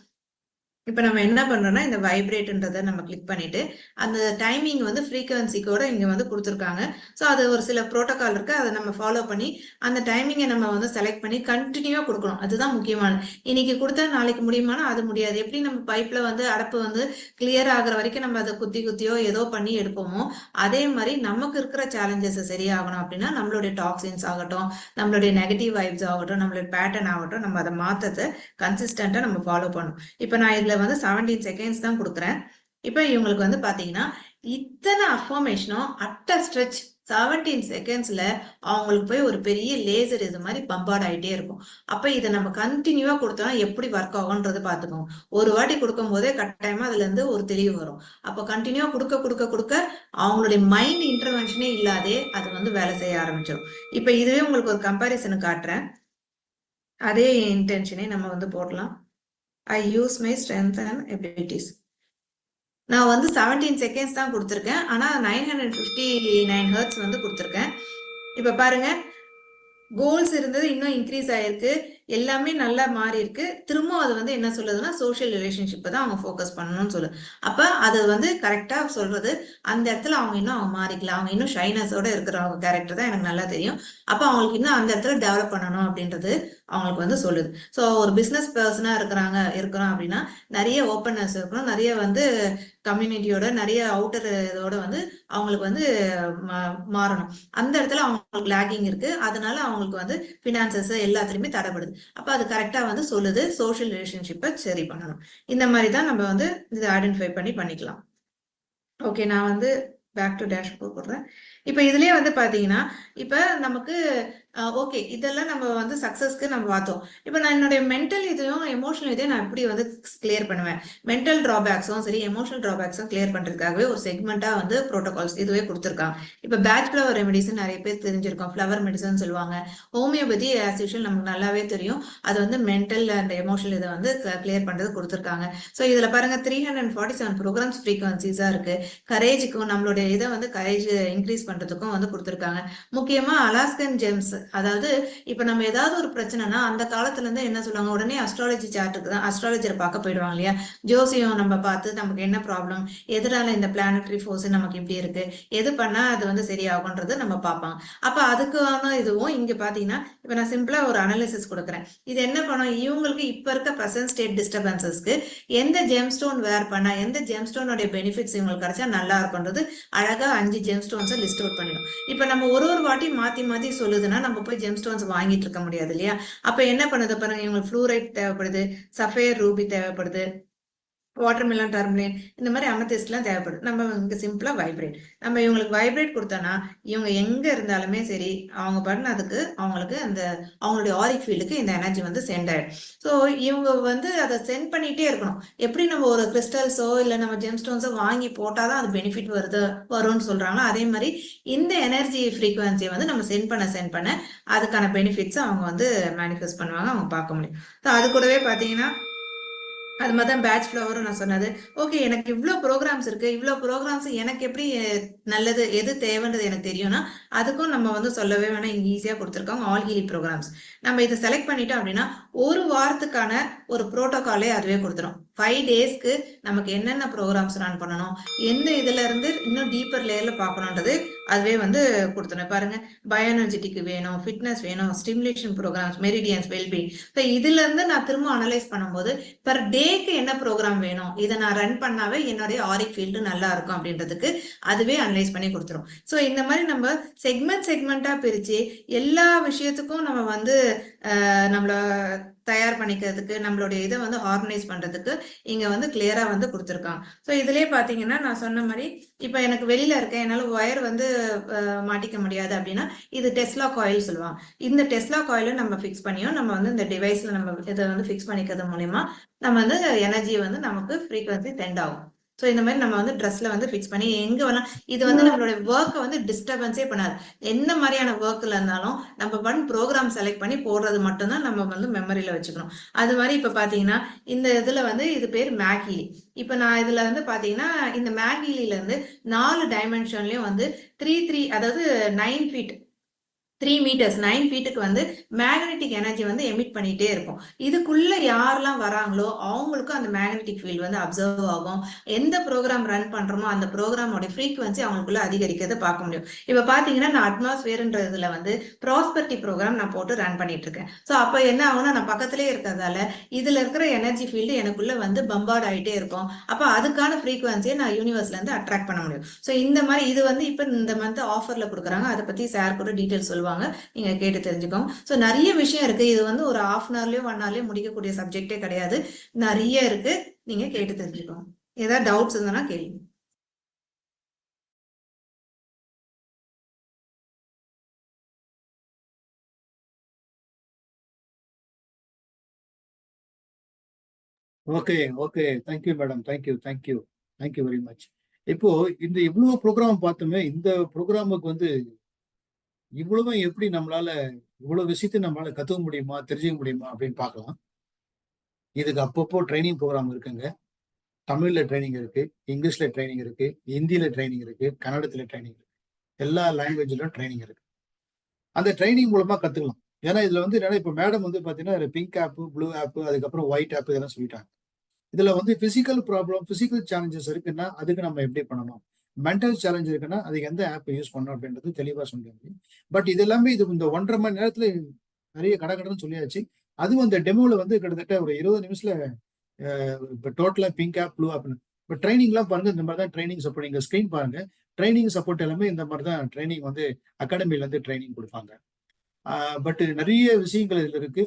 இப்ப நம்ம என்ன பண்றோம்னா, இந்த வைப்ரேட்ன்றதை நம்ம கிளிக் பண்ணிட்டு அந்த டைமிங் வந்து ஃப்ரீக்வன்சிக்கோட இங்க வந்து கொடுத்துருக்காங்க. ஸோ அது ஒரு சில ப்ரோட்டோகால் இருக்கு, அதை நம்ம ஃபாலோ பண்ணி அந்த டைமிங்கை நம்ம வந்து செலக்ட் பண்ணி கண்டினியூவா கொடுக்கணும். அதுதான் முக்கியமானது. இன்னைக்கு கொடுத்தா நாளைக்கு முடியுமானா அது முடியாது. எப்படி நம்ம பைப்ல வந்து அடப்பு வந்து கிளியர் ஆகுற வரைக்கும் நம்ம அதை குத்தியோ ஏதோ பண்ணி எடுப்போமோ, அதே மாதிரி நமக்கு இருக்கிற சேலஞ்சஸ் சரியாகணும் அப்படின்னா நம்மளுடைய டாக்ஸின்ஸ் ஆகட்டும், நம்மளுடைய நெகட்டிவ் வைப்ஸ் ஆகட்டும், நம்மளுடைய பேட்டர்ன் ஆகட்டும், நம்ம அதை மாத்தத்தை கன்சிஸ்டன்டா நம்ம ஃபாலோ பண்ணணும். இப்ப நான் இதுல வந்து 17 செகண்ட்ஸ் தான் கொடுக்குறேன். இப்ப இவங்களுக்கு வந்து பாத்தீங்கன்னா இத்தனை அஃபர்மேஷனும் அட்ட ஸ்ட்ரெச் 17 செகண்ட்ஸ்ல அவங்களுக்கு போய் ஒரு பெரிய லேசர் இது மாதிரி பம்பார்ட் ஆயிட்டே இருக்கும். அப்ப இதை நம்ம கண்டினியூவா கொடுத்தோம்னா எப்படி ஒர்க் ஆகும்ன்றது பாத்துக்கோங்க. ஒரு வாட்டி கொடுக்கும் போதே கட்டாயமா அதுல இருந்து ஒரு தெளிவு வரும். அப்ப கண்டினியூவா கொடுக்க அவங்களுடைய மைண்ட் இன்டர்வென்ஷனே இல்லாதே அது வந்து வேலை செய்ய ஆரம்பிச்சிடும். இப்ப இதுவே உங்களுக்கு ஒரு கம்பாரிசன் காட்டுறேன். அதே இன்டென்ஷனே நம்ம வந்து போடலாம். I use my strength and abilities. நான் வந்து 17 செகண்ட்ஸ் தான் கொடுத்துருக்கேன். ஆனா 959 ஹெர்ட்ஸ் வந்து கொடுத்துருக்கேன். இப்ப பாருங்க, கோல்ஸ் இருந்தது இன்னும் இன்க்ரீஸ் ஆயிருக்கு, எல்லாமே நல்லா மாறி இருக்கு. திரும்ப அது வந்து என்ன சொல்லுதுன்னா சோஷியல் ரிலேஷன்ஷிப்பை தான் அவங்க ஃபோக்கஸ் பண்ணணும்னு சொல்லுது. அப்ப அது வந்து கரெக்டா சொல்றது, அந்த இடத்துல அவங்க மாறிக்கலாம், அவங்க இன்னும் ஷைனஸோட இருக்கிறவங்க கேரக்டர் தான் எனக்கு நல்லா தெரியும். அப்ப அவங்களுக்கு இன்னும் அந்த இடத்துல டெவலப் பண்ணணும் அப்படின்றது அவங்களுக்கு வந்து சொல்லுது. ஸோ ஒரு பிசினஸ் பர்சனா இருக்கிறோம் அப்படின்னா நிறைய ஓப்பன்னஸ் இருக்கணும், நிறைய வந்து கம்யூனிட்டியோட நிறைய அவுட்டர் இதோட வந்து அவங்களுக்கு வந்து மாறணும். அந்த இடத்துல அவங்களுக்கு லேக்கிங் இருக்கு, அதனால அவங்களுக்கு வந்து பினான்சஸ் எல்லாத்துலயுமே தடைப்படுது. அப்ப அது கரெக்டா வந்து சொல்லுது சோஷியல் ரிலேஷன்ஷிப்பை சரி பண்ணணும். இந்த மாதிரி தான் நம்ம வந்து இதை ஐடென்டிஃபை பண்ணிக்கலாம். ஓகே, நான் வந்து பேக் டு டேஷ் போடுறேன். இப்ப இதுலயே வந்து பாத்தீங்கன்னா இப்ப நமக்கு ஓகே, இதெல்லாம் நம்ம வந்து சக்சஸ்க்கு நம்ம பார்த்தோம். இப்ப நான் என்னுடைய மென்டல் இதையும் எமோஷனல் இதையும் நான் எப்படி வந்து கிளியர் பண்ணுவேன், மென்டல் டிராபேக்ஸும் சரி எமோஷனல் டிராபேக்ஸும் கிளியர் பண்றதுக்காகவே ஒரு செக்மெண்டா வந்து ப்ரோட்டோகால்ஸ் இதுவே கொடுத்துருக்காங்க. இப்ப பேட்ச் ஃபிளவர் ரெமெடிஸ் நிறைய பேர் தெரிஞ்சிருக்கோம், ஃபிளவர் மெடிசன் சொல்லுவாங்க. ஹோமியோபதி ஆஸ் யூஷுவல் நமக்கு நல்லாவே தெரியும், அது வந்து மென்டல் அண்ட் எமோஷனல் இதை வந்து கிளியர் பண்றது கொடுத்துருக்காங்க. ஸோ இதுல பாருங்க 347 ப்ரோக்ராம்ஸ் ஃப்ரீக்வன்சிஸா இருக்கு. கரேஜுக்கும் நம்மளுடைய இதை வந்து கரேஜ் இன்க்ரீஸ் பண்றதுக்கும் வந்து கொடுத்துருக்காங்க. முக்கியமா அலாஸ்கன் ஜெம்ஸ், அதாவது இப்ப நம்ம ஏதாவது ஒரு பிரச்சனைனா அந்த காலத்துல இருந்து என்ன சொல்லுவாங்க, உடனே அஸ்ட்ராலஜி சார்ட்டுக்கு தான் அஸ்ட்ராலஜரை பார்க்க போயிடுவாங்க இல்லையா. ஜோசியம் நம்ம பார்த்து நமக்கு என்ன ப்ராப்ளம், எதனால இந்த பிளானட்டரி ஃபோர்ஸ் நமக்கு இப்படி இருக்கு, எது பண்ணா அது வந்து சரியாகும்ன்றது நம்ம பார்ப்பாங்க. அப்ப அதுக்கான இதுவும் இங்க பாத்தீங்கன்னா இப்ப நான் சிம்பிளா ஒரு அனாலிசிஸ் கொடுக்குறேன். இது என்ன பண்ணும், இவங்களுக்கு இப்ப இருக்க பிரசன்ட் ஸ்டேட் டிஸ்டர்பன்சஸ்க்கு எந்த ஜெம் ஸ்டோன் வேர் பண்ணா எந்த ஜெம் ஸ்டோனுடைய பெனிஃபிட்ஸ் இவங்களுக்கு கிடைச்சா நல்லா இருக்கும்ன்றது அழகா 5 ஜெம் ஸ்டோன்ஸை லிஸ்ட் அவுட் பண்ணிடும். இப்ப நம்ம ஒரு வாட்டி மாத்தி சொல்லுதுன்னா நம்ம போய் ஜெம் ஸ்டோன்ஸ் வாங்கிட்டு இருக்க முடியாது இல்லையா. அப்ப என்ன பண்ணுது பாருங்க, இவங்களுக்கு ஃப்ளூரைட் தேவைப்படுது, சஃபேர் ரூபி தேவைப்படுது, வாட்டர்மெலன் டர்மலின் இந்த மாதிரி அமெத்திஸ்ட்லாம் தேவைப்படுது. நம்ம இங்க சிம்பிளா வைப்ரேட், நம்ம இவங்களுக்கு வைப்ரேட் கொடுத்தோம்னா இவங்க எங்க இருந்தாலுமே சரி அவங்க பண்ணதுக்கு அவங்களுக்கு அந்த அவங்களுடைய ஆரிக் ஃபீல்டுக்கு இந்த எனர்ஜி வந்து சென்ட் ஆயிடும். ஸோ இவங்க வந்து அதை சென்ட் பண்ணிட்டே இருக்கணும். எப்படி நம்ம ஒரு கிறிஸ்டல்ஸோ இல்லை நம்ம ஜெம்ஸ்டோன்ஸோ வாங்கி போட்டாதான் அது பெனிஃபிட் வரும்னு சொல்றாங்களோ, அதே மாதிரி இந்த எனர்ஜி ஃப்ரீக்வன்சியை வந்து நம்ம சென்ட் பண்ண அதுக்கான பெனிஃபிட்ஸ் அவங்க வந்து மேனிஃபெஸ்ட் பண்ணுவாங்க, அவங்க பார்க்க முடியும். ஸோ அது கூடவே பார்த்தீங்கன்னா அது மாதிரி தான் பேட்ச் ஃபிளவரும் நான் சொன்னது. ஓகே, எனக்கு இவ்வளோ ப்ரோக்ராம்ஸ் இருக்கு, இவ்வளோ ப்ரோக்ராம்ஸ் எனக்கு எப்படி நல்லது எது தேவைன்றது எனக்கு தெரியும்னா அதுக்கும் நம்ம வந்து சொல்லவே வேணாம், இங்கே ஈஸியாக கொடுத்துருக்காங்க ஆல் ஹீலி ப்ரோக்ராம்ஸ். நம்ம இதை செலக்ட் பண்ணிட்டோம் அப்படின்னா ஒரு வாரத்துக்கான ஒரு ப்ரோட்டோகாலே அதுவே கொடுத்துரும். 5 டேஸ்க்கு நமக்கு என்னென்ன ப்ரோக்ராம்ஸ் ரன் பண்ணணும், எந்த இதுல இருந்து இன்னும் டீப்பர் லேயர்ல பார்க்கணுன்றது அதுவே வந்து கொடுத்துரும். பாருங்க, பயோஎனர்ஜெட்டிக் வேணும், ஃபிட்னஸ் வேணும், stimulation programs, meridians, wellbeing. So இதுல இருந்து நான் திரும்ப அனலைஸ் பண்ணும்போது பர் டேக்கு என்ன ப்ரோக்ராம் வேணும், இதை நான் ரன் பண்ணாவே என்னுடைய ஆரிக் ஃபீல்டு நல்லா இருக்கும் அப்படின்றதுக்கு அதுவே அனலைஸ் பண்ணி கொடுத்துரும். ஸோ இந்த மாதிரி நம்ம செக்மெண்டா பிரிச்சு எல்லா விஷயத்துக்கும் நம்ம வந்து நம்மள தயார் பண்ணிக்கிறதுக்கு நம்மளுடைய இதை வந்து ஆர்கனைஸ் பண்றதுக்கு இங்க வந்து கிளியரா வந்து கொடுத்துருக்காங்க. ஸோ இதுலயே பாத்தீங்கன்னா நான் சொன்ன மாதிரி இப்ப எனக்கு வெளியில இருக்கேன், என்னால ஒயர் வந்து மாட்டிக்க முடியாது அப்படின்னா இது டெஸ்லா காயில் சொல்லுவாங்க. இந்த டெஸ்லா காயில நம்ம ஃபிக்ஸ் பண்ணியும் நம்ம வந்து இந்த டிவைஸ்ல நம்ம இதை வந்து ஃபிக்ஸ் பண்ணிக்கிறது மூலயமா நம்ம வந்து எனர்ஜி வந்து நமக்கு ஃப்ரீக்வன்சி சென்ட் ஆகும். ஸோ இந்த மாதிரி நம்ம வந்து ட்ரெஸ்ல வந்து ஃபிக்ஸ் பண்ணி எங்க வேணா இது வந்து நம்மளோட ஒர்க்கை வந்து டிஸ்டர்பன்ஸே பண்ணாது. என்ன மாதிரியான ஒர்க்ல இருந்தாலும் நம்ம ப்ரோக்ராம் செலக்ட் பண்ணி போடுறது மட்டும்தான் நம்ம வந்து மெமரியில வச்சுக்கணும். அது மாதிரி இப்ப பாத்தீங்கன்னா இந்த இதுல வந்து இது பேர் மேக்ஹீலி. இப்ப நான் இதுல வந்து பாத்தீங்கன்னா இந்த மேக்ஹீலில இருந்து 4 டைமென்ஷன்லயும் வந்து 3 அதாவது 9 ஃபீட் 3 meters 9 ஃபீட்டுக்கு வந்து மேக்னெட்டிக் எனர்ஜி வந்து எமிட் பண்ணிட்டே இருக்கும். இதுக்குள்ள யாரெல்லாம் வராங்களோ அவங்களுக்கும் அந்த மேக்னெட்டிக் ஃபீல்ட் வந்து அப்சர்வ் ஆகும். எந்த ப்ரோக்ராம் ரன் பண்றோமோ அந்த ப்ரோக்ராமோட ஃப்ரீக்வன்சி அவங்களுக்குள்ள அதிகரிக்கிறத பார்க்க முடியும். இப்ப பாத்தீங்கன்னா நான் அட்மாஸ்பியர்ன்றதுல வந்து ப்ராஸ்பெரிட்டி ப்ரோக்ராம் நான் போட்டு ரன் பண்ணிட்டு இருக்கேன். ஸோ அப்ப என்ன ஆகும்னா நான் பக்கத்திலே இருக்கிறதால இதுல இருக்கிற எனர்ஜி ஃபீல்டு எனக்குள்ள வந்து பம்பார்ட் ஆகிட்டே இருக்கும். அப்ப அதுக்கான ஃப்ரீக்வன்சியை நான் யூனிவர்ஸ்ல இருந்து அட்ராக்ட் பண்ண முடியும். ஸோ இந்த மாதிரி இது வந்து இப்ப இந்த மந்த் ஆஃபர்ல கொடுக்குறாங்க. அதை பத்தி சார் கூட டீட்டெயில் சொல்லுவாங்க, நீங்க கேட்டு தெரிஞ்சுக்கோங்க. ஸோ நிறைய விஷயம் இருக்கு. இது வந்து ஒரு 1/2 hourலயோ 1 hourலயோ முடிக்கக்கூடிய சப்ஜெக்டே கிடையாது. நிறைய இருக்கு, நீங்க கேட்டு தெரிஞ்சுக்கோங்க. ஏதாவது டவுட்ஸ் இருந்ததுன்னா கேளுங்க. Okay okay, thank you madam, thank you very much. இப்போ இந்த இவ்வளவு ப்ரோக்ராம் பார்த்தோமே, இந்த ப்ரோக்ராமுக்கு வந்து இவ்வளவு எப்படி நம்மளால இவ்வளவு விஷயத்தை நம்மளால கத்துக்க முடியுமா, தெரிஞ்சுக்க முடியுமா அப்படின்னு பார்க்கலாம். இதுக்கு அப்பப்போ ட்ரைனிங் ப்ரோக்ராம் இருக்குங்க. தமிழ்ல ட்ரைனிங் இருக்கு, இங்கிலீஷ்ல ட்ரைனிங் இருக்கு, ஹிந்தியில ட்ரைனிங் இருக்கு, கன்னடத்துல ட்ரைனிங் இருக்கு, எல்லா லாங்குவேஜ்லயும் ட்ரைனிங் இருக்கு. அந்த ட்ரைனிங் மூலமா கத்துக்கலாம். ஏன்னா இதுல வந்து என்னன்னா இப்ப மேடம் வந்து பாத்தீங்கன்னா பிங்க் ஆப், ப்ளூ ஆப், அதுக்கப்புறம் ஒயிட் ஆப் இதெல்லாம் சொல்லிட்டாங்க. இதுல வந்து பிசிக்கல் ப்ராப்ளம், பிசிக்கல் சேலஞ்சஸ் இருக்குன்னா அதுக்கு நம்ம எப்படி பண்ணணும், மென்டல் சேலஞ்ச் இருக்குன்னா அதுக்கு எந்த ஆப் யூஸ் பண்ணணும் அப்படின்றது தெளிவா சொல்லியாச்சு. பட் இது எல்லாமே இது இந்த 1.5 மணி நேரத்துல நிறைய கடன்னு சொல்லியாச்சு. அதுவும் இந்த டெமோல வந்து கிட்டத்தட்ட ஒரு 20 நிமிஷத்துல இப்போ டோட்டலா பிங்க் ஆப், ப்ளூ ஆப். இப்போ ட்ரைனிங்லாம் பாருங்க, இந்த மாதிரி தான் ட்ரைனிங் சப்போர்ட். நீங்க ஸ்கிரீன் பாருங்க, ட்ரைனிங் சப்போர்ட் எல்லாமே இந்த மாதிரி தான் ட்ரைனிங் வந்து அகாடமில இருந்து ட்ரைனிங் கொடுப்பாங்க. பட் நிறைய விஷயங்கள் இதுல இருக்கு.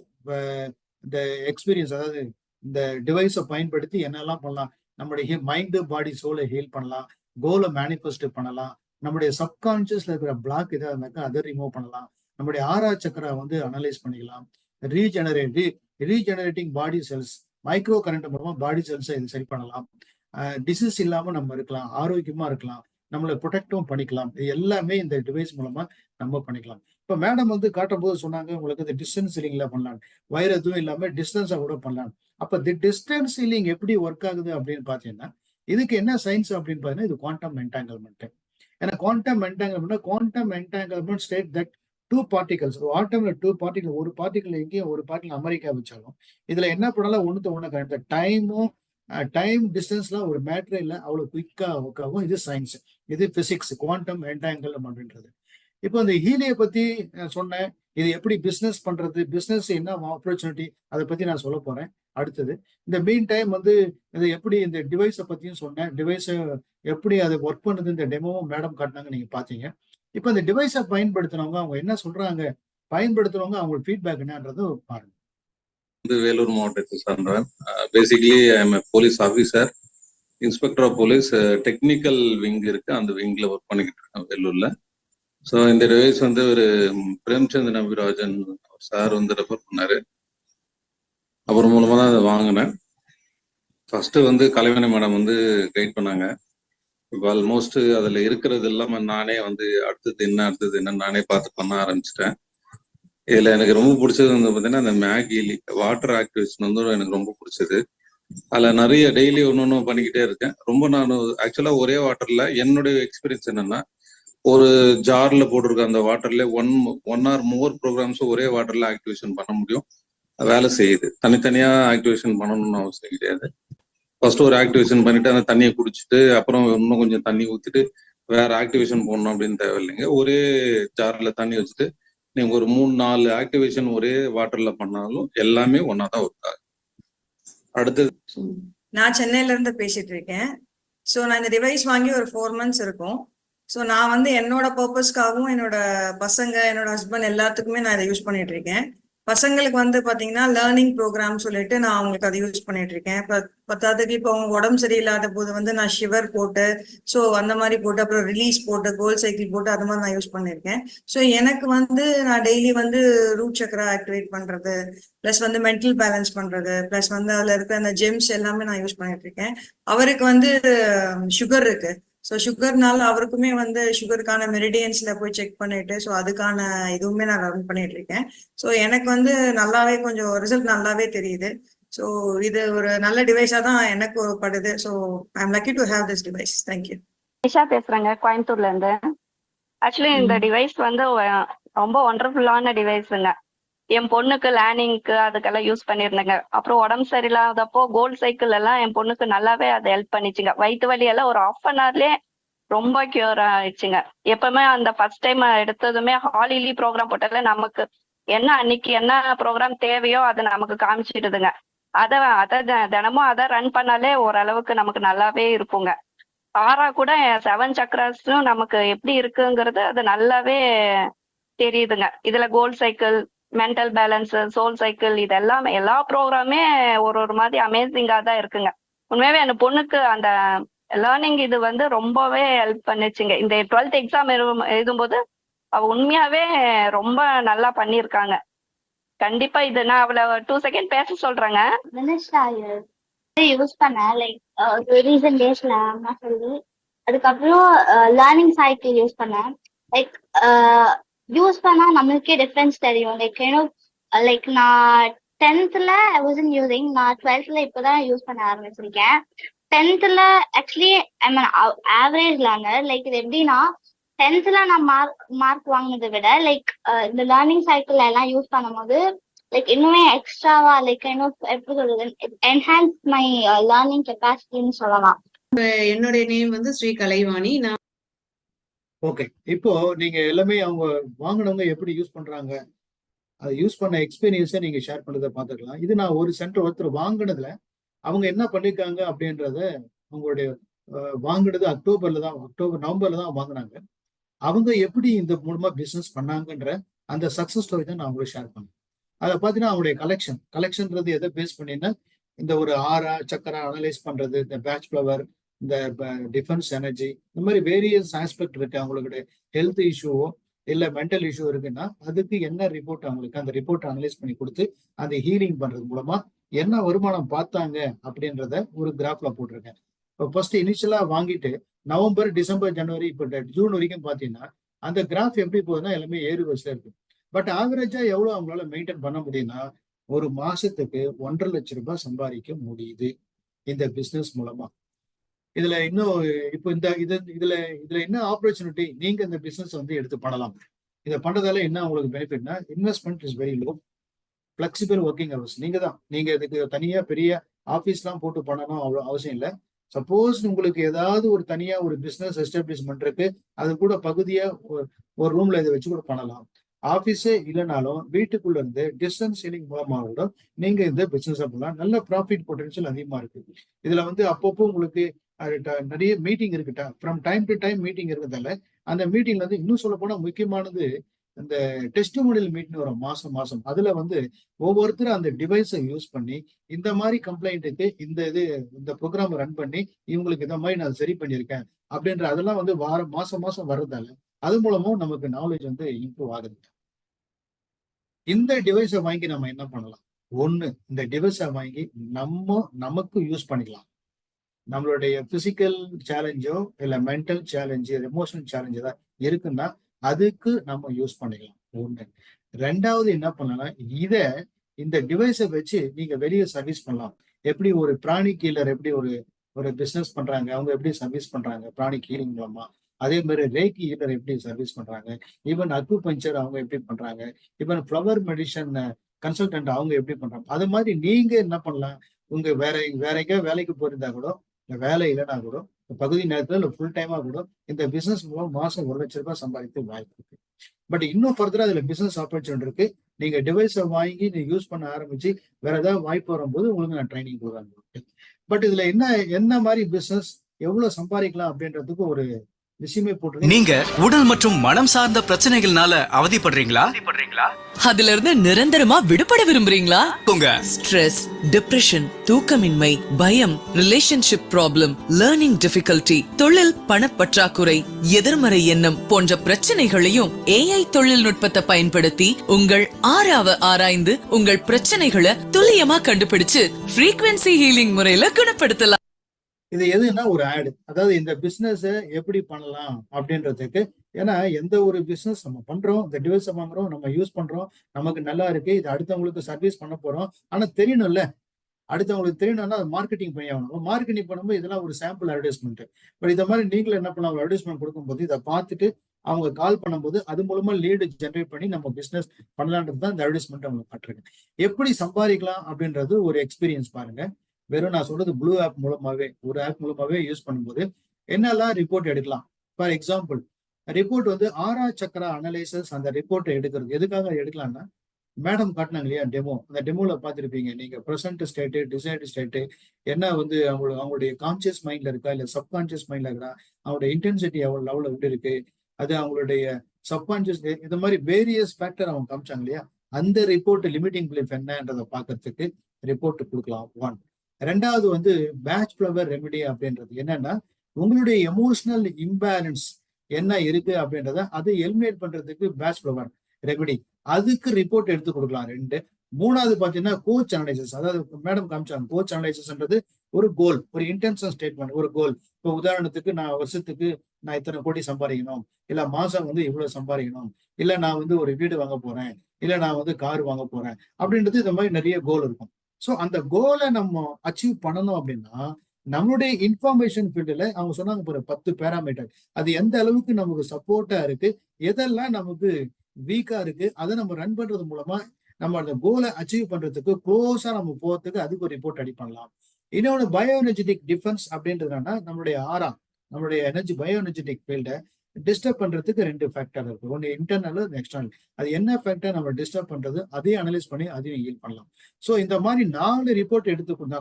இந்த எக்ஸ்பீரியன்ஸ், அதாவது இந்த டிவைஸை பயன்படுத்தி என்னெல்லாம் பண்ணலாம், நம்முடைய மைண்டு, பாடி, சோலை ஹீல் பண்ணலாம், கோலை மேனிஃபெஸ்ட் பண்ணலாம், நம்முடைய சப்கான்சியஸ்ல இருக்கிற பிளாக் ஏதாவது இருந்தாக்கா அதை ரிமூவ் பண்ணலாம், நம்முடைய ஆறா சக்கரா வந்து அனலைஸ் பண்ணிக்கலாம், regenerating body cells, micro current மூலமா பாடி செல்ஸை இது சரி பண்ணலாம், டிசீஸ் இல்லாம நம்ம இருக்கலாம், ஆரோக்கியமா இருக்கலாம், நம்மளை ப்ரொடெக்டும் பண்ணிக்கலாம். இது எல்லாமே இந்த டிவைஸ் மூலமா நம்ம பண்ணிக்கலாம். இப்ப மேடம் வந்து காட்டும் போது சொன்னாங்க உங்களுக்கு இந்த டிஸ்டன்ஸ் சீலிங்ல பண்ணலாம், வயர் எதுவும் இல்லாம டிஸ்டன்ஸா கூட பண்ணலாம். அப்ப தி டிஸ்டன்ஸ் சீலிங் எப்படி ஒர்க் ஆகுது அப்படின்னு பாத்தீங்கன்னா, இதுக்கு என்ன சயின்ஸ் அப்படின்னு பாத்தீங்கன்னா, இது குவாண்டம் என்டாங்கிள்மெண்ட். ஏன்னா quantum entanglement state that 2 particles, ஆட்டம்ல 2 particle, ஒரு பார்ட்டிகல் எங்கேயும் ஒரு பார்ட்டிகல் அமெரிக்கா வச்சாலும் இதுல என்ன பண்ணலாம், ஒண்ணுத்த ஒண்ணு கரெக்ட். டைம் டிஸ்டன்ஸ்லாம் ஒரு மேட்டரே இல்லை, அவ்வளவு குயிக்கா ஒர்க் ஆகும். இது சயின்ஸ், இது பிசிக்ஸ், குவாண்டம் என்டாங்கிள்மெண்ட் அப்படின்றது. இப்போ இந்த ஹீலியை பத்தி சொன்னேன். இது எப்படி பிசினஸ் பண்றது, பிசினஸ் என்ன ஆப்பர்ச்சுனிட்டி, அதை பத்தி நான் சொல்ல போறேன் அடுத்தது. இந்த மீன் டைம் வந்து இது எப்படி இந்த டிவைஸை பத்தியும் சொன்னேன். டிவைஸை எப்படி அது ஒர்க் பண்ணுது இந்த டெமோவும் மேடம் காட்டினாங்க, நீங்க பாத்தீங்க. இப்போ இந்த டிவைஸை பயன்படுத்தினவங்க அவங்க என்ன சொல்றாங்க, பயன்படுத்துறவங்க அவங்களுக்கு ஃபீட்பேக் என்னன்றது பாருங்க. வேலூர் மாவட்டத்தை சார்ந்தவன். Basically I am police officer, inspector of police. Technical wing இருக்கு, அந்த விங்ல ஒர்க் பண்ணிக்கிட்டு இருக்கேன் வேலூர்ல. ஸோ இந்த டிவைஸ் வந்து ஒரு பிரேம்சந்த் நபிராஜன் சார் வந்து ரெஃபர் பண்ணாரு. அவர் மூலமா தான் அதை வாங்கினேன். ஃபர்ஸ்ட் வந்து கலைவணி மேடம் வந்து கைட் பண்ணாங்க. இப்போ ஆல்மோஸ்ட் அதுல இருக்கிறது இல்லாம நானே வந்து அடுத்தது என்ன நானே பார்த்து பண்ண ஆரம்பிச்சிட்டேன். இதுல எனக்கு ரொம்ப பிடிச்சது வந்து பாத்தீங்கன்னா அந்த மேகிலி வாட்டர் ஆக்டிவேஷன் வந்து எனக்கு ரொம்ப பிடிச்சது. அதுல நிறைய டெய்லி ஒன்னு பண்ணிக்கிட்டே இருக்கேன். ரொம்ப நான் ஆக்சுவலா ஒரே வாட்டர்ல என்னுடைய எக்ஸ்பீரியன்ஸ் என்னன்னா, ஒரு ஜார்ல போட்டிருக்க அந்த வாட்டர்ல ஒன் ஆர் மோர் ப்ரோக்ராம்ஸ் ஒரே வாட்டர்ல ஆக்டிவேஷன் பண்ண முடியும், வேலை செய்யுது. தனித்தனியா ஆக்டிவேஷன் பண்ணணும்னு அவசியம் கிடையாது. ஃபர்ஸ்ட் ஒரு ஆக்டிவேஷன் பண்ணிட்டு அந்த தண்ணியை குடிச்சிட்டு அப்புறம் இன்னும் கொஞ்சம் தண்ணி ஊத்திட்டு வேற ஆக்டிவேஷன் போடணும் அப்படின்னு தேவையில்லைங்க. ஒரே ஜார்ல தண்ணி வச்சுட்டு நீங்க ஒரு 3-4 ஆக்டிவேஷன் ஒரே வாட்டர்ல பண்ணாலும் எல்லாமே ஒன்னாதான் ஒர்க் ஆகும். அடுத்தது நான் சென்னையில இருந்து பேசிட்டு இருக்கேன். ஸோ நான் இந்த டிவைஸ் வாங்கி ஒரு 4 months இருக்கும். ஸோ நான் வந்து என்னோட பர்பஸ்க்காகவும் என்னோட பசங்க, என்னோட ஹஸ்பண்ட் எல்லாத்துக்குமே நான் இதை யூஸ் பண்ணிட்டு இருக்கேன். பசங்களுக்கு வந்து பாத்தீங்கன்னா லேர்னிங் ப்ரோக்ராம் சொல்லிட்டு நான் அவங்களுக்கு அதை யூஸ் பண்ணிட்டு இருக்கேன். பத்தாவதுக்கு இப்போ அவங்க உடம்பு சரியில்லாத போது வந்து நான் ஷிவர் போட்டு ஸோ அந்த மாதிரி போட்டு அப்புறம் ரிலீஸ் போட்டு கோல் சைக்கிள் போட்டு அது மாதிரி நான் யூஸ் பண்ணியிருக்கேன். ஸோ எனக்கு வந்து நான் டெய்லி வந்து ரூட் சக்கரா ஆக்டிவேட் பண்றது ப்ளஸ் வந்து மென்டல் பேலன்ஸ் பண்றது ப்ளஸ் வந்து அதுல இருக்க அந்த ஜெம்ஸ் எல்லாமே நான் யூஸ் பண்ணிட்டு இருக்கேன். அவருக்கு வந்து சுகர் இருக்கு. ஸோ சுகர்னால அவருக்குமே வந்து சுகருக்கான மெரிடியன்ஸ்ல போய் செக் பண்ணிட்டு ஸோ அதுக்கான இதுவுமே நான் ரன் பண்ணிட்டு இருக்கேன். ஸோ எனக்கு வந்து நல்லாவே கொஞ்சம் ரிசல்ட் நல்லாவே தெரியுது. ஸோ இது ஒரு நல்ல டிவைஸா தான் எனக்கு படுது. So I am lucky to have this device. Thank you. Nisha பேசுறேங்க, கோயம்புத்தூர்ல இருந்து. ஆக்சுவலி இந்த டிவைஸ் வந்து ரொம்ப ஒண்டர்ஃபுல்லான டிவைஸுங்க. என் பொண்ணுக்கு லேர்னிங்க்கு அதுக்கெல்லாம் யூஸ் பண்ணியிருந்தேங்க. அப்புறம் உடம்பு சரியில்லாதப்போ கோல்ட் சைக்கிள் எல்லாம் என் பொண்ணுக்கு நல்லாவே அதை ஹெல்ப் பண்ணிச்சுங்க. வயிற்று வலி எல்லாம் ஒரு 1/2 an hourலயே ரொம்ப கியூர் ஆயிடுச்சுங்க. எப்பவுமே அந்த ஃபர்ஸ்ட் டைம் எடுத்ததுமே ஹாலிலி ப்ரோக்ராம் போட்டதுல நமக்கு என்ன அன்னைக்கு என்ன ப்ரோக்ராம் தேவையோ அதை நமக்கு காமிச்சிடுதுங்க. அதை தினமும் அதை ரன் பண்ணாலே ஓரளவுக்கு நமக்கு நல்லாவே இருக்குங்க. ஆறா கூட 7 சக்கராஸும் நமக்கு எப்படி இருக்குங்கிறது அது நல்லாவே தெரியுதுங்க. இதுல gold cycle, mental balance, soul cycle இதெல்லாம் எல்லா ப்ரோக்ராமே ஒரு மாதிரி அமேசிங்கா தான் இருக்குங்க. உண்மையாவே அந்த பொண்ணுக்கு அந்த லேர்னிங் இது வந்து ரொம்பவே ஹெல்ப் பண்ணுச்சுங்க. இந்த 12th எக்ஸாம் எழுதும்போது அவ உண்மையாவே ரொம்ப நல்லா பண்ணியிருக்காங்க. கண்டிப்பா இது நான் அவளை 2 செகண்ட் பேச சொல்றேங்க. யூஸ் பண்ணேன் லைக் ரீசன்ட் டேஸ்ல அம்மா சொல்லி, அதுக்கப்புறம் லேர்னிங் சைக்கிள் யூஸ் பண்ணேன். லைக் யூஸ் பண்ணா நம்மளுக்கே டிஃபரன்ஸ் தெரியும். லைக் நான் 10th ஐ வாசன்ட் யூசிங், நான் 12th இப்பதான் யூஸ் பண்ண ஆரம்பிச்சிருக்கேன். 10th actually average learner. Like இது எப்படின்னா 10th நான் மார்க் வாங்கினதை விட லைக் இந்த லேர்னிங் சைக்கிள் எல்லாம் யூஸ் பண்ணும்போது லைக் இன்னுமே எக்ஸ்ட்ராவா லைக் எப்படி சொல்றது, என்ஹான்ஸ் மை லேர்னிங் கெப்பாசிட்டின்னு சொல்லலாம். என்னுடைய நேம் வந்து ஸ்ரீ கலைவாணி. நான் ஓகே, இப்போ நீங்க எல்லாமே அவங்க வாங்கினவங்க எப்படி யூஸ் பண்றாங்க, அதை யூஸ் பண்ண எக்ஸ்பீரியன்ஸை நீங்க ஷேர் பண்ணதை பார்த்துக்கலாம். இது நான் ஒரு சென்டர் ஒருத்தர் வாங்கினதுல அவங்க என்ன பண்ணிருக்காங்க அப்படின்றத, அவங்களுடைய வாங்கினது நவம்பர்ல தான் வாங்கினாங்க. அவங்க எப்படி இந்த மூலமா பிசினஸ் பண்ணாங்கன்ற அந்த சக்சஸ் ஸ்டோரி தான் நான் உங்களுக்கு ஷேர் பண்ணேன். அதை பார்த்தீங்கன்னா அவங்களுடைய கலெக்ஷன்றது எதை பேஸ் பண்ணினா, இந்த ஒரு ஆரா சக்கரா அனலைஸ் பண்றது, இந்த பேட்ச் ஃப்ளவர், இந்த டிஃபென்ஸ் எனர்ஜி, இந்த மாதிரி வேரியஸ் ஆஸ்பெக்ட் இருக்கு. அவங்களுடைய ஹெல்த் இஷ்யூவோ இல்லை மென்டல் இஷ்யூ இருக்குன்னா அதுக்கு என்ன ரிப்போர்ட், அவங்களுக்கு அந்த ரிப்போர்ட் அனலைஸ் பண்ணி கொடுத்து அந்த ஹீலிங் பண்றது மூலமா என்ன வருமானம் பார்த்தாங்க அப்படின்றத ஒரு கிராஃப்ல போட்டிருக்கேன். இப்போ ஃபர்ஸ்ட் இனிஷியலா வாங்கிட்டு நவம்பர், டிசம்பர், ஜனவரி, இப்போ ஜூன் வரைக்கும் பார்த்தீங்கன்னா அந்த கிராஃப் எப்படி போகுதுன்னா எல்லாமே ஏறு வரிசையா இருக்கு. பட் ஆவரேஜா எவ்வளவு அவங்களால மெயின்டைன் பண்ண முடியும்னா ஒரு மாசத்துக்கு 1.5 லட்சம் ரூபாய் சம்பாதிக்க முடியுது இந்த பிசினஸ் மூலமா. இதுல இன்னும் இப்போ இதுல என்ன ஆப்பர்ச்சுனிட்டி, நீங்க இந்த பிசினஸ் வந்து எடுத்து பண்ணலாம். இதை பண்றதால என்ன உங்களுக்கு பெனிஃபிட்னா, investment is very low, flexible working hours. நீங்க இதுக்கு தனியா பெரிய ஆஃபீஸ்லாம் போட்டு பண்ணணும் அவ்வளோ அவசியம் இல்லை. சப்போஸ் உங்களுக்கு ஏதாவது ஒரு தனியா ஒரு பிசினஸ் எஸ்டாப்ளிஷ்மெண்ட் இருக்கு, அது கூட பகுதியா ஒரு ரூம்ல இதை வச்சு கூட பண்ணலாம். ஆபீஸே இல்லைனாலும் வீட்டுக்குள்ள இருந்து டிஸ்டன்ஸ் ஹீலிங் மூலமா கூட நீங்க இந்த பிசினஸ் பண்ணலாம். நல்ல ப்ராஃபிட் பொட்டன்ஷியல் அதிகமா இருக்கு. இதுல வந்து அப்பப்போ உங்களுக்கு நிறைய மீட்டிங் இருக்குட்டா, from time to time meeting இருக்கிறதால அந்த மீட்டிங்ல வந்து இன்னும் சொல்ல போனா முக்கியமானது இந்த டெஸ்டிமோனியல் மீட்டிங் வரும் மாசம். அதுல வந்து ஒவ்வொருத்தரும் அந்த டிவைஸை யூஸ் பண்ணி இந்த மாதிரி கம்ப்ளைண்ட்டுக்கு இந்த ப்ரோக்ராம் ரன் பண்ணி இவங்களுக்கு இந்த மாதிரி நான் சரி பண்ணியிருக்கேன் அப்படின்ற அதெல்லாம் வந்து மாசம் வர்றதால அது மூலமும் நமக்கு நாலேஜ் வந்து இம்ப்ரூவ் ஆகுது. இந்த டிவைஸை வாங்கி நம்ம என்ன பண்ணலாம்? ஒண்ணு, இந்த டிவைஸை வாங்கி நமக்கு யூஸ் பண்ணிக்கலாம். நம்மளுடைய பிசிக்கல் சேலஞ்சோ இல்லை மென்டல் சேலஞ்சு, எமோஷனல் சேலஞ்சு ஏதாவது இருக்குன்னா அதுக்கு நம்ம யூஸ் பண்ணிக்கலாம். ஒண்ணு. ரெண்டாவது என்ன பண்ணலாம், இந்த டிவைஸை வச்சு நீங்க வெளியே சர்வீஸ் பண்ணலாம். எப்படி ஒரு பிராணி கீலர் எப்படி ஒரு பிசினஸ் பண்றாங்க, அவங்க எப்படி சர்வீஸ் பண்றாங்க பிராணி ஹீலிங் மூலமா, அதே மாதிரி ரேக்கி ஹீலர் எப்படி சர்வீஸ் பண்றாங்க, ஈவன் அக்குபஞ்சர் அவங்க எப்படி பண்றாங்க, ஈவன் ஃப்ளவர் மெடிசன் கன்சல்டன்ட் அவங்க எப்படி பண்றாங்க. அது மாதிரி நீங்க என்ன பண்ணலாம், உங்க வேற எங்கேயாவது வேலைக்கு போயிருந்தா கூட, வேலை இல்லைன்னா கூட பகுதி நேரத்துல இல்லை ஃபுல் டைமா கூட இந்த பிசினஸ் மூலம் மாசம் 1 லட்சம் ரூபாய் சம்பாதிக்க வாய்ப்பு இருக்கு. பட் இன்னும் ஃபர்தரா அதுல பிசினஸ் ஆப்பர்ச்சுனிட்டி இருக்கு. நீங்க டிவைஸை வாங்கி நீங்க யூஸ் பண்ண ஆரம்பிச்சு வேற ஏதாவது வாய்ப்பு வரும்போது உங்களுக்கு நான் ட்ரைனிங் கொடுக்குறேன். பட் இதுல என்ன மாதிரி பிசினஸ் எவ்வளவு சம்பாதிக்கலாம் அப்படின்றதுக்கு ஒரு ரெஸ்யூமே போட்டுருங்க. நீங்க உடல் மற்றும் மனம் சார்ந்த பிரச்சனைகள்னால அவதிப்படுறீங்களா? அதுல இருந்து நிரந்தரமா விடுபட விரும்புறீங்களா? உங்க ஸ்ட்ரெஸ், டிப்ரெஷன், தூக்கமின்மை, பயம், ரிலேஷன்ஷிப் ப்ராப்ளம், லேர்னிங் டிஃபிகல்டி, தொழில் பணப்பற்றாக்குறை, எதிர்மறை எண்ணம் போன்ற பிரச்சனைகளையும் AI தொழில்நுட்பத்தை பயன்படுத்தி உங்கள் ஆராய்ந்து உங்கள் பிரச்சனைகளை துல்லியமா கண்டுபிடிச்சு ஃப்ரீக்வன்சி ஹீலிங் முறையில குணப்படுத்தலாம். இது எதுன்னா ஒரு ஆடு, அதாவது இந்த பிசினஸ் எப்படி பண்ணலாம் அப்படின்றதுக்கு. ஏன்னா எந்த ஒரு பிசினஸ் நம்ம பண்றோம், இந்த டிவைஸ் வாங்குறோம், நம்ம யூஸ் பண்றோம், நமக்கு நல்லா இருக்கு, இது அடுத்தவங்களுக்கு சர்வீஸ் பண்ண போறோம். ஆனா தெரியணும்ல, அடுத்தவங்களுக்கு தெரியணும்னா அது மார்க்கெட்டிங் பண்ணி ஆகணும். மார்க்கெட்டிங் பண்ணும்போது இதெல்லாம் ஒரு சாம்பிள் அட்வர்டைஸ்மெண்ட். பட் இந்த மாதிரி நீங்களும் என்ன பண்ணலாம், ஒரு அட்வர்டைஸ்மெண்ட் கொடுக்கும்போது இதை பார்த்துட்டு அவங்க கால் பண்ணும்போது அது மூலமா லீடு ஜென்ரேட் பண்ணி நம்ம பிசினஸ் பண்ணலான்றது தான் இந்த அட்வர்டைஸ்மெண்ட் அவங்க காட்டுறேன். எப்படி சம்பாதிக்கலாம் அப்படின்றது ஒரு எக்ஸ்பீரியன்ஸ் பாருங்க. வெறும் நான் சொல்றது ப்ளூ ஆப் மூலமாவே, ஒரு ஆப் மூலமாவே யூஸ் பண்ணும்போது என்னெல்லாம் ரிப்போர்ட் எடுக்கலாம். ஃபார் எக்ஸாம்பிள், ரிப்போர்ட் வந்து 6 சக்கர அனலைசஸ் அந்த ரிப்போர்ட்டை எடுக்கிறது எதுக்காக எடுக்கலாம்னா, மேடம் காட்டினாங்க இல்லையா டெமோ, அந்த டெமோல பார்த்துருப்பீங்க நீங்க ப்ரெசென்ட் ஸ்டேட்டு, டிசைர்டு ஸ்டேட்டு, என்ன வந்து அவங்களுடைய கான்சியஸ் மைண்ட்ல இருக்கா இல்லை சப்கான்சியஸ் மைண்ட்ல இருக்கா, அவங்களுடைய இன்டென்சிட்டி எவ்வளவு லெவலில் எப்படி இருக்கு, அது அவங்களுடைய சப்கான்சியஸ், இந்த மாதிரி வேரியஸ் ஃபேக்டர் அவங்க காமிச்சாங்க இல்லையா. அந்த ரிப்போர்ட் லிமிட்டிங் பிலீஃப் என்னன்றதை பார்க்கறதுக்கு ரிப்போர்ட் கொடுக்கலாம். 1. ரெண்டாவது வந்து பேட்ச் ஃப்ளவர் ரெமெடி அப்படின்றது என்னன்னா, உங்களுடைய எமோஷனல் இம்பேலன்ஸ் என்ன இருக்கு அப்படின்றத அதை எலிமினேட் பண்றதுக்கு பேட்ச் ஃப்ளவர் ரெமெடி, அதுக்கு ரிப்போர்ட் எடுத்து கொடுக்கலாம். 2. மூணாவது பாத்தீங்கன்னா கோச் அனலைசிஸ், அதாவது மேடம் காமிச்சாங்க கோச் அனலைசிஸ்ன்றது ஒரு கோல், ஒரு இன்டென்ஷன் ஸ்டேட்மெண்ட், ஒரு கோல். இப்போ உதாரணத்துக்கு நான் வருஷத்துக்கு நான் இத்தனை கோடி சம்பாதிக்கணும், இல்ல மாசம் வந்து இவ்வளவு சம்பாதிக்கணும், இல்ல நான் வந்து ஒரு வீடு வாங்க போறேன், இல்ல நான் வந்து கார் வாங்க போறேன் அப்படின்றது, இந்த மாதிரி நிறைய கோல் இருக்கும். ஸோ அந்த கோலை நம்ம அச்சீவ் பண்ணணும் அப்படின்னா நம்மளுடைய இன்ஃபர்மேஷன் ஃபீல்டில் அவங்க சொன்னாங்க ஒரு 10 பேராமீட்டர், அது எந்த அளவுக்கு நமக்கு சப்போர்ட்டா இருக்கு, எதெல்லாம் நமக்கு வீக்கா இருக்கு, அதை நம்ம ரன் பண்றது மூலமா நம்ம அந்த கோலை அச்சீவ் பண்றதுக்கு க்ளோஸா நம்ம போறதுக்கு அதுக்கு ஒரு ரிப்போர்ட் ரெடி பண்ணலாம். இன்னொன்று பயோ எனர்ஜெட்டிக் டிஃபென்ஸ் அப்படின்றதுனா, நம்மளுடைய நம்மளுடைய எனர்ஜி பயோ எனர்ஜெட்டிக் ஃபீல்டை டிஸ்டர்ப் பண்றதுக்கு 2 ஃபேக்டர் இருக்கு. ஒன்று இன்டர்னல், எக்ஸ்டர்னல். அது என்ன ஃபேக்டர் நம்ம டிஸ்டர்ப் பண்றது, அதையும் அனலைஸ் பண்ணி அதையும் ஹீல் பண்ணலாம். ஸோ இந்த மாதிரி 4 ரிப்போர்ட் எடுத்து கொடுத்தா,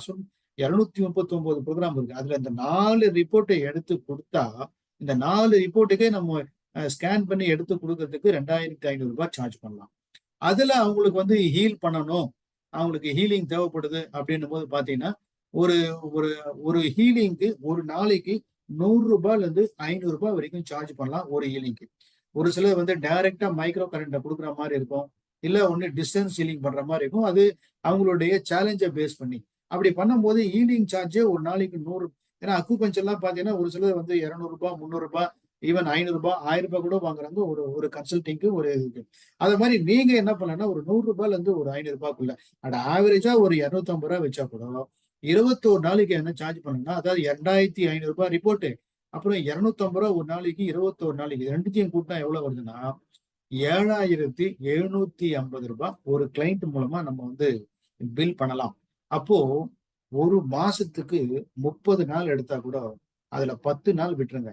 239 ப்ரோக்ராம் இருக்கு, அதுல இந்த 4 ரிப்போர்ட்டை எடுத்து கொடுத்தா, இந்த 4 ரிப்போர்ட்டுக்கே நம்ம ஸ்கேன் பண்ணி எடுத்து கொடுக்கறதுக்கு 2500 ரூபாய் சார்ஜ் பண்ணலாம். அதுல அவங்களுக்கு வந்து ஹீல் பண்ணணும், அவங்களுக்கு ஹீலிங் தேவைப்படுது அப்படின்னும் போது பாத்தீங்கன்னா ஒரு ஒரு ஹீலிங்க்கு ஒரு நாளைக்கு 100 ரூபாயில இருந்து 500 ரூபாய் வரைக்கும் சார்ஜ் பண்ணலாம் ஒரு ஹீலிங்க்கு. ஒரு சிலர் வந்து டைரக்டா மைக்ரோ கரண்ட்டை கொடுக்குற மாதிரி இருக்கும், இல்ல ஒன்னு டிஸ்டன்ஸ் ஹீலிங் பண்ற மாதிரி இருக்கும். அது அவங்களுடைய சேலஞ்சை பேஸ் பண்ணி அப்படி பண்ணும்போது ஹீலிங் சார்ஜே ஒரு நாளைக்கு 100. ஏன்னா அக்குபஞ்சர்லாம் பாத்தீங்கன்னா ஒரு சிலர் வந்து 200 ரூபாய், 300 ரூபாய், ஈவன் 500 ரூபாய், 1000 ரூபாய் கூட வாங்குறாங்க ஒரு கன்சல்டிங்க்கு, ஒரு இதுக்கு. அது மாதிரி நீங்க என்ன பண்ணலன்னா ஒரு 100 ரூபாயில இருந்து ஒரு 500 ரூபாய்க்குள்ள, அட் ஆவரேஜா ஒரு 250 ரூபாய் வச்சா கூட 21 நாளைக்கு என்ன சார்ஜ் பண்ணுங்கன்னா, அதாவது 2500 ரூபாய் ரிப்போர்ட்டு, அப்புறம் 250 ரூபாய் ஒரு நாளைக்கு, 21 நாளைக்கு, ரெண்டுத்தையும் கூட்டினா எவ்வளவு வருதுன்னா 7750 ரூபாய் ஒரு கிளைண்ட் மூலமா நம்ம வந்து பில் பண்ணலாம். அப்போ ஒரு மாசத்துக்கு 30 நாள் எடுத்தா கூட அதுல 10 நாள் விட்டுருங்க.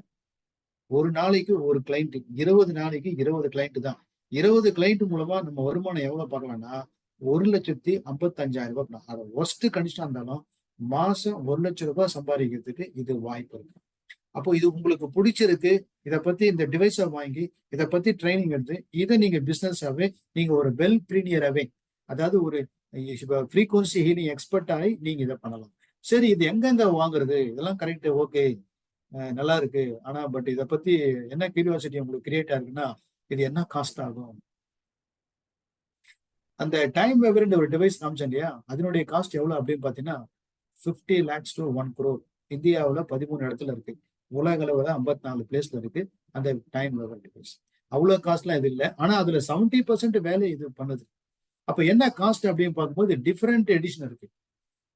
ஒரு நாளைக்கு ஒரு கிளைண்ட், 20 நாளைக்கு 20 கிளைண்ட் தான். 20 கிளைண்ட் மூலமா நம்ம வருமானம் எவ்வளவு பார்க்கலாம்னா 1,55,000 ரூபாய். அது ஒஸ்ட் கண்டிஷனா இருந்தாலும் மாசம் 1 லட்சம் ரூபாய் சம்பாதிக்கிறதுக்கு இது வாய்ப்பு இருக்கு. அப்போ இது உங்களுக்கு பிடிச்சிருக்கு, இதை பத்தி இந்த டிவைஸை வாங்கி இதை பத்தி ட்ரைனிங் எடுத்து இதை நீங்க பிசினஸாவே, நீங்க ஒரு வெல் ப்ரீனியராகவே, அதாவது ஒரு ஃப்ரீக்வன்சி ஹீலிங் எக்ஸ்பர்ட் ஆகி நீங்க இதை பண்ணலாம். சரி, இது எங்கெங்க வாங்குறது, இதெல்லாம் கரெக்ட், ஓகே, நல்லா இருக்கு. ஆனா பட் இதை பத்தி என்ன கியூரியாசிட்டி உங்களுக்கு கிரியேட் ஆகுதுன்னா, இது என்ன காஸ்ட் ஆகும்? அந்த டைம் வெவர்ன்ற ஒரு டிவைஸ் காமிச்சேன் இல்லையா, அதனுடைய காஸ்ட் எவ்வளவு அப்படின்னு பாத்தீங்கன்னா 50 lakhs to 1 crore. இந்தியாவில் 13 இடத்துல இருக்கு, உலக அளவில் 54 பிளேஸ்ல இருக்கு அந்த டைம் வெவர் டிவைஸ். அவ்வளவு காஸ்ட்லாம் இது இல்லை, ஆனா அதுல 70% வேலை இது பண்ணுது. அப்ப என்ன காஸ்ட் அப்படின்னு பார்க்கும்போது டிஃபரெண்ட் எடிஷன் இருக்கு.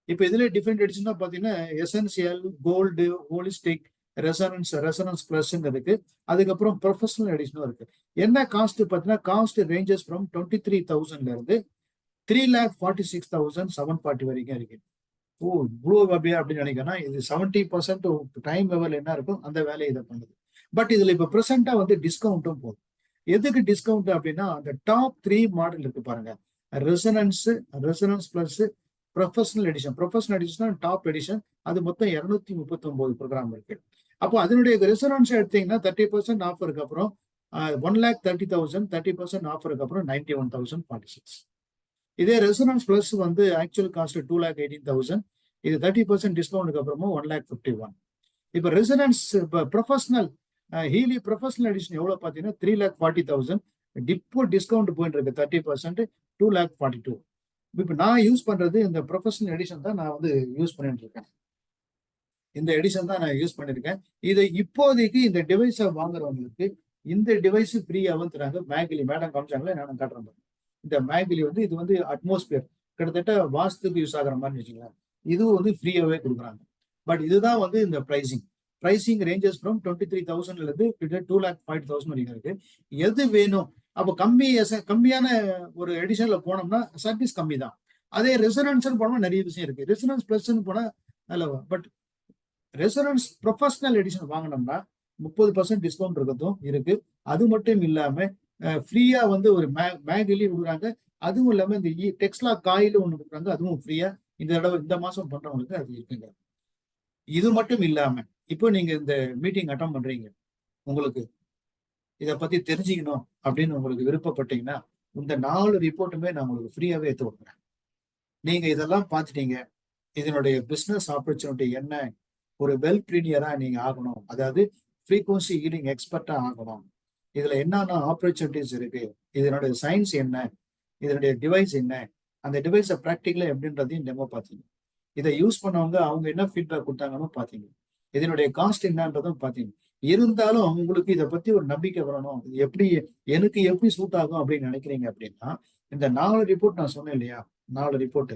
இப்ப இதுல டிஃபரெண்ட் எடிஷன் பாத்தீங்கன்னா essential, gold, holistic, resonance plus இருக்கு. அதுக்கப்புறம் ப்ரொஃபஷனல் எடிஷனும் இருக்கு. என்ன காஸ்ட் பார்த்தீங்கன்னா, காஸ்ட் ரேஞ்சஸ் ஃப்ரம் 23,000 இருந்து 3,46,740 வரைக்கும் இருக்கு. ஓ, இவ்வளோ அப்படியா அப்படின்னு நினைக்கிறேன்னா, இது 70% டைம் லெவல் என்ன இருக்கும் அந்த வேலையை இதை பண்ணுது. பட் இதுல இப்ப ப்ரெசென்டா வந்து டிஸ்கவுண்ட்டும் போகுது. எதுக்கு டிஸ்கவுண்ட் அப்படின்னா, அந்த டாப் 3 மாடல் இருக்கு பாருங்க, resonance plus, professional edition top edition, அது மொத்தம் 239 ப்ரோக்ராம் இருக்கு. அப்போ அதனுடைய ரெசனன்ஸ் எடுத்தீங்கன்னா 30% ஆஃபருக்கு அப்புறம் 1,30,000, 30% ஆஃபருக்கு அப்புறம் 91,046. இதே ரெசனன்ஸ் பிளஸ் வந்து ஆக்சுவல் காஸ்ட் 2,18,000, இது 30% டிஸ்கவுண்ட்டுக்கு அப்புறமா 1,51,000. இப்போ ரெசனன்ஸ் இப்போ ப்ரொஃபஷனல் ஹீலி ப்ரொஃபஷனல் எடிஷன் எவ்வளோ பார்த்தீங்கன்னா 3,40,000, இப்போ டிஸ்கவுண்ட் போயிட்டு இருக்கு 30%, 2,42,000. இப்போ நான் யூஸ் பண்றது இந்த ப்ரொஃபஷனல் எடிஷன் தான் நான் வந்து யூஸ் பண்ணிட்டு இருக்கேன். இந்த எடிஷன் தான் நான் யூஸ் பண்ணிருக்கேன். இதை இப்போதைக்கு இந்த டிவைஸை வாங்குறவங்களுக்கு இந்த டிவைஸ் ஃப்ரீயாகவும் தராங்க. மேகிலி மேடம் காமிச்சாங்களே, நான் காட்டுறேன். இந்த மேகிலி வந்து இது வந்து அட்மாஸ்பியர் கிட்டத்தட்ட வாஸ்துக்கு யூஸ் ஆகிற மாதிரி வச்சுக்கலாம். இதுவும் வந்து ஃப்ரீயாகவே கொடுக்குறாங்க. பட் இதுதான் வந்து இந்த ப்ரைசிங் ரேஞ்சஸ் ஃப்ரம் 23,000 இருந்து 2,05,000 வரைக்கும் இருக்கு. எது வேணும்? அப்போ கம்மியான ஒரு எடிஷன்ல போனோம்னா சர்வீஸ் கம்மி தான். அதே ரெசனன்ஸ் போனோம்னா நிறைய விஷயம் இருக்கு. ரெசனன்ஸ் பிளஸ்ன்னு போனா நல்ல, பட் ரெசனன்ஸ் ப்ரொஃபஷனல் எடிஷன் வாங்கினோம்னா 30% டிஸ்கவுண்ட் இருக்கிறதும் இருக்கு. அது மட்டும் இல்லாம ஃப்ரீயா வந்து ஒரு மேகிலி கொடுக்குறாங்க. அதுவும் இல்லாம இந்த டெக்ஸ்லா காயில் ஒன்று கொடுக்குறாங்க, அதுவும் ஃப்ரீயா இந்த தடவை இந்த மாசம் பண்றவங்களுக்கு அது இருக்குங்க. இது மட்டும் இல்லாம இப்போ நீங்க இந்த மீட்டிங் அட்டன் பண்றீங்க, உங்களுக்கு இதை பத்தி தெரிஞ்சுக்கணும் அப்படின்னு உங்களுக்கு விருப்பப்பட்டீங்கன்னா இந்த 4 ரிப்போர்ட்டுமே நான் உங்களுக்கு ஃப்ரீயாவே எடுத்து கொடுக்குறேன். நீங்க இதெல்லாம் பார்த்துட்டீங்க, இதனுடைய பிசினஸ் ஆப்பர்ச்சுனிட்டி என்ன, ஒரு வெல் ப்ரீனியரா நீங்க ஆகணும், அதாவது ஃப்ரீக்வன்சி ஹீலிங் எக்ஸ்பர்ட்டா ஆகணும், இதுல என்னென்ன ஆப்பர்ச்சுனிட்டிஸ் இருக்கு, இதனுடைய சயின்ஸ் என்ன, இதனுடைய டிவைஸ் என்ன, அந்த டிவைஸை ப்ராக்டிக்கலா எப்படின்றதையும் டெமோ பார்த்தீங்க. இதை யூஸ் பண்ணவங்க அவங்க என்ன ஃபீட்பேக் கொடுத்தாங்கன்னு பார்த்தீங்க. இதனுடைய காஸ்ட் என்னன்றதும் பார்த்தீங்க. இருந்தாலும் உங்களுக்கு இதை பத்தி ஒரு நம்பிக்கை வரணும், எனக்கு எப்படி சூட் ஆகும் அப்படின்னு நினைக்கிறீங்க அப்படின்னா இந்த 4 ரிப்போர்ட் நான் சொன்னேன் இல்லையா, 4 ரிப்போர்ட்,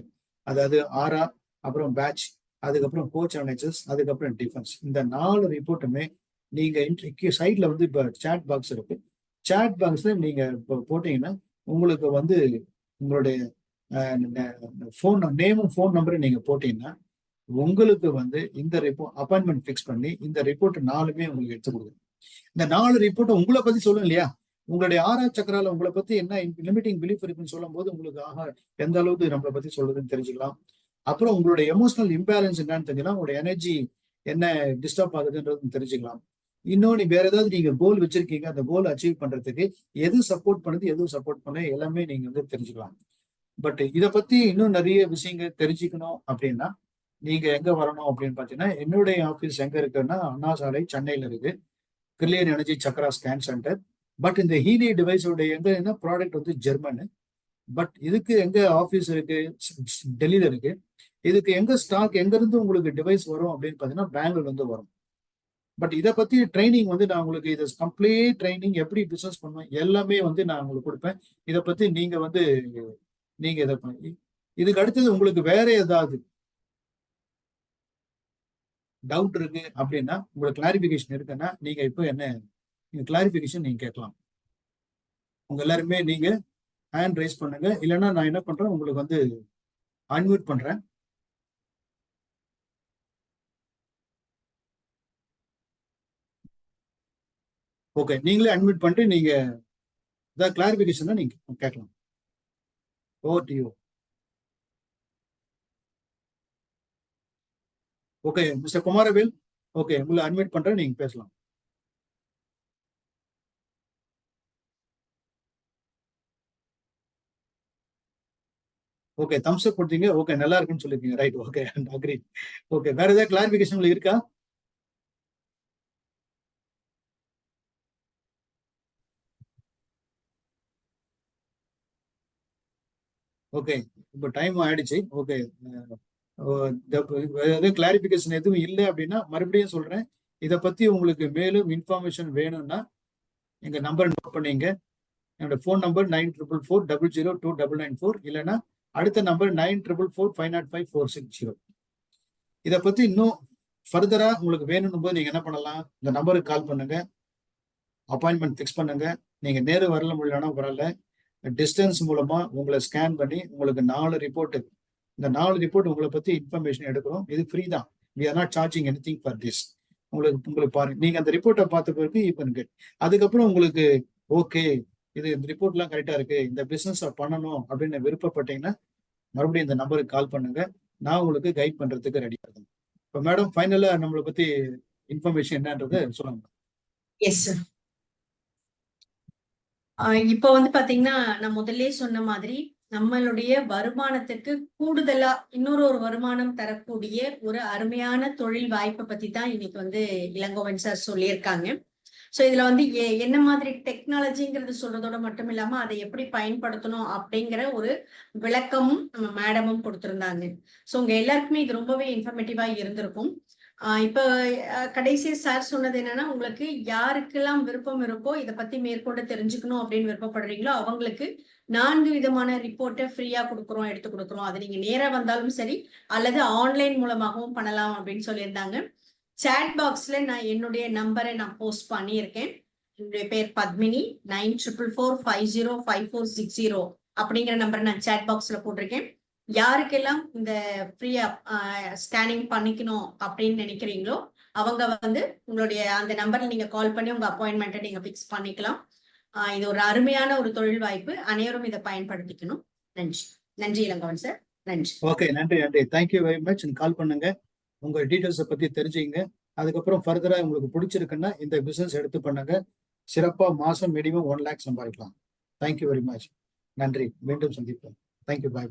அதாவது ஆரா, அப்புறம் பேட்ச், அதுக்கப்புறம் கோச் அனலைசஸ், அதுக்கப்புறம் டிஃபென்ஸ், இந்த 4 ரிப்போர்ட்டுமே நீங்க சைட்ல வந்து இப்போ சாட் பாக்ஸ் இருக்கு. சாட் பாக்ஸ்ல நீங்க இப்போ போட்டீங்கன்னா உங்களுக்கு வந்து உங்களுடைய ஃபோன் நேமும் ஃபோன் நம்பரும் நீங்க போட்டீங்கன்னா உங்களுக்கு வந்து இந்த அப்பாயின்மெண்ட் ஃபிக்ஸ் பண்ணி இந்த ரிப்போர்ட் 4மே உங்களுக்கு எடுத்து கொடுக்குறேன். இந்த 4 ரிப்போர்ட் உங்களை பத்தி சொல்லும் இல்லையா, உங்களுடைய ஆறா சக்கரால உங்களை பத்தி என்ன லிமிட்டிங் பிலீஃப் இருக்குன்னு சொல்லும் போது உங்களுக்கு எந்த அளவுக்கு நம்மளை பத்தி சொல்றதுன்னு தெரிஞ்சுக்கலாம். அப்புறம் உங்களுடைய எமோஷனல் இம்பேலன்ஸ் என்னன்னு தெரிஞ்சுக்கலாம், உங்களுடைய எனர்ஜி என்ன டிஸ்டர்ப் ஆகுதுன்றது தெரிஞ்சுக்கலாம். இன்னொன்று வேற ஏதாவது நீங்க கோல் வச்சிருக்கீங்க, அந்த கோல் அச்சீவ் பண்றதுக்கு எது சப்போர்ட் பண்ணுது, எதுவும் சப்போர்ட் பண்ண எல்லாமே நீங்க வந்து தெரிஞ்சுக்கலாம். பட் இதை பத்தி இன்னும் நிறைய விஷயங்கள் தெரிஞ்சுக்கணும் அப்படின்னா நீங்க எங்க வரணும் அப்படின்னு பாத்தீங்கன்னா என்னுடைய ஆஃபீஸ் எங்க இருக்குன்னா அண்ணா சாலை சென்னையில இருக்கு, clear energy Chakra scan centre. But இந்த ஹீலி டிவைஸோட எங்க ப்ராடக்ட் வந்து ஜெர்மனு, பட் இதுக்கு எங்க ஆஃபீஸ் இருக்கு, டெல்லியில இருக்கு. இதுக்கு எங்க ஸ்டாக் எங்க இருந்து உங்களுக்கு டிவைஸ் வரும் அப்படின்னு பாத்தீங்கன்னா பெங்களூர்ல இருந்து வரும். பட் இதை பத்தி ட்ரைனிங் வந்து நான் உங்களுக்கு இது கம்ப்ளீட் ட்ரைனிங் எப்படி பிசினஸ் பண்ணுவேன் எல்லாமே வந்து நான் உங்களுக்கு கொடுப்பேன். இதை பத்தி நீங்க வந்து நீங்க இதை பண்ணி இதுக்கு அடுத்தது உங்களுக்கு வேற ஏதாவது டவுட் இருக்கு அப்படின்னா, உங்களுக்கு கிளாரிபிகேஷன் இருக்குன்னா நீங்க இப்போ நீங்க கிளாரிபிகேஷன் நீங்க கேட்கலாம். உங்க எல்லாருமே நீங்க ஹேண்ட் ரைஸ் பண்ணுங்க, இல்லைன்னா நான் என்ன பண்றேன் உங்களுக்கு வந்து அன்மியூட் பண்றேன். ஓகே, நீங்களே அன்மியூட் பண்ணிட்டு நீங்க ஏதாவது கிளாரிபிகேஷன் தான் நீங்க கேட்கலாம். Over to you. Okay mister Kumaravel, okay உங்களை அட்மிட் பண்றேன், நீங்க பேசலாம். ஓகே தம்ஸ் அப் கொடுத்தீங்க, ஓகே நல்லா இருக்குன்னு சொல்லிருக்கீங்க, ரைட், ஓகே அக்ரி. ஓகே வேற ஏதாவது கிளாரிபிகேஷன் உங்களுக்கு இருக்கா? ஓகே இப்போ டைம் ஆயிடுச்சு. ஓகே கிளாரிபிகேஷன் எதுவும் இல்லை அப்படின்னா மறுபடியும் சொல்றேன், இதை பத்தி உங்களுக்கு மேலும் இன்ஃபர்மேஷன் வேணும்னா எங்க நம்பர் நோட் பண்ணீங்க. என்னோட ஃபோன் நம்பர் 9440029994, இல்லைன்னா அடுத்த நம்பர் 9445054660. இதை பத்தி இன்னும் ஃபர்தரா உங்களுக்கு வேணும்னு போது நீங்க என்ன பண்ணலாம், இந்த நம்பருக்கு கால் பண்ணுங்க, அப்பாயின்மெண்ட் ஃபிக்ஸ் பண்ணுங்க. நீங்க நேரு வரல முடியலன்னா வரல, டிஸ்டன்ஸ் மூலமா உங்களை ஸ்கேன் பண்ணி உங்களுக்கு 4 ரிப்போர்ட், இந்த 4 ரிப்போர்ட் உங்களை பத்தி இன்ஃபர்மேஷன் எடுக்கிறோம். இது ஃப்ரீ தான், we are not charging anything for this. உங்களுக்கு பாருங்க, நீங்க அந்த ரிப்போர்ட்டை பார்த்த பிறகு இப்போ அதுக்கப்புறம் உங்களுக்கு ஓகே இந்த ரிப்போர்ட்லாம் கரெக்டா இருக்கு, இந்த பிசினஸ் பண்ணணும் அப்படின்னு விருப்பப்பட்டீங்கன்னா மறுபடியும் இந்த நம்பருக்கு கால் பண்ணுங்க. நான் உங்களுக்கு கைட் பண்றதுக்கு ரெடியா இருக்கேன். இப்போ மேடம் ஃபைனலா நம்மளை பத்தி இன்ஃபர்மேஷன் என்னன்றதை சொல்லுங்க. Yes sir. இப்போ வந்து பாத்தீங்கன்னா நான் முதல்ல சொன்ன மாதிரி நம்மளுடைய வருமானத்துக்கு கூடுதலா இன்னொரு வருமானம் தரக்கூடிய ஒரு அருமையான தொழில் வாய்ப்பை பத்தி தான் இன்னைக்கு வந்து இளங்கோவன் சார் சொல்லியிருக்காங்க. ஸோ இதுல வந்து என்ன மாதிரி டெக்னாலஜிங்கிறது சொல்றதோட மட்டும் இல்லாம அதை எப்படி பயன்படுத்தணும் அப்படிங்கிற ஒரு விளக்கமும் நம்ம மேடமும் கொடுத்திருந்தாங்க. ஸோ உங்க எல்லாருக்குமே இது ரொம்பவே இன்ஃபர்மேட்டிவா இருந்திருக்கும். இப்ப கடைசியா சார் சொன்னது என்னன்னா, உங்களுக்கு யாருக்கெல்லாம் விருப்பம் இருக்கோ இதை பத்தி மேற்கொண்டு தெரிஞ்சுக்கணும் அப்படின்னு விருப்பப்படுறீங்களோ அவங்களுக்கு 4 விதமான ரிப்போர்ட்டை ஃப்ரீயா கொடுக்குறோம், எடுத்து கொடுக்குறோம். அது நீங்க நேரா வந்தாலும் சரி அல்லது ஆன்லைன் மூலமாகவும் பண்ணலாம் அப்படின்னு சொல்லியிருந்தாங்க. சாட் பாக்ஸ்ல நான் என்னுடைய நம்பரை நான் போஸ்ட் பண்ணியிருக்கேன். என்னுடைய பேர் பத்மினி. 9444505460 அப்படிங்கிற நம்பரை நான் சாட் பாக்ஸ்ல போட்டிருக்கேன். யாருக்கெல்லாம் இந்த ஃப்ரீயா ஸ்கேனிங் பண்ணிக்கணும் அப்படின்னு நினைக்கிறீங்களோ அவங்க வந்து உங்களுடைய அந்த நம்பர்ல நீங்க கால் பண்ணி உங்க அப்பாயின்மெண்ட்டை நீங்க ஃபிக்ஸ் பண்ணிக்கலாம். இது ஒரு அருமையான ஒரு தொழில் வாய்ப்பு. அனைவரும் இதை பயன்படுத்திக்கணும். நன்றி. நன்றி இளங்கோவன் சார். நன்றி. ஓகே, நன்றி. Thank you very much. கால் பண்ணுங்க, உங்க டீட்டெயில்ஸை பத்தி தெரிஞ்சுங்க. அதுக்கப்புறம் ஃபர்தரா உங்களுக்கு பிடிச்சிருக்குன்னா இந்த பிசினஸ் எடுத்து பண்ணுங்க. சிறப்பா மாசம் மினிமம் 1 lakh சம்பாதிக்கலாம். Thank you very much. நன்றி. மீண்டும் சந்திப்போம். தேங்க்யூ. பை.